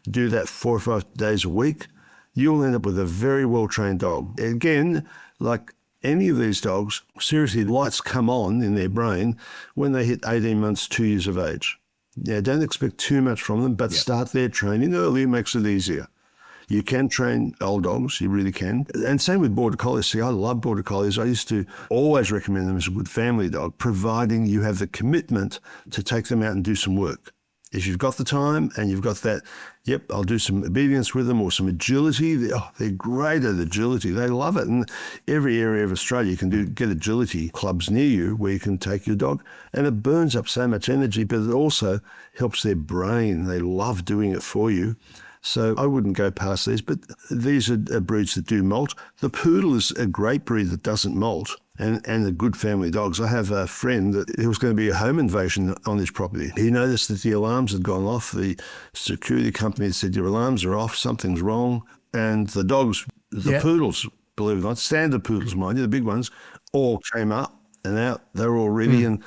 Do that 4 or 5 days a week. You'll end up with a very well-trained dog. Again, like any of these dogs, seriously, lights come on in their brain when they hit 18 months, 2 years of age. Yeah, don't expect too much from them, but start their training early, makes it easier. You can train old dogs, you really can. And same with Border Collies. See, I love Border Collies. I used to always recommend them as a good family dog, providing you have the commitment to take them out and do some work. If you've got the time and you've got that, I'll do some obedience with them or some agility. They're great at agility. They love it. And every area of Australia you can get agility clubs near you where you can take your dog. And it burns up so much energy, but it also helps their brain. They love doing it for you. So I wouldn't go past these, but these are breeds that do molt. The poodle is a great breed that doesn't molt and the good family dogs. I have a friend that there was going to be a home invasion on his property. He noticed that the alarms had gone off. The security company had said, your alarms are off, something's wrong. And the dogs, poodles, believe it or not, standard poodles, mind you, the big ones, all came up and out. They were all ready and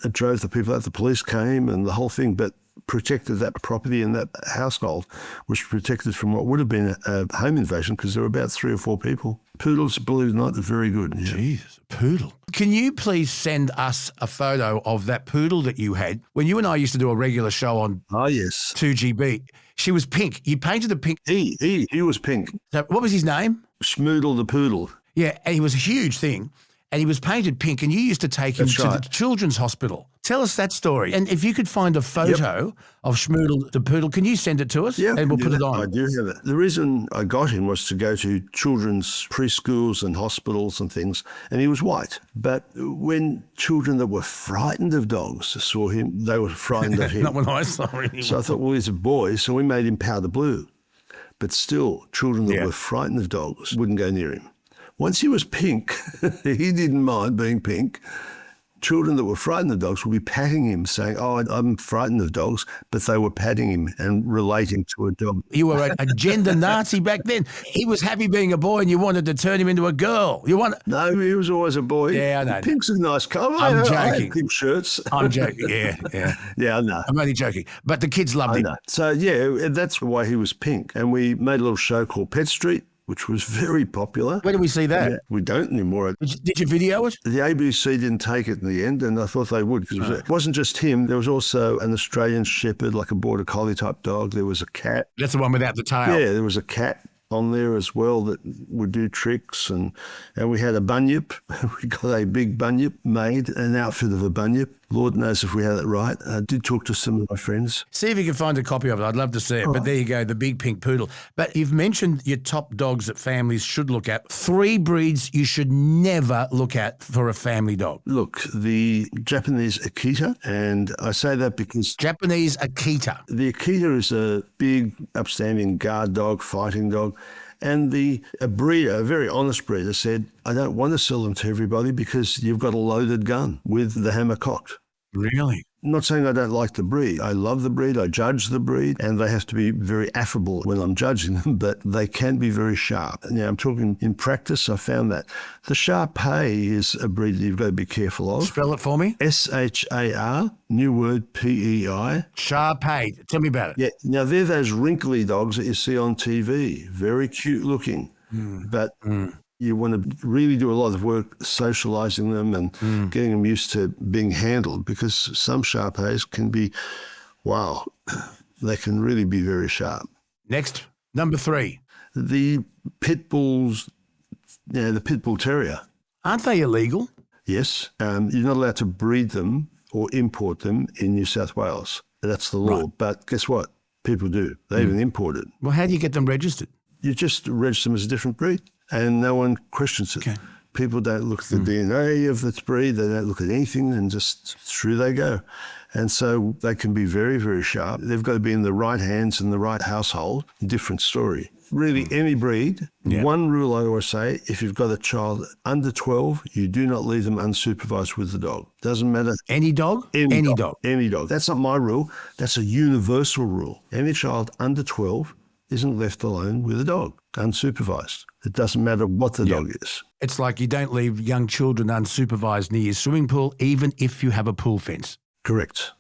it drove the people out. The police came and the whole thing, but protected that property and that household was protected from what would have been a home invasion because there were about 3 or 4 people. Poodles, believe it or not, are very good. Yeah. Jesus, a poodle. Can you please send us a photo of that poodle that you had when you and I used to do a regular show on 2GB? She was pink. You painted the pink. He was pink. So what was his name? Schmoodle the poodle. Yeah, and he was a huge thing. And he was painted pink, and you used to take him to the children's hospital. Tell us that story. And if you could find a photo of Schmoodle the poodle, can you send it to us? Yeah, and we'll put it on. I do have it. The reason I got him was to go to children's preschools and hospitals and things, and he was white. But when children that were frightened of dogs saw him, they were frightened of him. Not when I saw him. So I thought, well, he's a boy, so we made him powder blue. But still, children that were frightened of dogs wouldn't go near him. Once he was pink, he didn't mind being pink. Children that were frightened of dogs would be patting him, saying, I'm frightened of dogs, but they were patting him and relating to a dog. You were a gender Nazi back then. He was happy being a boy and you wanted to turn him into a girl. No, he was always a boy. Yeah, I know. Pink's a nice colour. I'm joking. I had pink shirts. I'm joking, yeah. Yeah, I know. I'm only joking. But the kids loved him. I know. So, yeah, that's why he was pink. And we made a little show called Pet Street, which was very popular. Where do we see that? Yeah, we don't anymore. Did you video it? The ABC didn't take it in the end, and I thought they would. Because it wasn't just him. There was also an Australian Shepherd, like a Border Collie type dog. There was a cat. That's the one without the tail. Yeah, there was a cat on there as well that would do tricks. And we had a bunyip. We got a big bunyip made, an outfit of a bunyip. Lord knows if we had it right. I did talk to some of my friends. See if you can find a copy of it. I'd love to see it. But there you go, the big pink poodle. But you've mentioned your top dogs that families should look at. 3 breeds you should never look at for a family dog. Look, the Japanese Akita, and I say that because Japanese Akita. the Akita is a big, upstanding guard dog, fighting dog. And a breeder, a very honest breeder, said, I don't want to sell them to everybody because you've got a loaded gun with the hammer cocked. Really? Not saying I don't like the breed. I love the breed. I judge the breed, and they have to be very affable when I'm judging them, but they can be very sharp. Now, I'm talking in practice, I found that. The Shar-Pei is a breed that you've got to be careful of. Spell it for me. Shar, new word, Pei. Shar-Pei. Tell me about it. Yeah. Now, they're those wrinkly dogs that you see on TV. Very cute looking. But you want to really do a lot of work socializing them and getting them used to being handled, because some Shar-Peis can be, wow, they can really be very sharp. Next, number 3. The pit bulls, the pit bull terrier. Aren't they illegal? Yes. You're not allowed to breed them or import them in New South Wales. That's the law. Right. But guess what? People do. They even import it. Well, how do you get them registered? You just register them as a different breed, and no one questions it. Okay. People don't look at the DNA of the breed. They don't look at anything, and just through they go. And so they can be very, very sharp. They've got to be in the right hands and the right household. Different story. Really, any breed. Yeah. One rule I always say, if you've got a child under 12, you do not leave them unsupervised with the dog. Doesn't matter. Any dog? Any dog. Any dog. That's not my rule. That's a universal rule. Any child under 12 isn't left alone with a dog, unsupervised. It doesn't matter what the dog is. It's like you don't leave young children unsupervised near your swimming pool, even if you have a pool fence. Correct.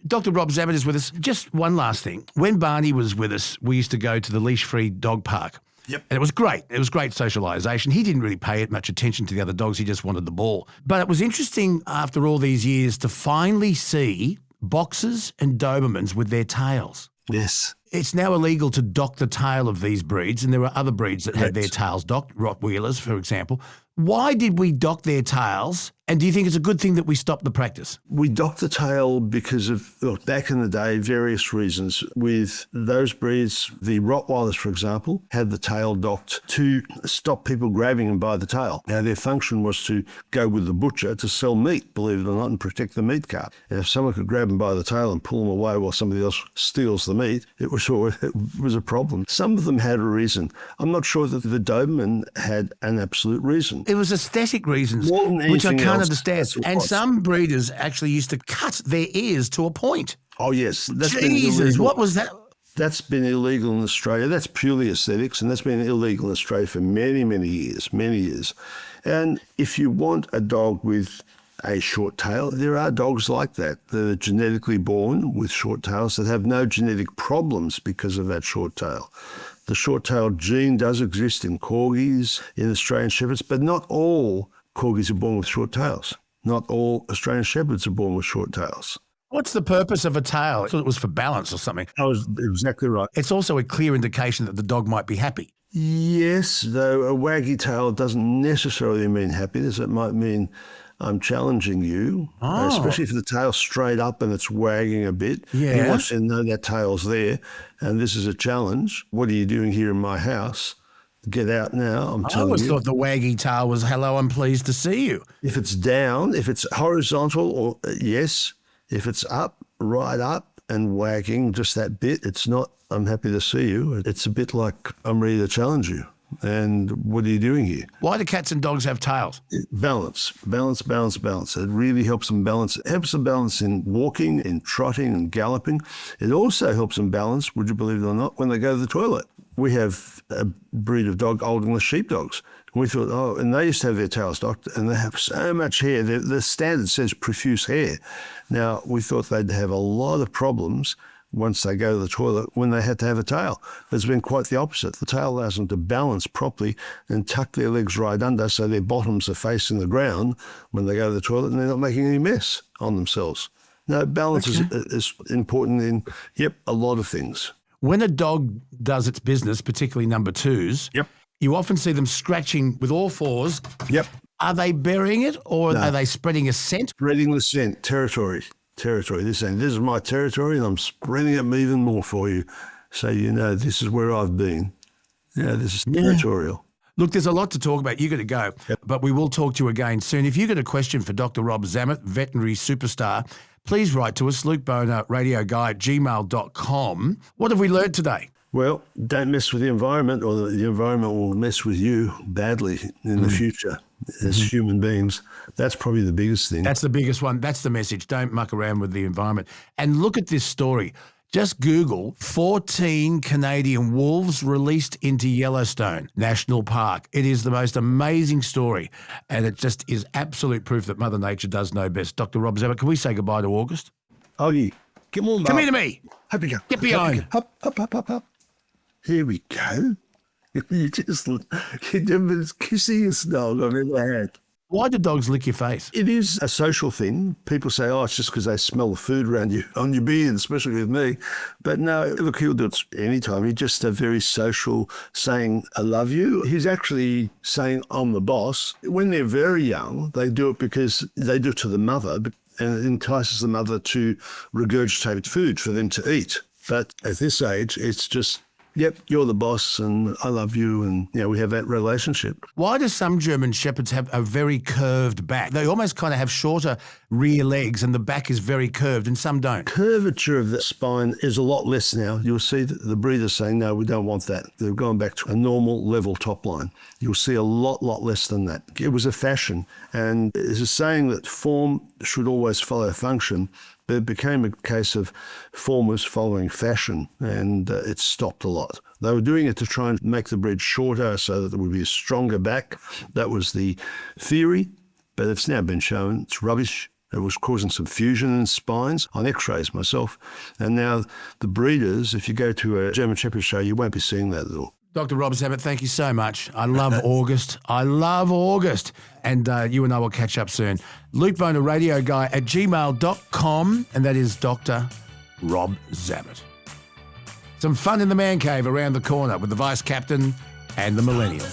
Dr. Rob Zabbat is with us. Just one last thing. When Barney was with us, we used to go to the leash-free dog park. Yep. And it was great. It was great socialisation. He didn't really pay much attention to the other dogs. He just wanted the ball. But it was interesting after all these years to finally see boxers and Dobermans with their tails. Yes. It's now illegal to dock the tail of these breeds, and there are other breeds that had their tails docked, Rottweilers, for example. Why did we dock their tails, and do you think it's a good thing that we stopped the practice? We docked the tail because of, back in the day, various reasons. With those breeds, the Rottweilers, for example, had the tail docked to stop people grabbing them by the tail. Now, their function was to go with the butcher to sell meat, believe it or not, and protect the meat cart. And if someone could grab them by the tail and pull them away while somebody else steals the meat, it was a problem. Some of them had a reason. I'm not sure that the Doberman had an absolute reason. It was aesthetic reasons, More than which I anything can't else, understand. that's what it And was. some breeders actually used to cut their ears to a point. Oh, yes. That's been Jesus, illegal. what was that? That's been illegal in Australia. That's purely aesthetics, and that's been illegal in Australia for many, many years. And if you want a dog with a short tail, there are dogs like that. They're genetically born with short tails that have no genetic problems because of that short tail. The short-tailed gene does exist in corgis, in Australian shepherds, but not all corgis are born with short tails. Not all Australian shepherds are born with short tails. What's the purpose of a tail? I thought it was for balance or something. That was exactly right. It's also a clear indication that the dog might be happy. Yes, though a waggy tail doesn't necessarily mean happiness. It might mean I'm challenging you, especially if the tail's straight up and it's wagging a bit. Yeah. He wants to know that tail's there, and this is a challenge. What are you doing here in my house? Get out now, I'm I telling always you. thought the waggy tail was, hello, I'm pleased to see you. If it's down, if it's horizontal, or yes. If it's up, right up and wagging just that bit, it's not, I'm happy to see you. It's a bit like, I'm ready to challenge you. And what are you doing here? Why do cats and dogs have tails? Balance. It really helps them balance. It helps them balance in walking, in trotting and galloping. It also helps them balance, would you believe it or not, when they go to the toilet. We have a breed of dog, Old English sheepdogs. We thought, and they used to have their tails docked, and they have so much hair. The standard says profuse hair. Now, we thought they'd have a lot of problems once they go to the toilet when they had to have a tail. It's been quite the opposite. The tail allows them to balance properly and tuck their legs right under so their bottoms are facing the ground when they go to the toilet, and they're not making any mess on themselves. No, balance is important in, a lot of things. When a dog does its business, particularly number twos, you often see them scratching with all fours Are they burying it or No. are they spreading a scent? Spreading the scent, territory. They're saying, this is my territory and I'm spreading it even more for you. So you know this is where I've been. Yeah, this is territorial. Look, there's a lot to talk about. You got to go, but we will talk to you again soon. If you've got a question for Dr. Rob Zammit, veterinary superstar, please write to us, lukebonerradioguy@gmail.com. What have we learned today? Well, don't mess with the environment or the environment will mess with you badly in the future as human beings. That's probably the biggest thing. That's the biggest one. That's the message. Don't muck around with the environment. And look at this story. Just Google 14 Canadian wolves released into Yellowstone National Park. It is the most amazing story, and it just is absolute proof that Mother Nature does know best. Dr. Rob Zammit, can we say goodbye to August? Augie, come on, Come here to me. Up you go. Get behind. Up. Here we go. You're the kissingest dog I've ever had. Why do dogs lick your face? It is a social thing. People say, oh, it's just because they smell the food around you, on your beard, especially with me. But no, look, he'll do it anytime. He's just a very social saying, I love you. He's actually saying, I'm the boss. When they're very young, they do it because they do it to the mother, and it entices the mother to regurgitate food for them to eat. But at this age, it's just, yep, you're the boss and I love you, and we have that relationship. Why do some German Shepherds have a very curved back? They almost kind of have shorter rear legs and the back is very curved, and some don't. Curvature of the spine is a lot less now. You'll see that the breeders saying, no, we don't want that. They've gone back to a normal level top line. You'll see a lot less than that. It was a fashion, and there's a saying that form should always follow function. But it became a case of form was following fashion, and it stopped a lot. They were doing it to try and make the breed shorter so that there would be a stronger back. That was the theory, but it's now been shown it's rubbish. It was causing some fusion in spines on x-rays myself. And now the breeders, if you go to a German Shepherd show, you won't be seeing that at all. Dr. Rob Zammit, thank you so much. I love August. And you and I will catch up soon. LukeBonerRadioGuy@gmail.com, and that is Dr. Rob Zammit. Some fun in the man cave around the corner with the Vice Captain and the Millennial.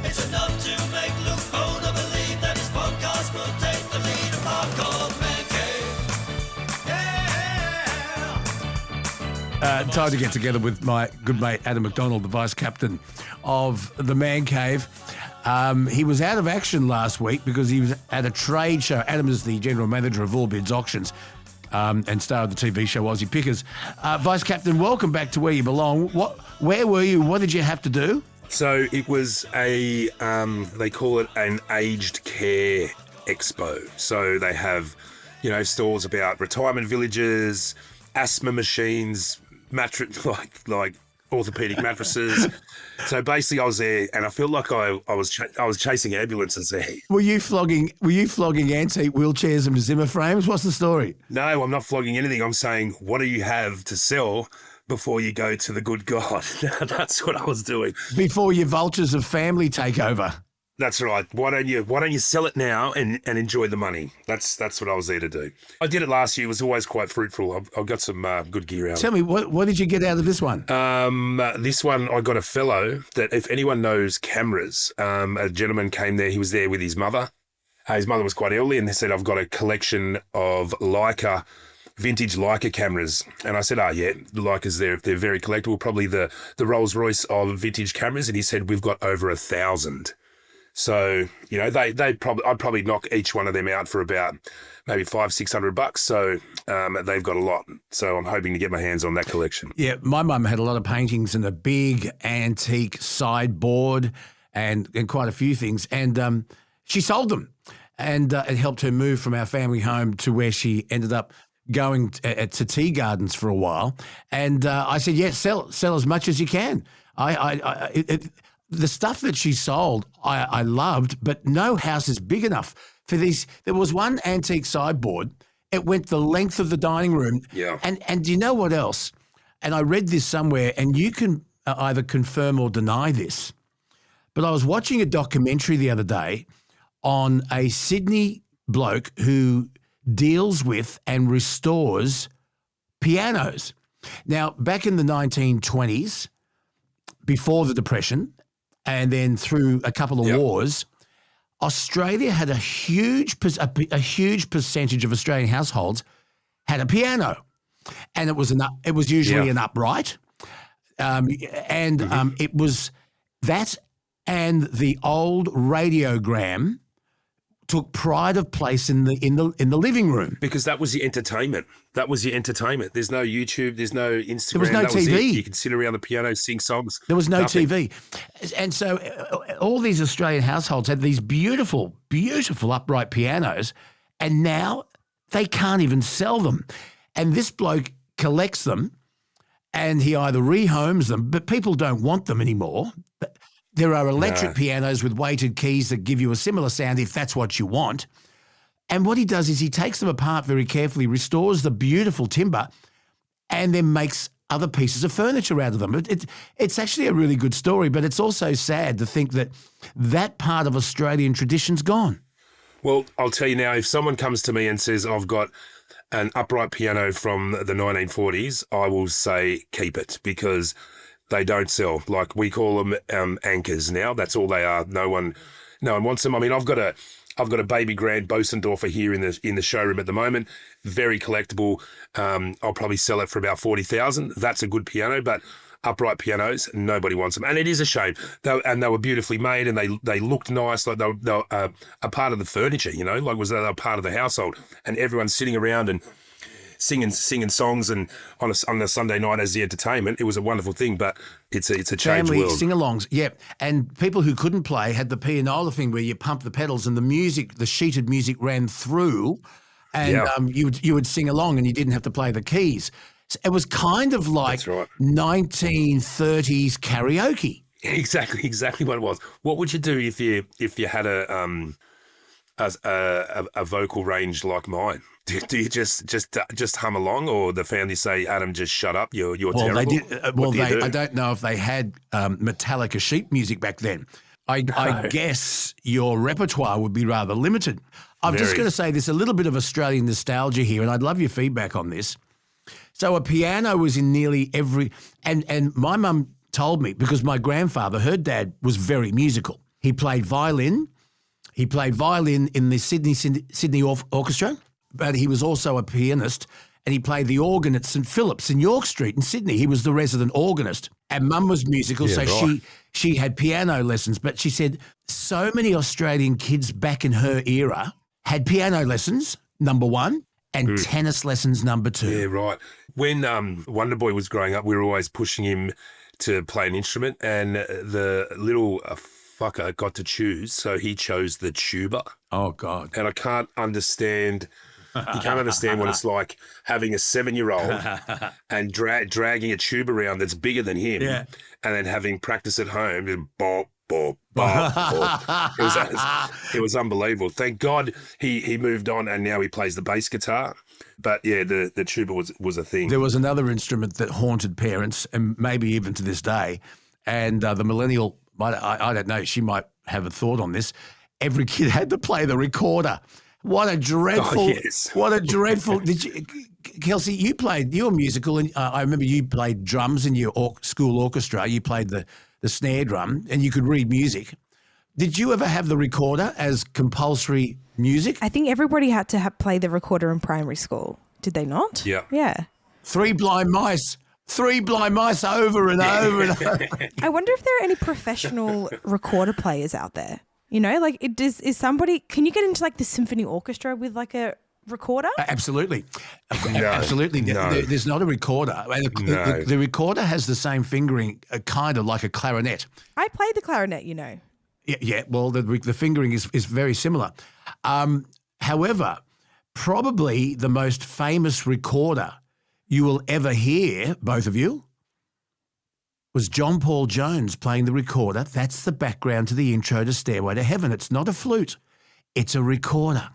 It's enough to make Luke Boner believe that his podcast will take the lead. A podcast man cave. Time to get together with my good mate Adam McDonald, the Vice Captain of the Man Cave. He was out of action last week because he was at a trade show. Adam is the General Manager of All Bids Auctions and star of the TV show Aussie Pickers. Vice Captain, welcome back to Where You Belong. Where were you? What did you have to do? So it was they call it an aged care expo. So they have, stalls about retirement villages, asthma machines, mattress like orthopedic mattresses. So basically, I was there, and I felt like I was chasing ambulances there. Were you flogging antique wheelchairs and Zimmer frames? What's the story? No, I'm not flogging anything. I'm saying, what do you have to sell before you go to the good God? That's what I was doing. Before your vultures of family take over. That's right. Why don't you sell it now and enjoy the money? That's what I was there to do. I did it last year. It was always quite fruitful. I've got some good gear out. Tell me, what did you get out of this one? This one, I got a fellow that, if anyone knows cameras, a gentleman came there. He was there with his mother. His mother was quite elderly, and they said, I've got a collection of vintage Leica cameras. And I said, yeah, the Leicas there, if they're very collectible, probably the Rolls Royce of vintage cameras. And he said, we've got over 1,000. So, I'd probably knock each one of them out for about maybe $500-600. So they've got a lot. So I'm hoping to get my hands on that collection. Yeah, my mum had a lot of paintings and a big antique sideboard and quite a few things. And she sold them. and it helped her move from our family home to where she ended up going to tea gardens for a while. And I said, yes, sell as much as you can. The stuff that she sold, I loved, but no house is big enough for these. There was one antique sideboard. It went the length of the dining room. Yeah. And do you know what else? And I read this somewhere, and you can either confirm or deny this, but I was watching a documentary the other day on a Sydney bloke who deals with and restores pianos. Now, back in the 1920s, before the Depression, and then through a couple of wars, Australia had a huge percentage of Australian households had a piano, and it was usually an upright, it was that, and the old radiogram took pride of place in the living room, because that was the entertainment. There's no YouTube. There's no Instagram. There was no TV. You could sit around the piano, sing songs. There was no Nothing. TV. And so all these Australian households had these beautiful, beautiful upright pianos, and now they can't even sell them. And this bloke collects them, and he either rehomes them, but people don't want them anymore. There are electric pianos with weighted keys that give you a similar sound if that's what you want. And what he does is he takes them apart very carefully, restores the beautiful timber, and then makes other pieces of furniture out of them. It's actually a really good story, but it's also sad to think that part of Australian tradition's gone. Well, I'll tell you now, if someone comes to me and says, I've got an upright piano from the 1940s, I will say keep it, because they don't sell. Like, we call them anchors now. That's all they are. No one wants them. I mean, I've got a baby grand Bosendorfer here in the showroom at the moment. Very collectible. I'll probably sell it for about 40,000. That's a good piano, but upright pianos, nobody wants them, and it is a shame. They were beautifully made, and they looked nice, like they were a part of the furniture. You know, like they were part of the household, and everyone's sitting around and singing songs, and on a Sunday night as the entertainment. It was a wonderful thing, but it's a changed family world. sing-alongs, yep. And people who couldn't play had the pianola thing where you pump the pedals and the sheeted music ran through, and you would sing along, and you didn't have to play the keys. So it was kind of like 1930s karaoke. Exactly what it was. What would you do if you had a vocal range like mine? Do you just hum along, or the family say, Adam, just shut up, you're terrible? They did. I don't know if they had Metallica sheet music back then. I guess your repertoire would be rather limited. I'm just going to say there's a little bit of Australian nostalgia here, and I'd love your feedback on this. So a piano was in nearly every, and my mum told me, because my grandfather, her dad, was very musical. He played violin. He played violin in the Sydney Orchestra, but he was also a pianist, and he played the organ at St Philip's in York Street in Sydney. He was the resident organist, and Mum was musical, she had piano lessons. But she said so many Australian kids back in her era had piano lessons, number one, and tennis lessons, number two. Yeah, right. When Wonder Boy was growing up, we were always pushing him to play an instrument, and the little fucker got to choose, so he chose the tuba. Oh, God. And I can't understand... You can't understand what it's like having a 7-year-old and dragging a tube around that's bigger than him, and then having practice at home and bop, bop, bop, bop. It was unbelievable. Thank God he moved on, and now he plays the bass guitar. But yeah, the tuba was a thing. There was another instrument that haunted parents, and maybe even to this day, and the millennial, I don't know, she might have a thought on this. Every kid had to play the recorder. What a dreadful! Oh, yes. What a dreadful! Kelsey? You were musical, and I remember you played drums in your school orchestra. You played the snare drum, and you could read music. Did you ever have the recorder as compulsory music? I think everybody had to play the recorder in primary school. Did they not? Yeah. Yeah. Three blind mice over and over and over. I wonder if there are any professional recorder players out there. You know, like is somebody, can you get into like the symphony orchestra with like a recorder? Absolutely. No, absolutely. no. There's not a recorder. The recorder has the same fingering, kind of like a clarinet. I play the clarinet, you know. Yeah. Well, the fingering is very similar. However, probably the most famous recorder you will ever hear, both of you, was John Paul Jones playing the recorder. That's the background to the intro to Stairway to Heaven. It's not a flute. It's a recorder.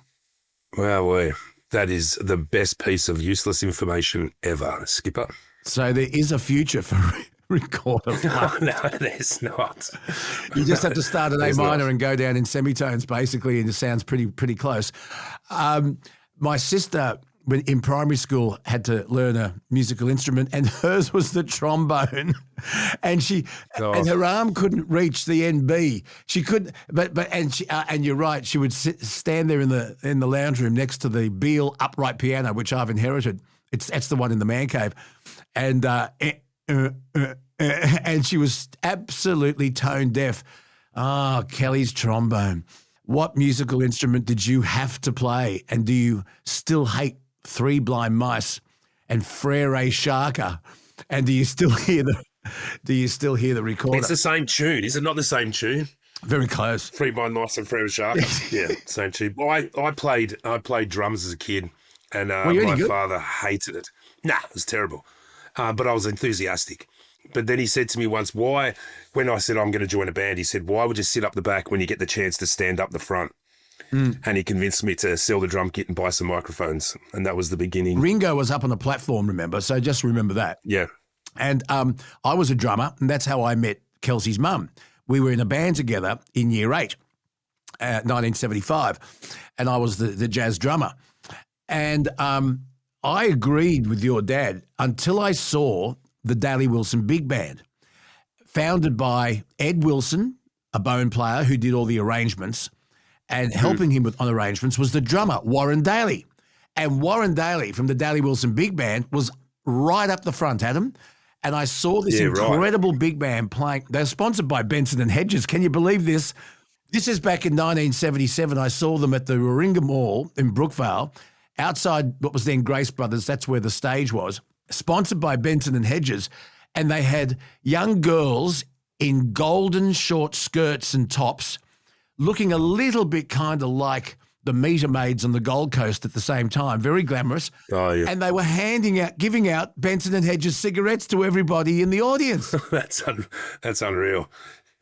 Wow, that is the best piece of useless information ever, Skipper. So there is a future for recorder. No, there's not. You just have to start at A There's minor not. and go down in semitones, basically, and it sounds pretty close. My sister, when in primary school, had to learn a musical instrument, and hers was the trombone, and and her arm couldn't reach the NB. She couldn't, and you're right. She would stand there in the lounge room next to the Beale upright piano, which I've inherited. That's the one in the man cave, and she was absolutely tone deaf. Ah, Kelly's trombone. What musical instrument did you have to play, and do you still hate Three Blind Mice and Frere Shaka? And do you still hear the recorder? It's the same tune. Is it not the same tune? Very close. Three Blind Mice and Frere Shark. Yeah, same tune. I played drums as a kid, and my father hated it. Nah, it was terrible. But I was enthusiastic. But then he said to me once, when I said I'm going to join a band, he said, why would you sit up the back when you get the chance to stand up the front? And he convinced me to sell the drum kit and buy some microphones. And that was the beginning. Ringo was up on the platform, remember? So just remember that. Yeah. And I was a drummer, and that's how I met Kelsey's mum. We were in a band together in year 8, 1975, and I was the jazz drummer. And I agreed with your dad until I saw the Daly Wilson Big Band, founded by Ed Wilson, a bone player who did all the arrangements, and helping him on arrangements was the drummer, Warren Daly. And Warren Daly from the Daly Wilson Big Band was right up the front, Adam. And I saw this incredible big band playing. They're sponsored by Benson and Hedges. Can you believe this? This is back in 1977. I saw them at the Warringah Mall in Brookvale, outside what was then Grace Brothers. That's where the stage was. Sponsored by Benson and Hedges. And they had young girls in golden short skirts and tops, looking a little bit kind of like the meter maids on the Gold Coast at the same time, very glamorous. Oh, yeah. And they were giving out Benson and Hedges cigarettes to everybody in the audience. That's unreal.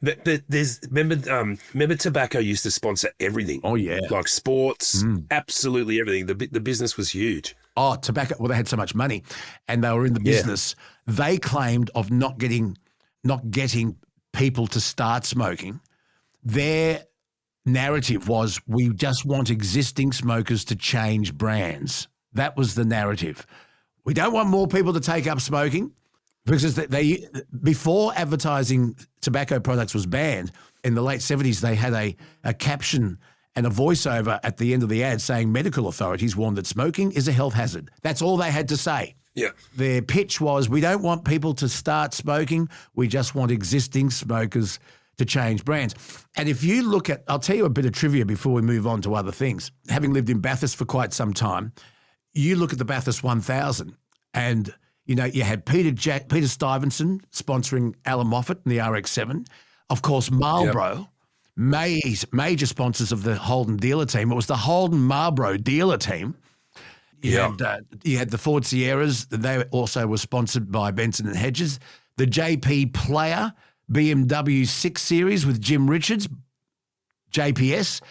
Remember tobacco used to sponsor everything. Oh, yeah. Like sports, absolutely everything. The business was huge. Oh, tobacco. Well, they had so much money and they were in the business. They claimed of not getting people to start smoking. Their narrative was, we just want existing smokers to change brands. That was the narrative. We don't want more people to take up smoking, because they before advertising tobacco products was banned in the late 70s, they had a caption and a voiceover at the end of the ad saying medical authorities warn that smoking is a health hazard. That's all they had to say. Yeah. Their pitch was, we don't want people to start smoking. We just want existing smokers to change brands. And if you look at, I'll tell you a bit of trivia before we move on to other things. Having lived in Bathurst for quite some time, you look at the Bathurst 1000 and, you know, you had Peter Stuyvesant sponsoring Alan Moffat and the RX-7. Of course, Marlboro, major sponsors of the Holden dealer team. It was the Holden Marlboro dealer team. You had the Ford Sierras. They also were sponsored by Benson and Hedges. The JP Player BMW 6 Series with Jim Richards, JPS.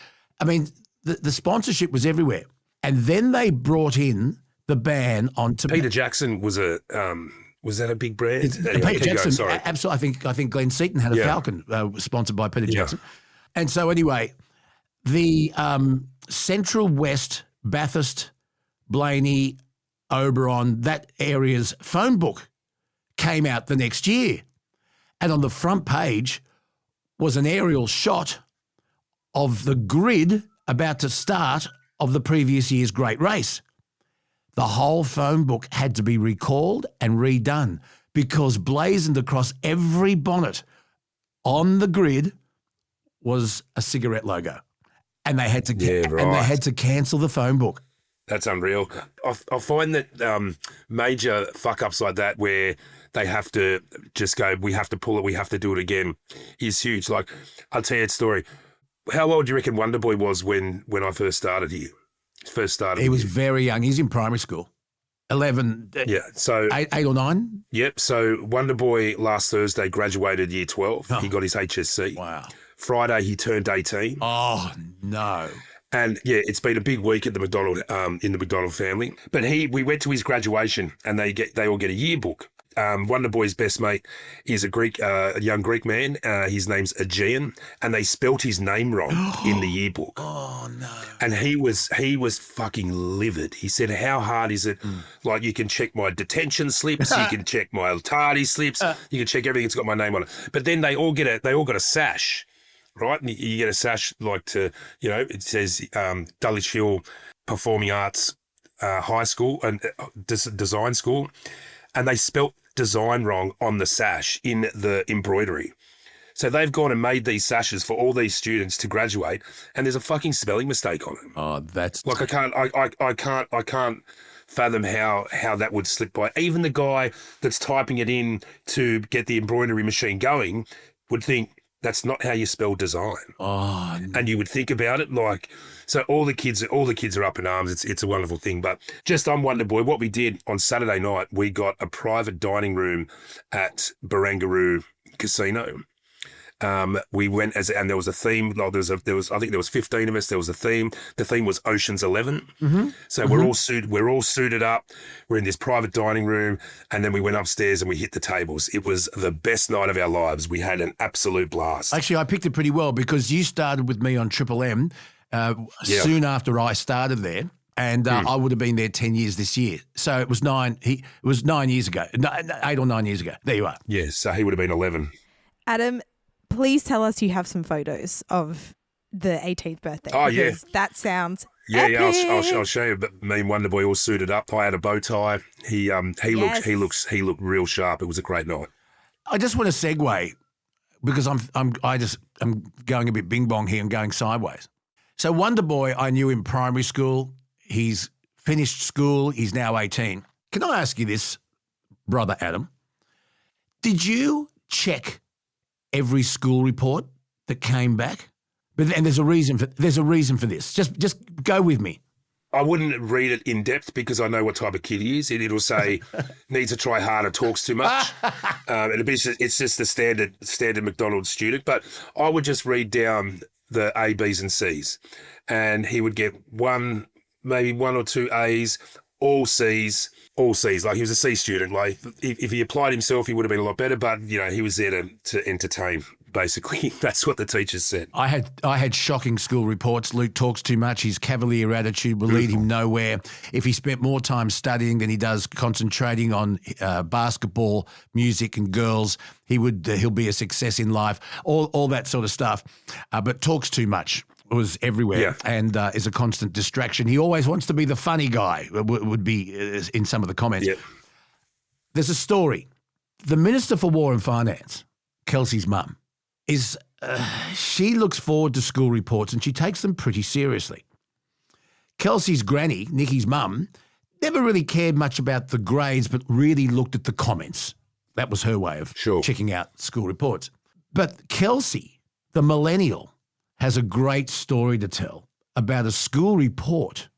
I mean, the sponsorship was everywhere. And then they brought in the ban on tobacco. Peter Jackson was that a big brand? Anyway, Peter Jackson, absolutely. I think Glenn Seaton had a Falcon sponsored by Peter Jackson. And so anyway, the Central West, Bathurst, Blaney, Oberon, that area's phone book came out the next year. And on the front page was an aerial shot of the grid about to start of the previous year's great race. The whole phone book had to be recalled and redone because blazoned across every bonnet on the grid was a cigarette logo. And they had to and they had to cancel the phone book. That's unreal. I find that major fuck-ups like that where they have to just go, we have to pull it, we have to do it again, is huge. Like, I'll tell you a story. How old do you reckon Wonderboy was when I first started here? He was very young. He's in primary school. 11. Yeah, so 8 or 9. Yep. So Wonderboy last Thursday graduated year 12. Oh. He got his HSC. Wow. Friday he turned 18. Oh no. And yeah, it's been a big week at the McDonald in the McDonald family. But we went to his graduation, and they all get a yearbook. Wonderboy's best mate is a young Greek man. His name's Aegean, and they spelt his name wrong in the yearbook. Oh no! And he was fucking livid. He said, "How hard is it? Like, you can check my detention slips, you can check my tardy slips, you can check everything that's got my name on it." But then they all got a sash, right? And you get a sash it says Dulwich Hill Performing Arts High School and Design School, and they spelt design wrong on the sash in the embroidery. So they've gone and made these sashes for all these students to graduate, and there's a fucking spelling mistake on it. Oh, that's like I can't fathom how that would slip by. Even the guy that's typing it in to get the embroidery machine going would think that's not how you spell design. Oh, no. And you would think about it like, so all the kids are up in arms. It's a wonderful thing. But just on Wonderboy, what we did on Saturday night, we got a private dining room at Barangaroo Casino. We went and there was a theme. Like I think there was 15 of us. There was a theme. The theme was Ocean's 11. Mm-hmm. So we're all suited up. We're in this private dining room, and then we went upstairs and we hit the tables. It was the best night of our lives. We had an absolute blast. Actually, I picked it pretty well because you started with me on Triple M soon after I started there. And I would have been there 10 years this year. So it was 9 years ago, 8 or 9 years ago. There you are. Yes, so he would have been 11. Adam, please tell us you have some photos of the 18th birthday. Oh, yeah. That sounds epic. I'll show you. But me and Wonderboy all suited up. I had a bow tie. He looked real sharp. It was a great night. I just want to segue because I'm going a bit bing bong here and going sideways. So Wonderboy, I knew in primary school. He's finished school. He's now 18. Can I ask you this, brother Adam? Did you check every school report that came back? And there's a reason for this. Just go with me. I wouldn't read it in depth because I know what type of kid he is. It'll say needs to try harder, talks too much. It's just the standard McDonald's student. But I would just read down the A, B's and C's, and he would get maybe 1 or 2 A's, all C's. Like, he was a C student. Like, if he applied himself, he would have been a lot better. But he was there to entertain. Basically, that's what the teachers said. I had shocking school reports. Luke talks too much. His cavalier attitude will lead him nowhere. If he spent more time studying than he does concentrating on basketball, music, and girls, he'll be a success in life. All that sort of stuff. But talks too much. Was everywhere and is a constant distraction. He always wants to be the funny guy, would be in some of the comments. Yep. There's a story. The Minister for War and Finance, Kelsey's mum, she looks forward to school reports and she takes them pretty seriously. Kelsey's granny, Nikki's mum, never really cared much about the grades but really looked at the comments. That was her way of checking out school reports. But Kelsey, the millennial, has a great story to tell about a school report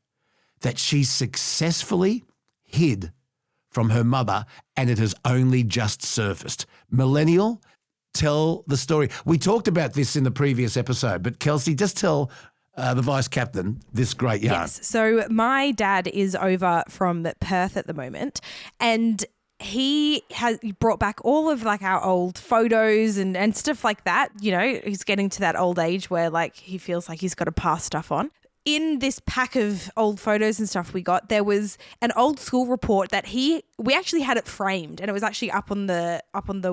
that she successfully hid from her mother, and it has only just surfaced. Millennial, tell the story. We talked about this in the previous episode, but Kelsey, just tell the vice captain this great yarn. Yes. So my dad is over from Perth at the moment, and he brought back all of like our old photos and stuff like that. He's getting to that old age where like he feels like he's got to pass stuff on. In this pack of old photos and stuff we got, there was an old school report that we actually had it framed, and it was actually up on the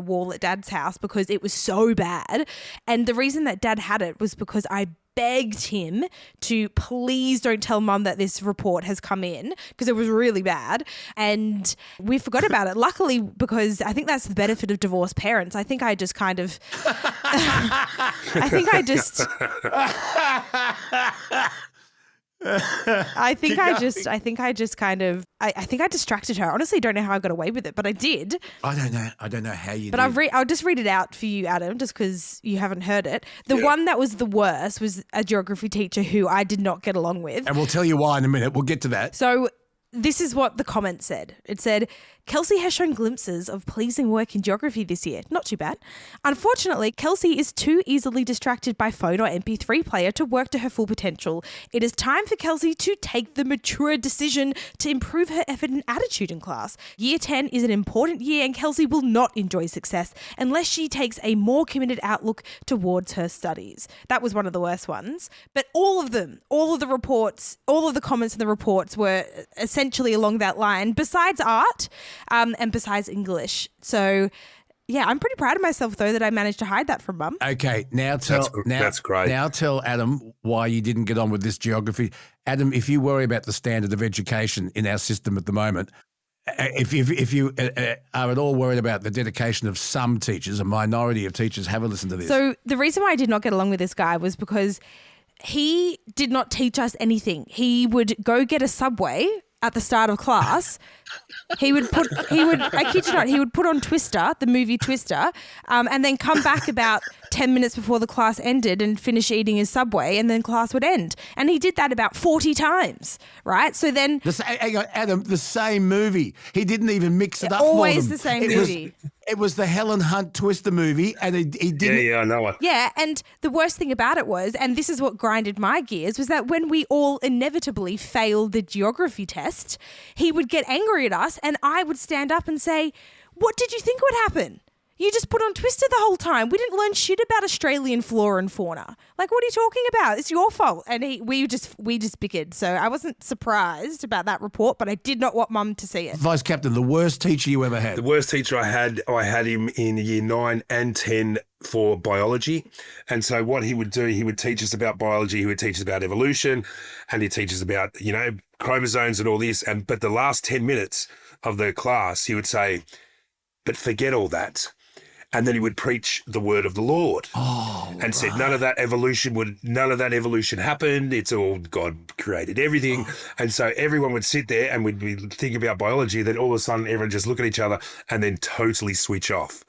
wall at Dad's house because it was so bad. And the reason that Dad had it was because I begged him to please don't tell Mum that this report has come in because it was really bad, and we forgot about it. Luckily, because I think that's the benefit of divorced parents. I think I just kind of I think I distracted her. Honestly, don't know how I got away with it, but I did. I don't know how you But did. I'll just read it out for you, Adam, just because you haven't heard it. The one that was the worst was a geography teacher who I did not get along with. And we'll tell you why in a minute. We'll get to that. So this is what the comment said. It said, Kelsey has shown glimpses of pleasing work in geography this year. Not too bad. Unfortunately, Kelsey is too easily distracted by phone or MP3 player to work to her full potential. It is time for Kelsey to take the mature decision to improve her effort and attitude in class. Year 10 is an important year and Kelsey will not enjoy success unless she takes a more committed outlook towards her studies. That was one of the worst ones. But all of them, all of the reports, all of the comments in the reports were essentially along that line, besides art, and besides English. So, yeah, I'm pretty proud of myself, though, that I managed to hide that from Mum. Okay, now tell that's great. Now tell Adam why you didn't get on with this geography. Adam, if you worry about the standard of education in our system at the moment, if you are at all worried about the dedication of some teachers, a minority of teachers, have a listen to this. So the reason why I did not get along with this guy was because he did not teach us anything. He would go get a Subway at the start of class. I kid you not, he would put on Twister, the movie Twister, and then come back about 10 minutes before the class ended and finish eating his Subway, and then class would end. And he did that about 40 times, right? So then... Adam, the same movie. He didn't even mix it up always for them. The same movie. It was the Helen Hunt Twister movie, and he didn't... Yeah, I know it. Yeah, and the worst thing about it was, and this is what grinded my gears, was that when we all inevitably failed the geography test, he would get angry at us, and I would stand up and say, what did you think would happen? You just put on Twister the whole time. We didn't learn shit about Australian flora and fauna. Like, what are you talking about? It's your fault. And we just bickered. So I wasn't surprised about that report, but I did not want Mum to see it. Vice Captain, the worst teacher you ever had. The worst teacher I had him in year 9 and 10 for biology. And so what he would do, he would teach us about biology, he would teach us about evolution, and he'd teach us about, chromosomes and all this. But the last 10 minutes of the class, he would say, but forget all that. And then he would preach the word of the Lord and said none of that evolution happened. It's all God created everything. And so everyone would sit there and we'd be thinking about biology. Then all of a sudden everyone just look at each other and then totally switch off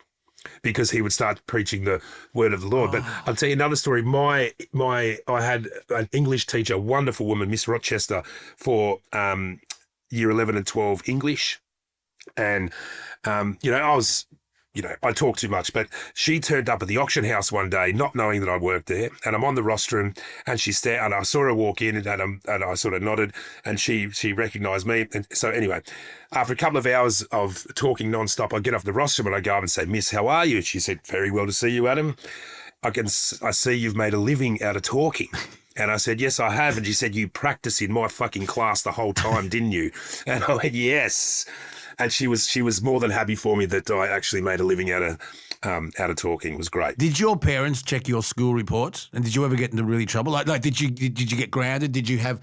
because he would start preaching the word of the Lord. But I'll tell you another story. I had an English teacher, a wonderful woman, Miss Rochester, for year 11 and 12 English. And, I talk too much, but she turned up at the auction house one day, not knowing that I worked there, and I'm on the rostrum, and and I saw her walk in, and I sort of nodded, and she recognised me, and so anyway, after a couple of hours of talking nonstop, I get off the rostrum and I go up and say, "Miss, how are you?" She said, "Very well to see you, Adam. I see you've made a living out of talking." And I said, "Yes, I have." And she said, "You practiced in my fucking class the whole time, didn't you?" And I went, "Yes." And she was more than happy for me that I actually made a living out of talking. It was great. Did your parents check your school reports? And did you ever get into really trouble? Like did you get grounded? Did you have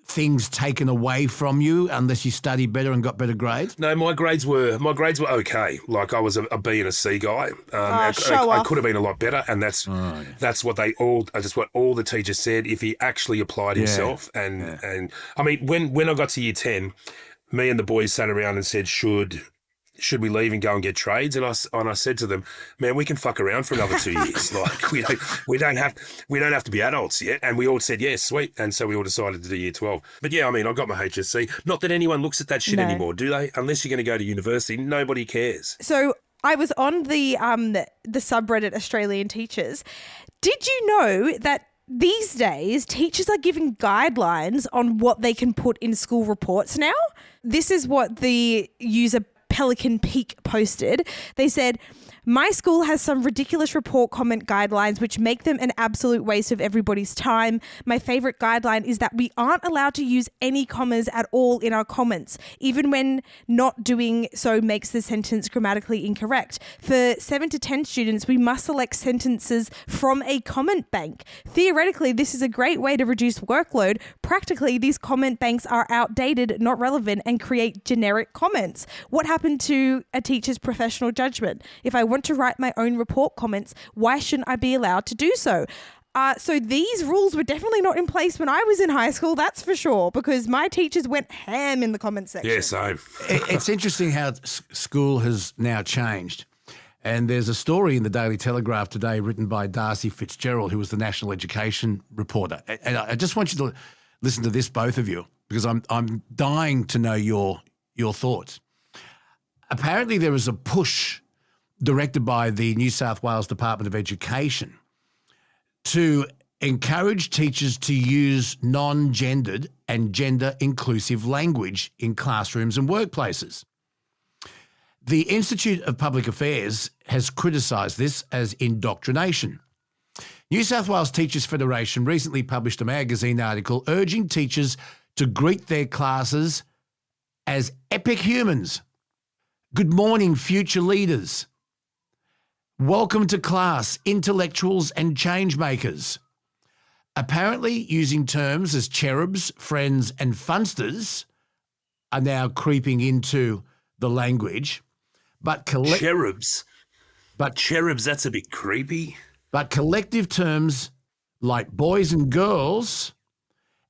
things taken away from you unless you studied better and got better grades? No, my grades were okay. Like I was a B and a C guy. I could have been a lot better, and that's what all the teachers said. If he actually applied himself, and I mean, when I got to year 10, me and the boys sat around and said, should we leave and go and get trades? And I said to them, man, we can fuck around for another 2 years. Like we don't have to be adults yet. And we all said, yeah, sweet. And so we all decided to do year 12. But yeah, I mean, I got my HSC. Not that anyone looks at that shit anymore, do they? Unless you're going to go to university, nobody cares. So I was on the subreddit Australian Teachers. Did you know that these days teachers are giving guidelines on what they can put in school reports now? This is what the user Pelican Peak posted. They said, "My school has some ridiculous report comment guidelines which make them an absolute waste of everybody's time. My favorite guideline is that we aren't allowed to use any commas at all in our comments, even when not doing so makes the sentence grammatically incorrect. For 7 to 10 students, we must select sentences from a comment bank. Theoretically, this is a great way to reduce workload. Practically, these comment banks are outdated, not relevant, and create generic comments. What happened to a teacher's professional judgment? If I want to write my own report comments, why shouldn't I be allowed to do so?" So these rules were definitely not in place when I was in high school, that's for sure, because my teachers went ham in the comments section. Yeah, same. It's interesting how school has now changed. And there's a story in the Daily Telegraph today written by Darcy Fitzgerald, who was the national education reporter. And I just want you to listen to this, both of you, because I'm dying to know your thoughts. Apparently there was a push directed by the New South Wales Department of Education to encourage teachers to use non-gendered and gender-inclusive language in classrooms and workplaces. The Institute of Public Affairs has criticised this as indoctrination. New South Wales Teachers Federation recently published a magazine article urging teachers to greet their classes as epic humans. Good morning, future leaders. Welcome to class, intellectuals and change makers. Apparently, using terms as cherubs, friends and funsters are now creeping into the language. But cherubs? But cherubs, that's a bit creepy. But collective terms like boys and girls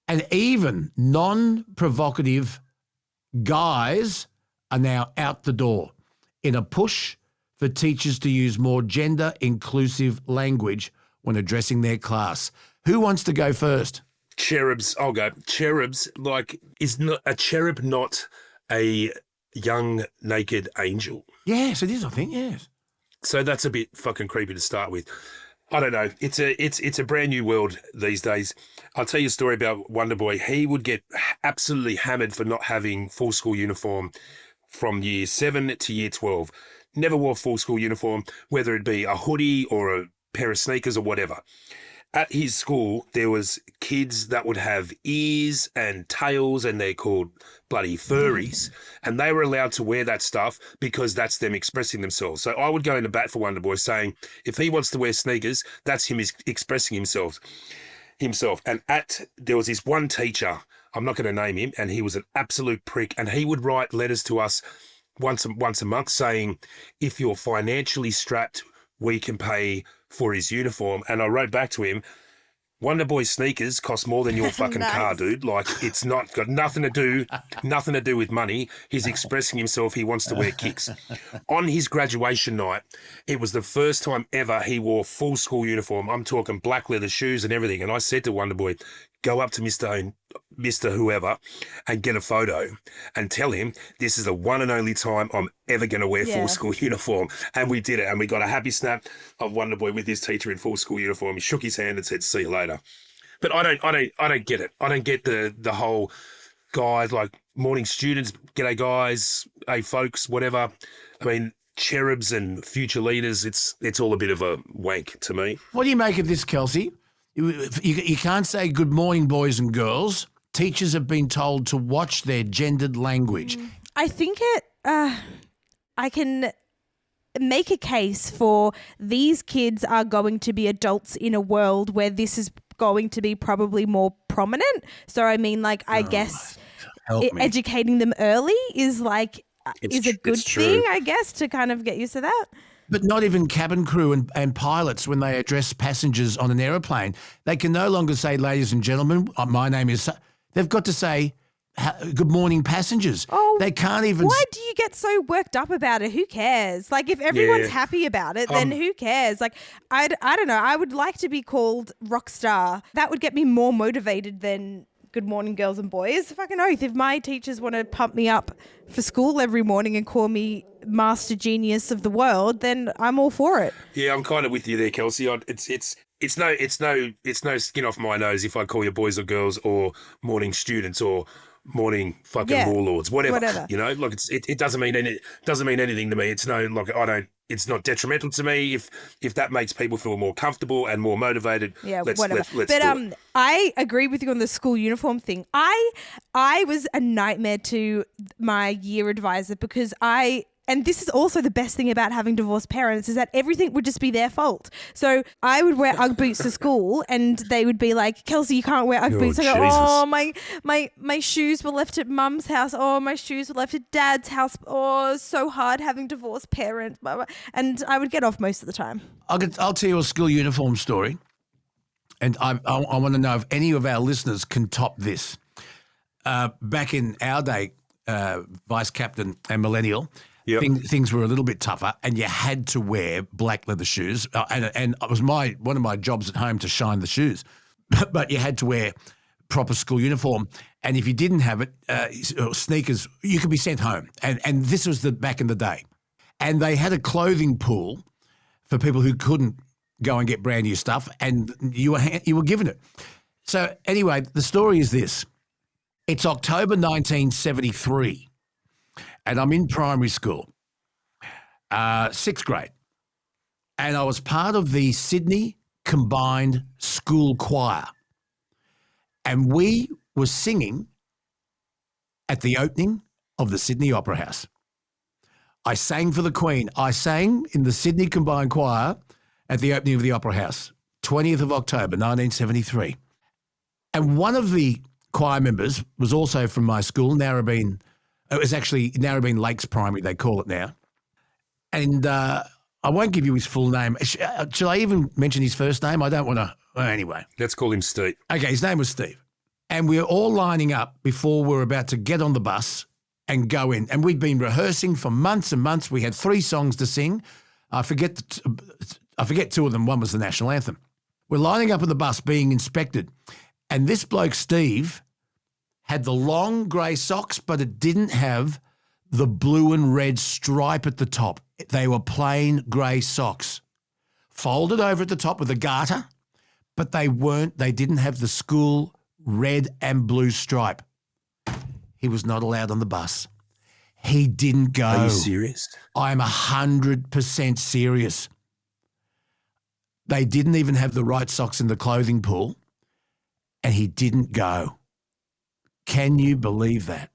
and even non-provocative guys are now out the door in a push for teachers to use more gender-inclusive language when addressing their class. Who wants to go first? Cherubs, I'll go. Cherubs, like, is not a cherub not a young naked angel? Yes, it is, I think, yes. So that's a bit fucking creepy to start with. I don't know. It's a brand new world these days. I'll tell you a story about Wonder Boy. He would get absolutely hammered for not having full school uniform from year 7 to year 12. Never wore full school uniform, whether it be a hoodie or a pair of sneakers or whatever. At his school, there was kids that would have ears and tails, and they're called bloody furries, and they were allowed to wear that stuff because that's them expressing themselves. So I would go into bat for Wonder Boy, saying if he wants to wear sneakers, that's him expressing himself. And there was this one teacher, I'm not going to name him, and he was an absolute prick, and he would write letters to us once a month saying, if you're financially strapped, we can pay for his uniform. And I wrote back to him, Wonder Boy sneakers cost more than your fucking car, dude. Like, it's not got nothing to do with money. He's expressing himself. He wants to wear kicks. On his graduation night, it was the first time ever he wore full school uniform. I'm talking black leather shoes and everything. And I said to Wonder Boy, go up to Mr. Whoever and get a photo and tell him this is the one and only time I'm ever going to wear full school uniform. And we did it. And we got a happy snap of Wonder Boy with his teacher in full school uniform. He shook his hand and said, see you later. But I don't get it. I don't get the whole guys like morning students, g'day guys, hey folks, whatever. I mean, cherubs and future leaders, it's all a bit of a wank to me. What do you make of this, Kelsey? You can't say good morning, boys and girls. Teachers have been told to watch their gendered language. I think I can make a case for these kids are going to be adults in a world where this is going to be probably more prominent. So, I mean, like, I guess educating them early is like is a good thing, I guess, to kind of get used to that. But not even cabin crew and pilots, when they address passengers on an aeroplane, they can no longer say, ladies and gentlemen, my name is... They've got to say, good morning, passengers. Oh, they can't even... Why do you get so worked up about it? Who cares? Like, if everyone's happy about it, then who cares? Like, I don't know. I would like to be called rock star. That would get me more motivated than... Good morning, girls and boys. Fucking oath. If my teachers want to pump me up for school every morning and call me master genius of the world, then I'm all for it. Yeah, I'm kind of with you there, Kelsey. It's no skin off my nose if I call you boys or girls or morning students or morning fucking warlords, whatever. You know, like it doesn't mean anything to me. It's no, like, I don't. It's not detrimental to me if that makes people feel more comfortable and more motivated. Yeah, let's whatever. But do it. I agree with you on the school uniform thing. I was a nightmare to my year advisor because and this is also the best thing about having divorced parents, is that everything would just be their fault. So I would wear Ugg boots to school and they would be like, Kelsey, you can't wear Ugg boots. I go, oh, my shoes were left at mum's house. Oh, my shoes were left at dad's house. Oh, so hard having divorced parents. And I would get off most of the time. I'll tell you a school uniform story. and I want to know if any of our listeners can top this. Back in our day, vice captain and millennial, things were a little bit tougher, and you had to wear black leather shoes. And it was one of my jobs at home to shine the shoes, but you had to wear proper school uniform. And if you didn't have it, sneakers, you could be sent home. And this was back in the day. And they had a clothing pool for people who couldn't go and get brand new stuff, and you were given it. So anyway, the story is this. It's October 1973, and I'm in primary school, 6th grade, and I was part of the Sydney Combined School Choir, and we were singing at the opening of the Sydney Opera House. I sang for the Queen. I sang in the Sydney Combined Choir at the opening of the Opera House, 20th of October, 1973. And one of the choir members was also from my school, Narrabeen. It was actually Narrabeen Lakes Primary, they call it now. And I won't give you his full name. Should I even mention his first name? I don't want to. Well, anyway. Let's call him Steve. Okay, his name was Steve. And we were all lining up before we were about to get on the bus and go in. And we'd been rehearsing for months and months. We had 3 songs to sing. I forget 2 of them. One was the national anthem. We're lining up on the bus being inspected. And this bloke, Steve, had the long grey socks, but it didn't have the blue and red stripe at the top. They were plain grey socks, folded over at the top with a garter, but they didn't have the school red and blue stripe. He was not allowed on the bus. He didn't go. Are you serious? I'm 100% serious. They didn't even have the right socks in the clothing pool, and he didn't go. Can you believe that?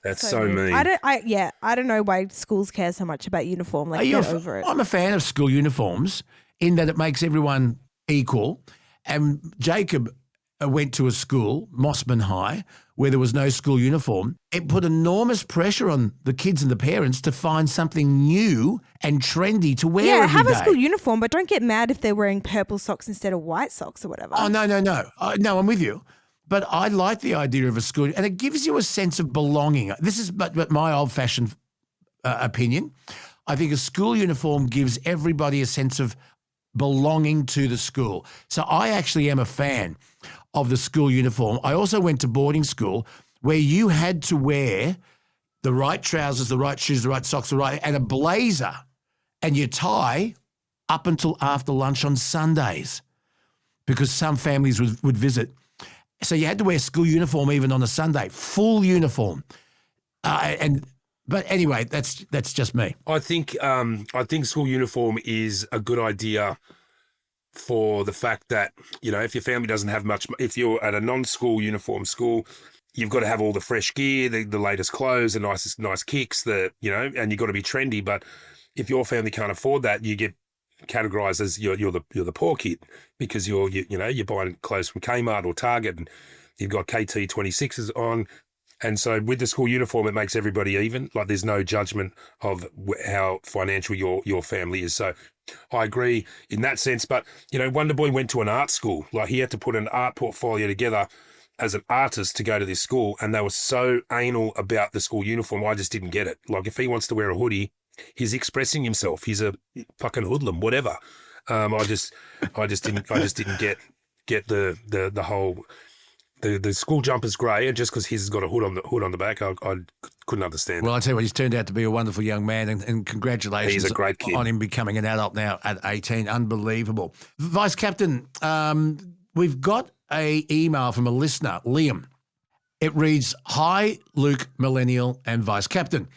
That's so mean. I don't know why schools care so much about uniform. Like, get over it. I'm a fan of school uniforms in that it makes everyone equal. And Jacob went to a school, Mossman High, where there was no school uniform. It put enormous pressure on the kids and the parents to find something new and trendy to wear every have day. a school uniform, but don't get mad if they're wearing purple socks instead of white socks or whatever. Oh, no. No, I'm with you. But I like the idea of a school, and it gives you a sense of belonging. This is but my old-fashioned opinion. I think a school uniform gives everybody a sense of belonging to the school. So I actually am a fan of the school uniform. I also went to boarding school where you had to wear the right trousers, the right shoes, the right socks, and a blazer and your tie up until after lunch on Sundays because some families would visit. So you had to wear school uniform even on a Sunday, full uniform. But anyway, that's just me. I think school uniform is a good idea for the fact that, if your family doesn't have much, if you're at a non-school uniform school, you've got to have all the fresh gear, the latest clothes, the nice kicks, and you've got to be trendy. But if your family can't afford that, you get categorized as you're the poor kid because you're buying clothes from Kmart or Target and you've got KT 26s on. And so with the school uniform, it makes everybody even. Like there's no judgment of how financial your family is. So I agree in that sense. But, Wonder Boy went to an art school. Like he had to put an art portfolio together as an artist to go to this school. And they were so anal about the school uniform. I just didn't get it. Like if he wants to wear a hoodie, he's expressing himself. He's a fucking hoodlum, whatever. I just didn't get the whole. The school jumper's grey, and just because his has got a hood on the back, I couldn't understand. Well, I tell you what, he's turned out to be a wonderful young man, and congratulations he's a great kid. On him becoming an adult now at 18. Unbelievable. Vice Captain, we've got an email from a listener, Liam. It reads, "Hi, Luke, Millennial, and Vice Captain.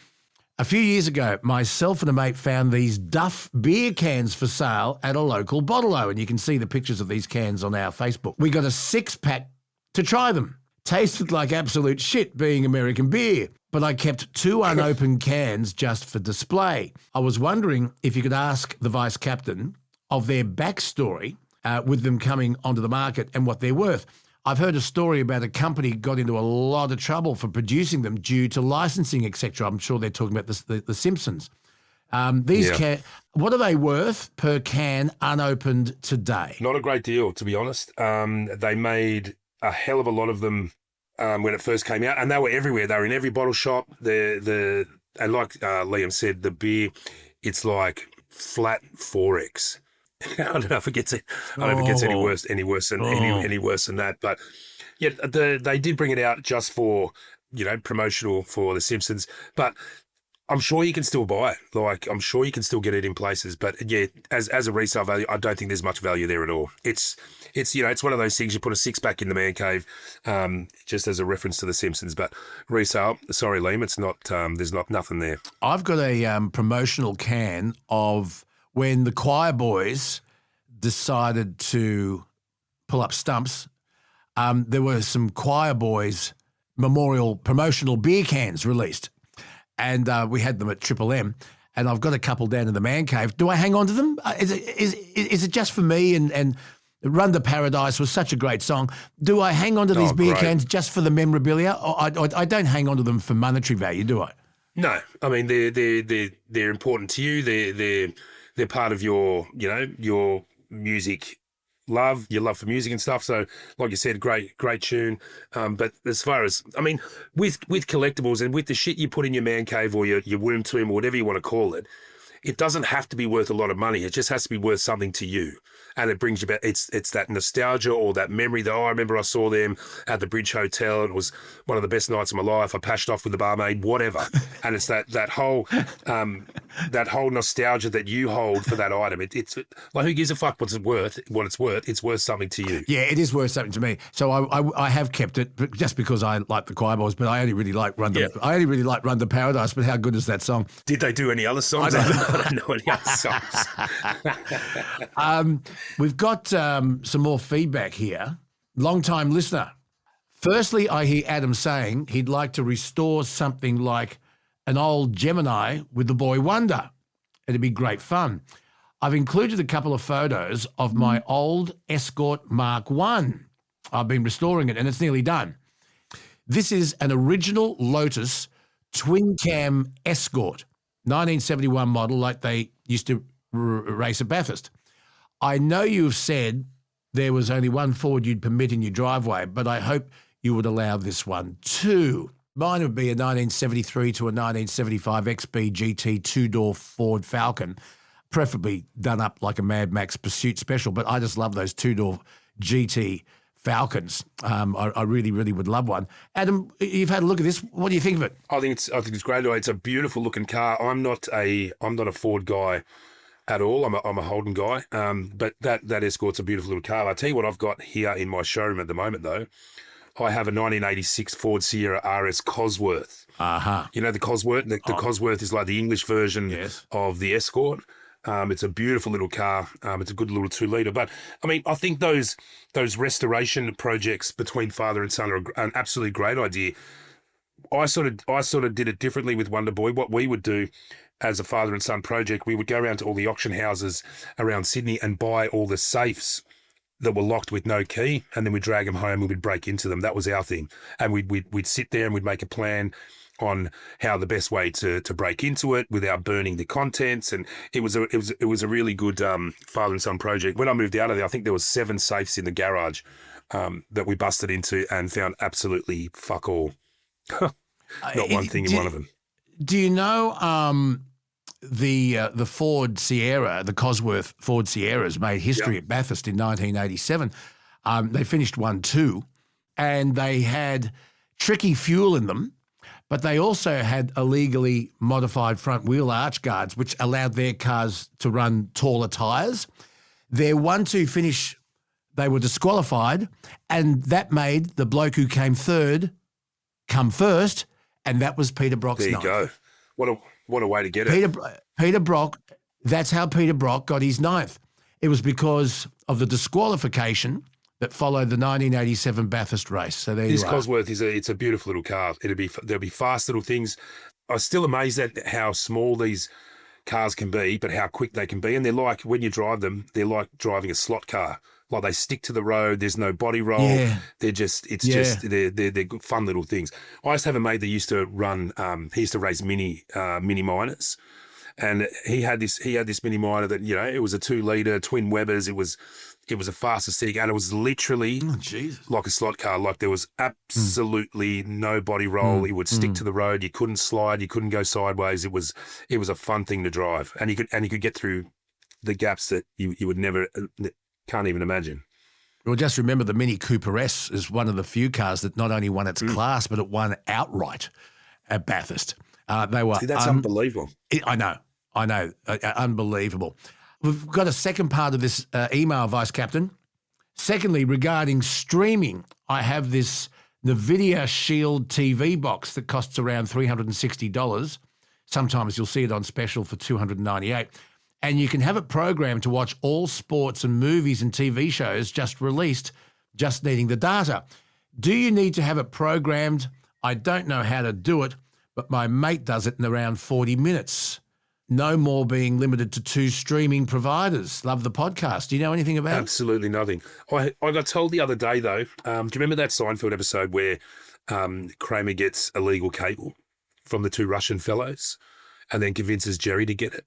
A few years ago, myself and a mate found these Duff beer cans for sale at a local bottle-o, and you can see the pictures of these cans on our Facebook. We got a 6-pack to try them. Tasted like absolute shit being American beer, but I kept 2 unopened cans just for display. I was wondering if you could ask the Vice Captain of their backstory with them coming onto the market and what they're worth. I've heard a story about a company got into a lot of trouble for producing them due to licensing, etc. I'm sure they're talking about the Simpsons. These Yeah. what are they worth per can unopened today? Not a great deal, to be honest. They made a hell of a lot of them when it first came out, and they were everywhere. They were in every bottle shop. And like Liam said, the beer, it's like flat 4X. I don't know if it gets any worse than that. But yeah, they did bring it out just for promotional for The Simpsons, but I'm sure you can still buy it. Like, I'm sure you can still get it in places. But yeah, as a resale value, I don't think there's much value there at all. It's one of those things you put a 6-pack in the man cave, just as a reference to The Simpsons. But resale, sorry, Liam, it's not. There's nothing there. I've got a promotional can of when the Choir Boys decided to pull up stumps. There were some Choir Boys memorial promotional beer cans released. And we had them at Triple M, and I've got a couple down in the man cave. Do I hang on to them? Is it just for me? And Run to Paradise was such a great song. Do I hang on to these beer cans just for the memorabilia? Or I don't hang on to them for monetary value, do I? No, I mean they're important to you. They're part of your your music. Your love for music and stuff. So, like you said, great tune. But as far as, I mean, with collectibles and with the shit you put in your man cave or your womb tomb or whatever you want to call it, it doesn't have to be worth a lot of money. It just has to be worth something to you. And it brings you back, it's that nostalgia or that memory that, I remember I saw them at the Bridge Hotel and it was one of the best nights of my life. I pashed off with the barmaid, whatever. And it's that whole nostalgia that you hold for that item. It's like, who gives a fuck what it's worth? It's worth something to you. Yeah, it is worth something to me. So I have kept it just because I like the Choir Boys, but I only really like Run to Paradise. But how good is that song? Did they do any other songs? I don't know any other songs. We've got some more feedback here. Long-time listener. Firstly, I hear Adam saying he'd like to restore something like an old Gemini with the Boy Wonder. It'd be great fun. I've included a couple of photos of my old Escort Mark I. I've been restoring it and it's nearly done. This is an original Lotus twin-cam Escort, 1971 model, like they used to race at Bathurst. I know you've said there was only one Ford you'd permit in your driveway, but I hope you would allow this one too. Mine would be a 1973 to a 1975 XB GT two-door Ford Falcon, preferably done up like a Mad Max Pursuit Special, but I just love those two-door GT Falcons. I really, really would love one. Adam, you've had a look at this. What do you think of it? I think it's great. It's a beautiful looking car. I'm not a Ford guy at all. I'm a Holden guy. But that Escort's a beautiful little car. I'll tell you what I've got here in my showroom at the moment, though. I have a 1986 Ford Sierra RS Cosworth. Uh-huh. You know the Cosworth? The Cosworth is like the English version of the Escort. It's a beautiful little car. It's a good little 2-litre. But, I mean, I think those restoration projects between father and son are an absolutely great idea. I sort of did it differently with Wonder Boy. What we would do as a father and son project, we would go around to all the auction houses around Sydney and buy all the safes that were locked with no key, and then we'd drag them home and we'd break into them. That was our thing. And we'd sit there and we'd make a plan on how the best way to break into it without burning the contents. And it was a really good father and son project. When I moved out of there, I think there was 7 safes in the garage that we busted into and found absolutely fuck all. Not one thing in one of them. Do you know the Ford Sierra, the Cosworth Ford Sierras made history at Bathurst in 1987. They finished 1-2 and they had tricky fuel in them, but they also had illegally modified front wheel arch guards, which allowed their cars to run taller tyres. Their 1-2 finish, they were disqualified, and that made the bloke who came third come first, and that was Peter Brock's There you night. go. What a way to get it. Peter Brock, that's how Peter Brock got his 9th. It was because of the disqualification that followed the 1987 Bathurst race. So there This you are. Cosworth it's a beautiful little car. There'll be fast little things. I'm still amazed at how small these cars can be, but how quick they can be. And they're like, when you drive them, they're like driving a slot car. Like they stick to the road. There's no body roll. Yeah. They're they're good, fun little things. I used to have a mate that used to run. He used to race mini minors, and he had this mini miter that it was a 2-litre twin Webbers. It was a faster stick, and it was literally like a slot car. Like there was absolutely no body roll. It would stick to the road. You couldn't slide. You couldn't go sideways. It was a fun thing to drive, and you could get through the gaps that you would never can't even imagine. Well, just remember the Mini Cooper S is one of the few cars that not only won its class, but it won outright at Bathurst. They were that's unbelievable. I know, unbelievable. We've got a second part of this email, Vice Captain. Secondly, regarding streaming, I have this NVIDIA Shield TV box that costs around $360. Sometimes you'll see it on special for $298. And you can have it programmed to watch all sports and movies and TV shows just released, just needing the data. Do you need to have it programmed? I don't know how to do it, but my mate does it in around 40 minutes. No more being limited to 2 streaming providers. Love the podcast. Do you know anything about it? Absolutely nothing. I got told the other day, though, do you remember that Seinfeld episode where Kramer gets illegal cable from the 2 Russian fellows and then convinces Jerry to get it?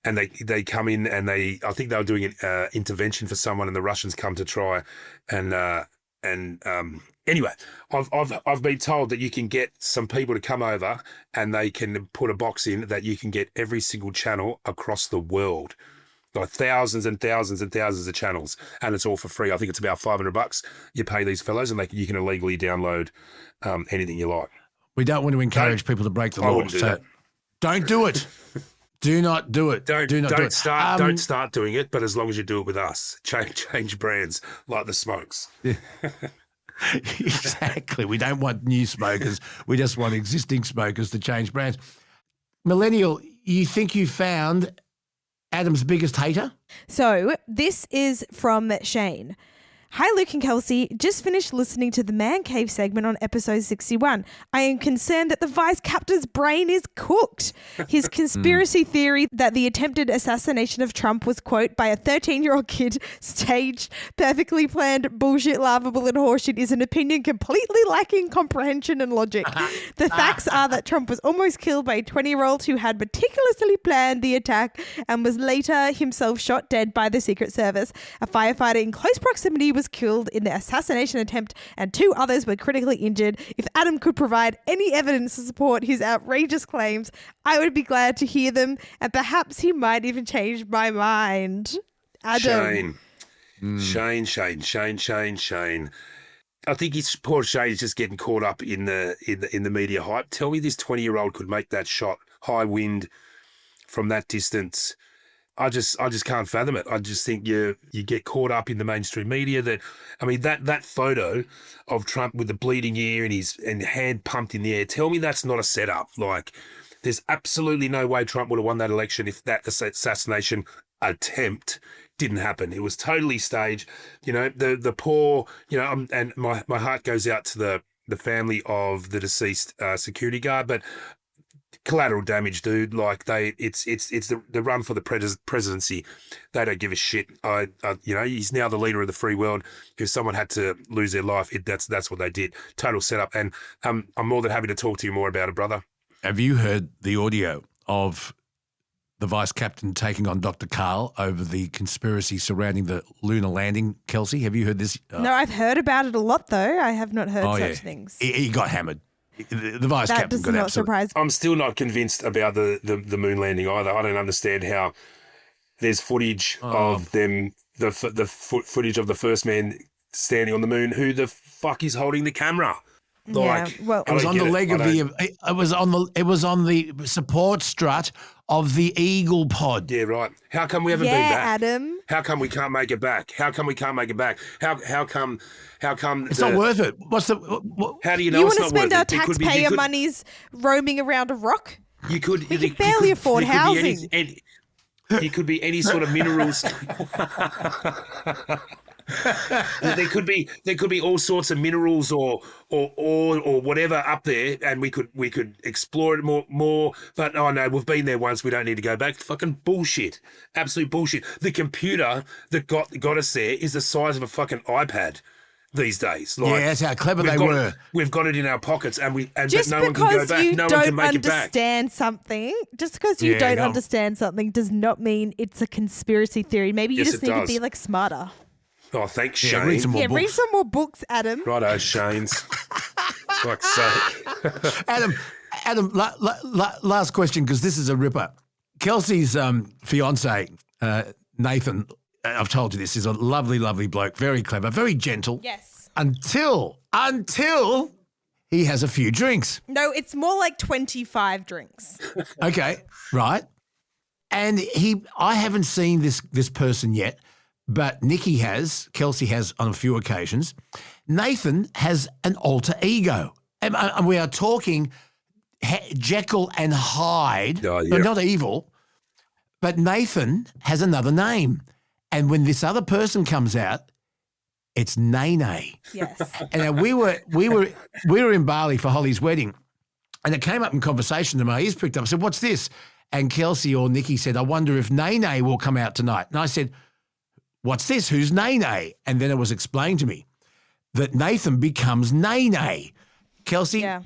And they come in and I think they were doing an intervention for someone, and the Russians come to try. Anyway, I've been told that you can get some people to come over and they can put a box in that you can get every single channel across the world, like thousands and thousands and thousands of channels, and it's all for free. I think it's about $500. You pay these fellows, and you can illegally download anything you like. We don't want to encourage people to break the law. Don't do it. Do not do it. Don't start doing it, but as long as you do it with us. Change brands like the smokes. Yeah. Exactly. We don't want new smokers. We just want existing smokers to change brands. Millennial, you think you found Adam's biggest hater? So this is from Shane. Hi, Luke and Kelsey. Just finished listening to the Man Cave segment on episode 61. I am concerned that the Vice Captain's brain is cooked. His conspiracy theory that the attempted assassination of Trump was, quote, by a 13-year-old kid, staged, perfectly planned, bullshit, laughable and horseshit is an opinion completely lacking comprehension and logic. The facts are that Trump was almost killed by a 20-year-old who had meticulously planned the attack and was later himself shot dead by the Secret Service. A firefighter in close proximity was killed in the assassination attempt and 2 others were critically injured. If Adam could provide any evidence to support his outrageous claims, I would be glad to hear them, and perhaps he might even change my mind. Adam. Shane. I think poor Shane is just getting caught up in the media hype. Tell me this 20-year-old could make that shot, high wind from that distance. I just can't fathom it. I just think you get caught up in the mainstream media that photo of Trump with the bleeding ear and hand pumped in the air. Tell me that's not a setup. Like, there's absolutely no way Trump would have won that election if that assassination attempt didn't happen. It was totally staged. The poor, and my heart goes out to the family of the deceased security guard, but collateral damage, dude. Like it's the run for the presidency. They don't give a shit. He's now the leader of the free world. If someone had to lose their life, that's what they did. Total setup. And I'm more than happy to talk to you more about it, brother. Have you heard the audio of the Vice Captain taking on Dr. Carl over the conspiracy surrounding the lunar landing, Kelsey? Have you heard this? No, I've heard about it a lot, though. I have not heard such things. He got hammered. The Vice Captain got absolutely. Surprise. I'm still not convinced about the moon landing either. I don't understand how there's footage of them, the footage of the first man standing on the moon. Who the fuck is holding the camera? It was on the leg of it was on the support strut of the Eagle pod. Yeah, right. How come we haven't been back? Adam. How come we can't make it back? How come How come? It's not worth it. How do you know you it's want not to spend worth our it? taxpayer monies roaming around a rock? You could. We can barely afford housing. It could be any sort of minerals. There could be all sorts of minerals or whatever up there, and we could explore it more. But oh no, we've been there once. We don't need to go back. Fucking bullshit, absolute bullshit. The computer that got us there is the size of a fucking iPad. these days. Yeah, that's how clever they were. We've got it in our pockets, and Just but no one can go because back. you No one can don't make it back. understand something, just because you Yeah, don't no. understand something does not mean it's a conspiracy theory. Maybe you Yes, just it need to does. be like smarter. Oh, thanks, Yeah, Shane. read some more Yeah, books. read some more books, Adam. Righto, Shane's. Fuck's sake. Adam, last question, because this is a ripper. Kelsey's fiance, Nathan, I've told you this, is a lovely, lovely bloke, very clever, very gentle. Yes. Until he has a few drinks. No, it's more like 25 drinks. Okay, right. And I haven't seen this person yet, but Nikki has, Kelsey has on a few occasions. Nathan has an alter ego. And we are talking Jekyll and Hyde. Oh, yeah. They're not evil, but Nathan has another name. And when this other person comes out, it's Nene. Yes. And we were in Bali for Holly's wedding, and it came up in conversation, and my ears pricked up. I said, "What's this?" And Kelsey or Nikki said, "I wonder if Nene will come out tonight." And I said, "What's this? Who's Nene?" And then it was explained to me that Nathan becomes Nene. Kelsey, Yeah.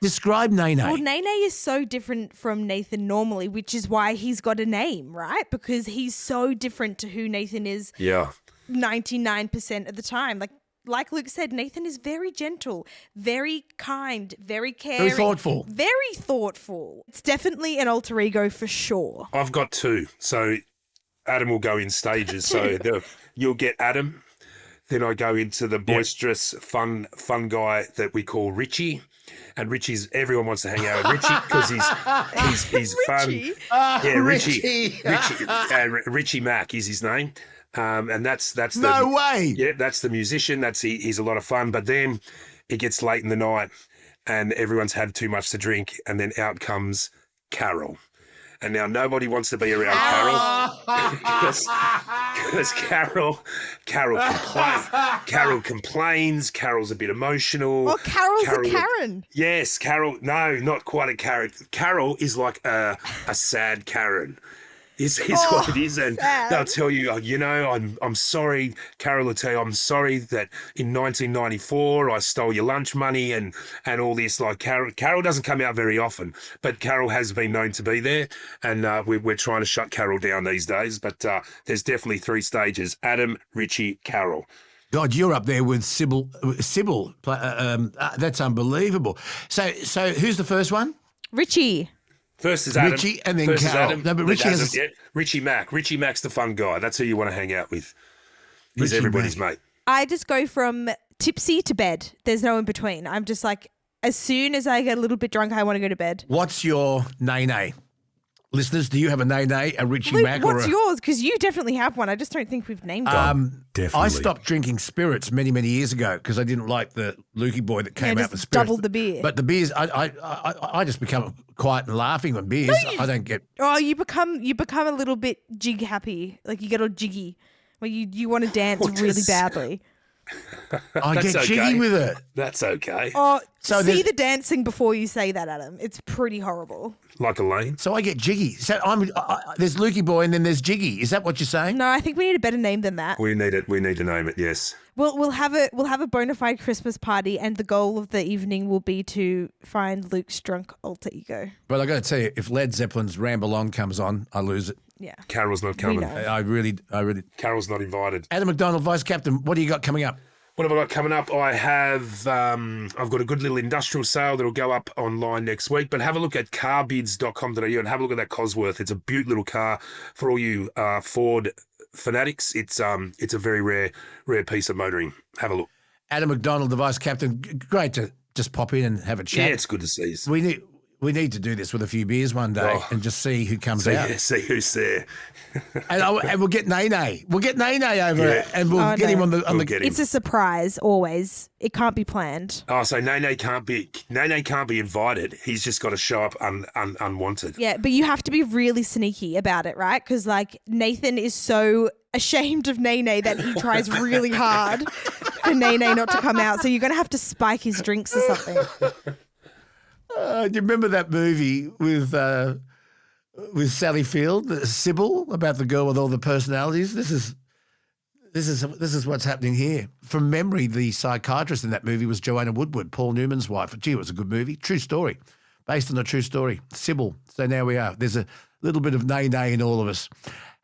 describe Nene. Well, Nene is so different from Nathan normally, which is why he's got a name, right? Because he's so different to who Nathan is Yeah. 99% of the time. Like Luke said, Nathan is very gentle, very kind, very caring. Very thoughtful. Very thoughtful. It's definitely an alter ego for sure. I've got two. So Adam will go in stages. So you'll get Adam. Then I go into the boisterous, fun guy that we call Richie. And everyone wants to hang out with Richie because he's fun. Yeah, Richie. Richie Mack is his name. And that's No way. Yeah, that's the musician. He's a lot of fun. But then it gets late in the night and everyone's had too much to drink, and then out comes Carol. And now nobody wants to be around Carol because Carol complains. Carol's a bit emotional. Oh, Carol's a Karen. Yes, Carol. No, not quite a Karen. Carol is like a sad Karen. Is what it is, and sad. they'll tell you, I'm sorry. Carol will tell you, I'm sorry that in 1994 I stole your lunch money and all this. Like Carol doesn't come out very often, but Carol has been known to be there, and we're trying to shut Carol down these days. But there's definitely three stages: Adam, Richie, Carol. God, you're up there with Sybil. That's unbelievable. So who's the first one? Richie. First is Adam. Richie and then First is Carol. Adam, No, but then Richie Adam, has a- Richie Mack. Richie Mack's the fun guy. That's who you want to hang out with. He's Richie everybody's Mack. mate. I just go from tipsy to bed. There's no in between. I'm just like, as soon as I get a little bit drunk, I want to go to bed. What's your Nene? Listeners, do you have a Nene, a Richie Luke, Mack, or what's a... yours? Because you definitely have one. I just don't think we've named it. Definitely. I stopped drinking spirits many, many years ago because I didn't like the Lukey boy that came out just with spirits. doubled the beer. But the beers, I just become quiet and laughing on beers. I don't get... Oh, you become a little bit jig happy. Like you get all jiggy. Where you want to dance really badly. I get That's jiggy okay. with it. That's okay. Oh, So see there's- the dancing before you say that, Adam. It's pretty horrible. Like Elaine. So I get jiggy. So there's Lukey boy and then there's Jiggy. Is that what you're saying? No, I think we need a better name than that. We need it. We need to name it. Yes. We'll have a bona fide Christmas party, and the goal of the evening will be to find Luke's drunk alter ego. But I got to tell you, if Led Zeppelin's Ramble On comes on, I lose it. Yeah. Carol's not coming. know. I really. Carol's not invited. Adam McDonald, Vice Captain, what do you got coming up? What have I got coming up? I've got a good little industrial sale that'll go up online next week. But have a look at carbids.com.au and have a look at that Cosworth. It's a beaut little car for all you Ford fanatics. It's a very rare piece of motoring. Have a look. Adam McDonald, the Vice Captain, great to just pop in and have a chat. Yeah, it's good to see you. We need to do this with a few beers one day and just see who comes out. See who's there. and we'll get Nene. We'll get Nene over and we'll get him on the. We'll get him. It's a surprise, always. It can't be planned. Oh, so Nene can't be invited. He's just got to show up unwanted. Yeah, but you have to be really sneaky about it, right? Because like Nathan is so ashamed of Nene that he tries really hard for Nene not to come out. So you're going to have to spike his drinks or something. Do you remember that movie with Sally Field, Sybil, about the girl with all the personalities? This is This is what's happening here. From memory, the psychiatrist in that movie was Joanna Woodward, Paul Newman's wife. Gee, it was a good movie. True story. Based on a true story. Sybil. So now we are. There's a little bit of nay in all of us.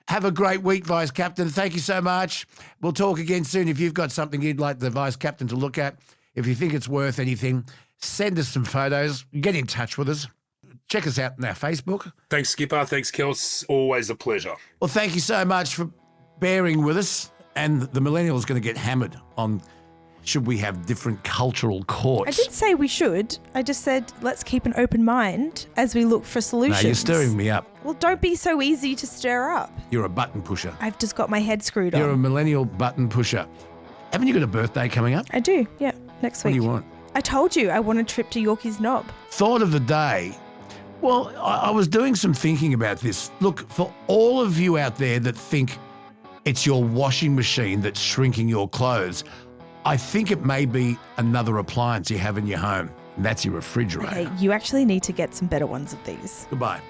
Have a great week, Vice Captain. Thank you so much. We'll talk again soon. If you've got something you'd like the Vice Captain to look at, if you think it's worth anything, send us some photos. Get in touch with us. Check us out on our Facebook. Thanks, Skipper. Thanks, Kels. Always a pleasure. Well, thank you so much for bearing with us. And the millennials going to get hammered on should we have different cultural courts. I didn't say we should. I just said let's keep an open mind as we look for solutions. No, you're stirring me up. Well, don't be so easy to stir up. You're a button pusher. I've just got my head screwed You're a on. millennial button pusher. Haven't you got a birthday coming up? I do, yeah, next What week. do you want? I told you I want a trip to Yorkie's Knob. Thought of the day. Well, I was doing some thinking about this. Look, for all of you out there that think it's your washing machine that's shrinking your clothes, I think it may be another appliance you have in your home. And that's your refrigerator. Okay, you actually need to get some better ones of these. Goodbye.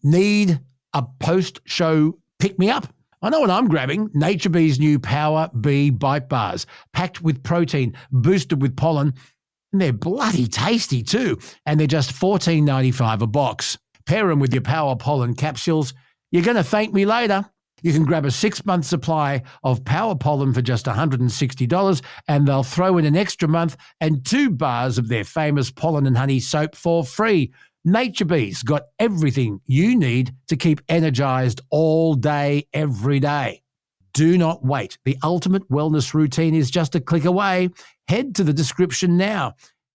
Need a post-show pick-me-up? I know what I'm grabbing. Nature Bee's new Power Bee Bite Bars, packed with protein, boosted with pollen, and they're bloody tasty too. And they're just $14.95 a box. Pair them with your Power Pollen capsules. You're going to thank me later. You can grab a 6-month supply of Power Pollen for just $160, and they'll throw in an extra month and 2 bars of their famous pollen and honey soap for free. Nature Bee's got everything you need to keep energized all day, every day. Do not wait. The ultimate wellness routine is just a click away. Head to the description now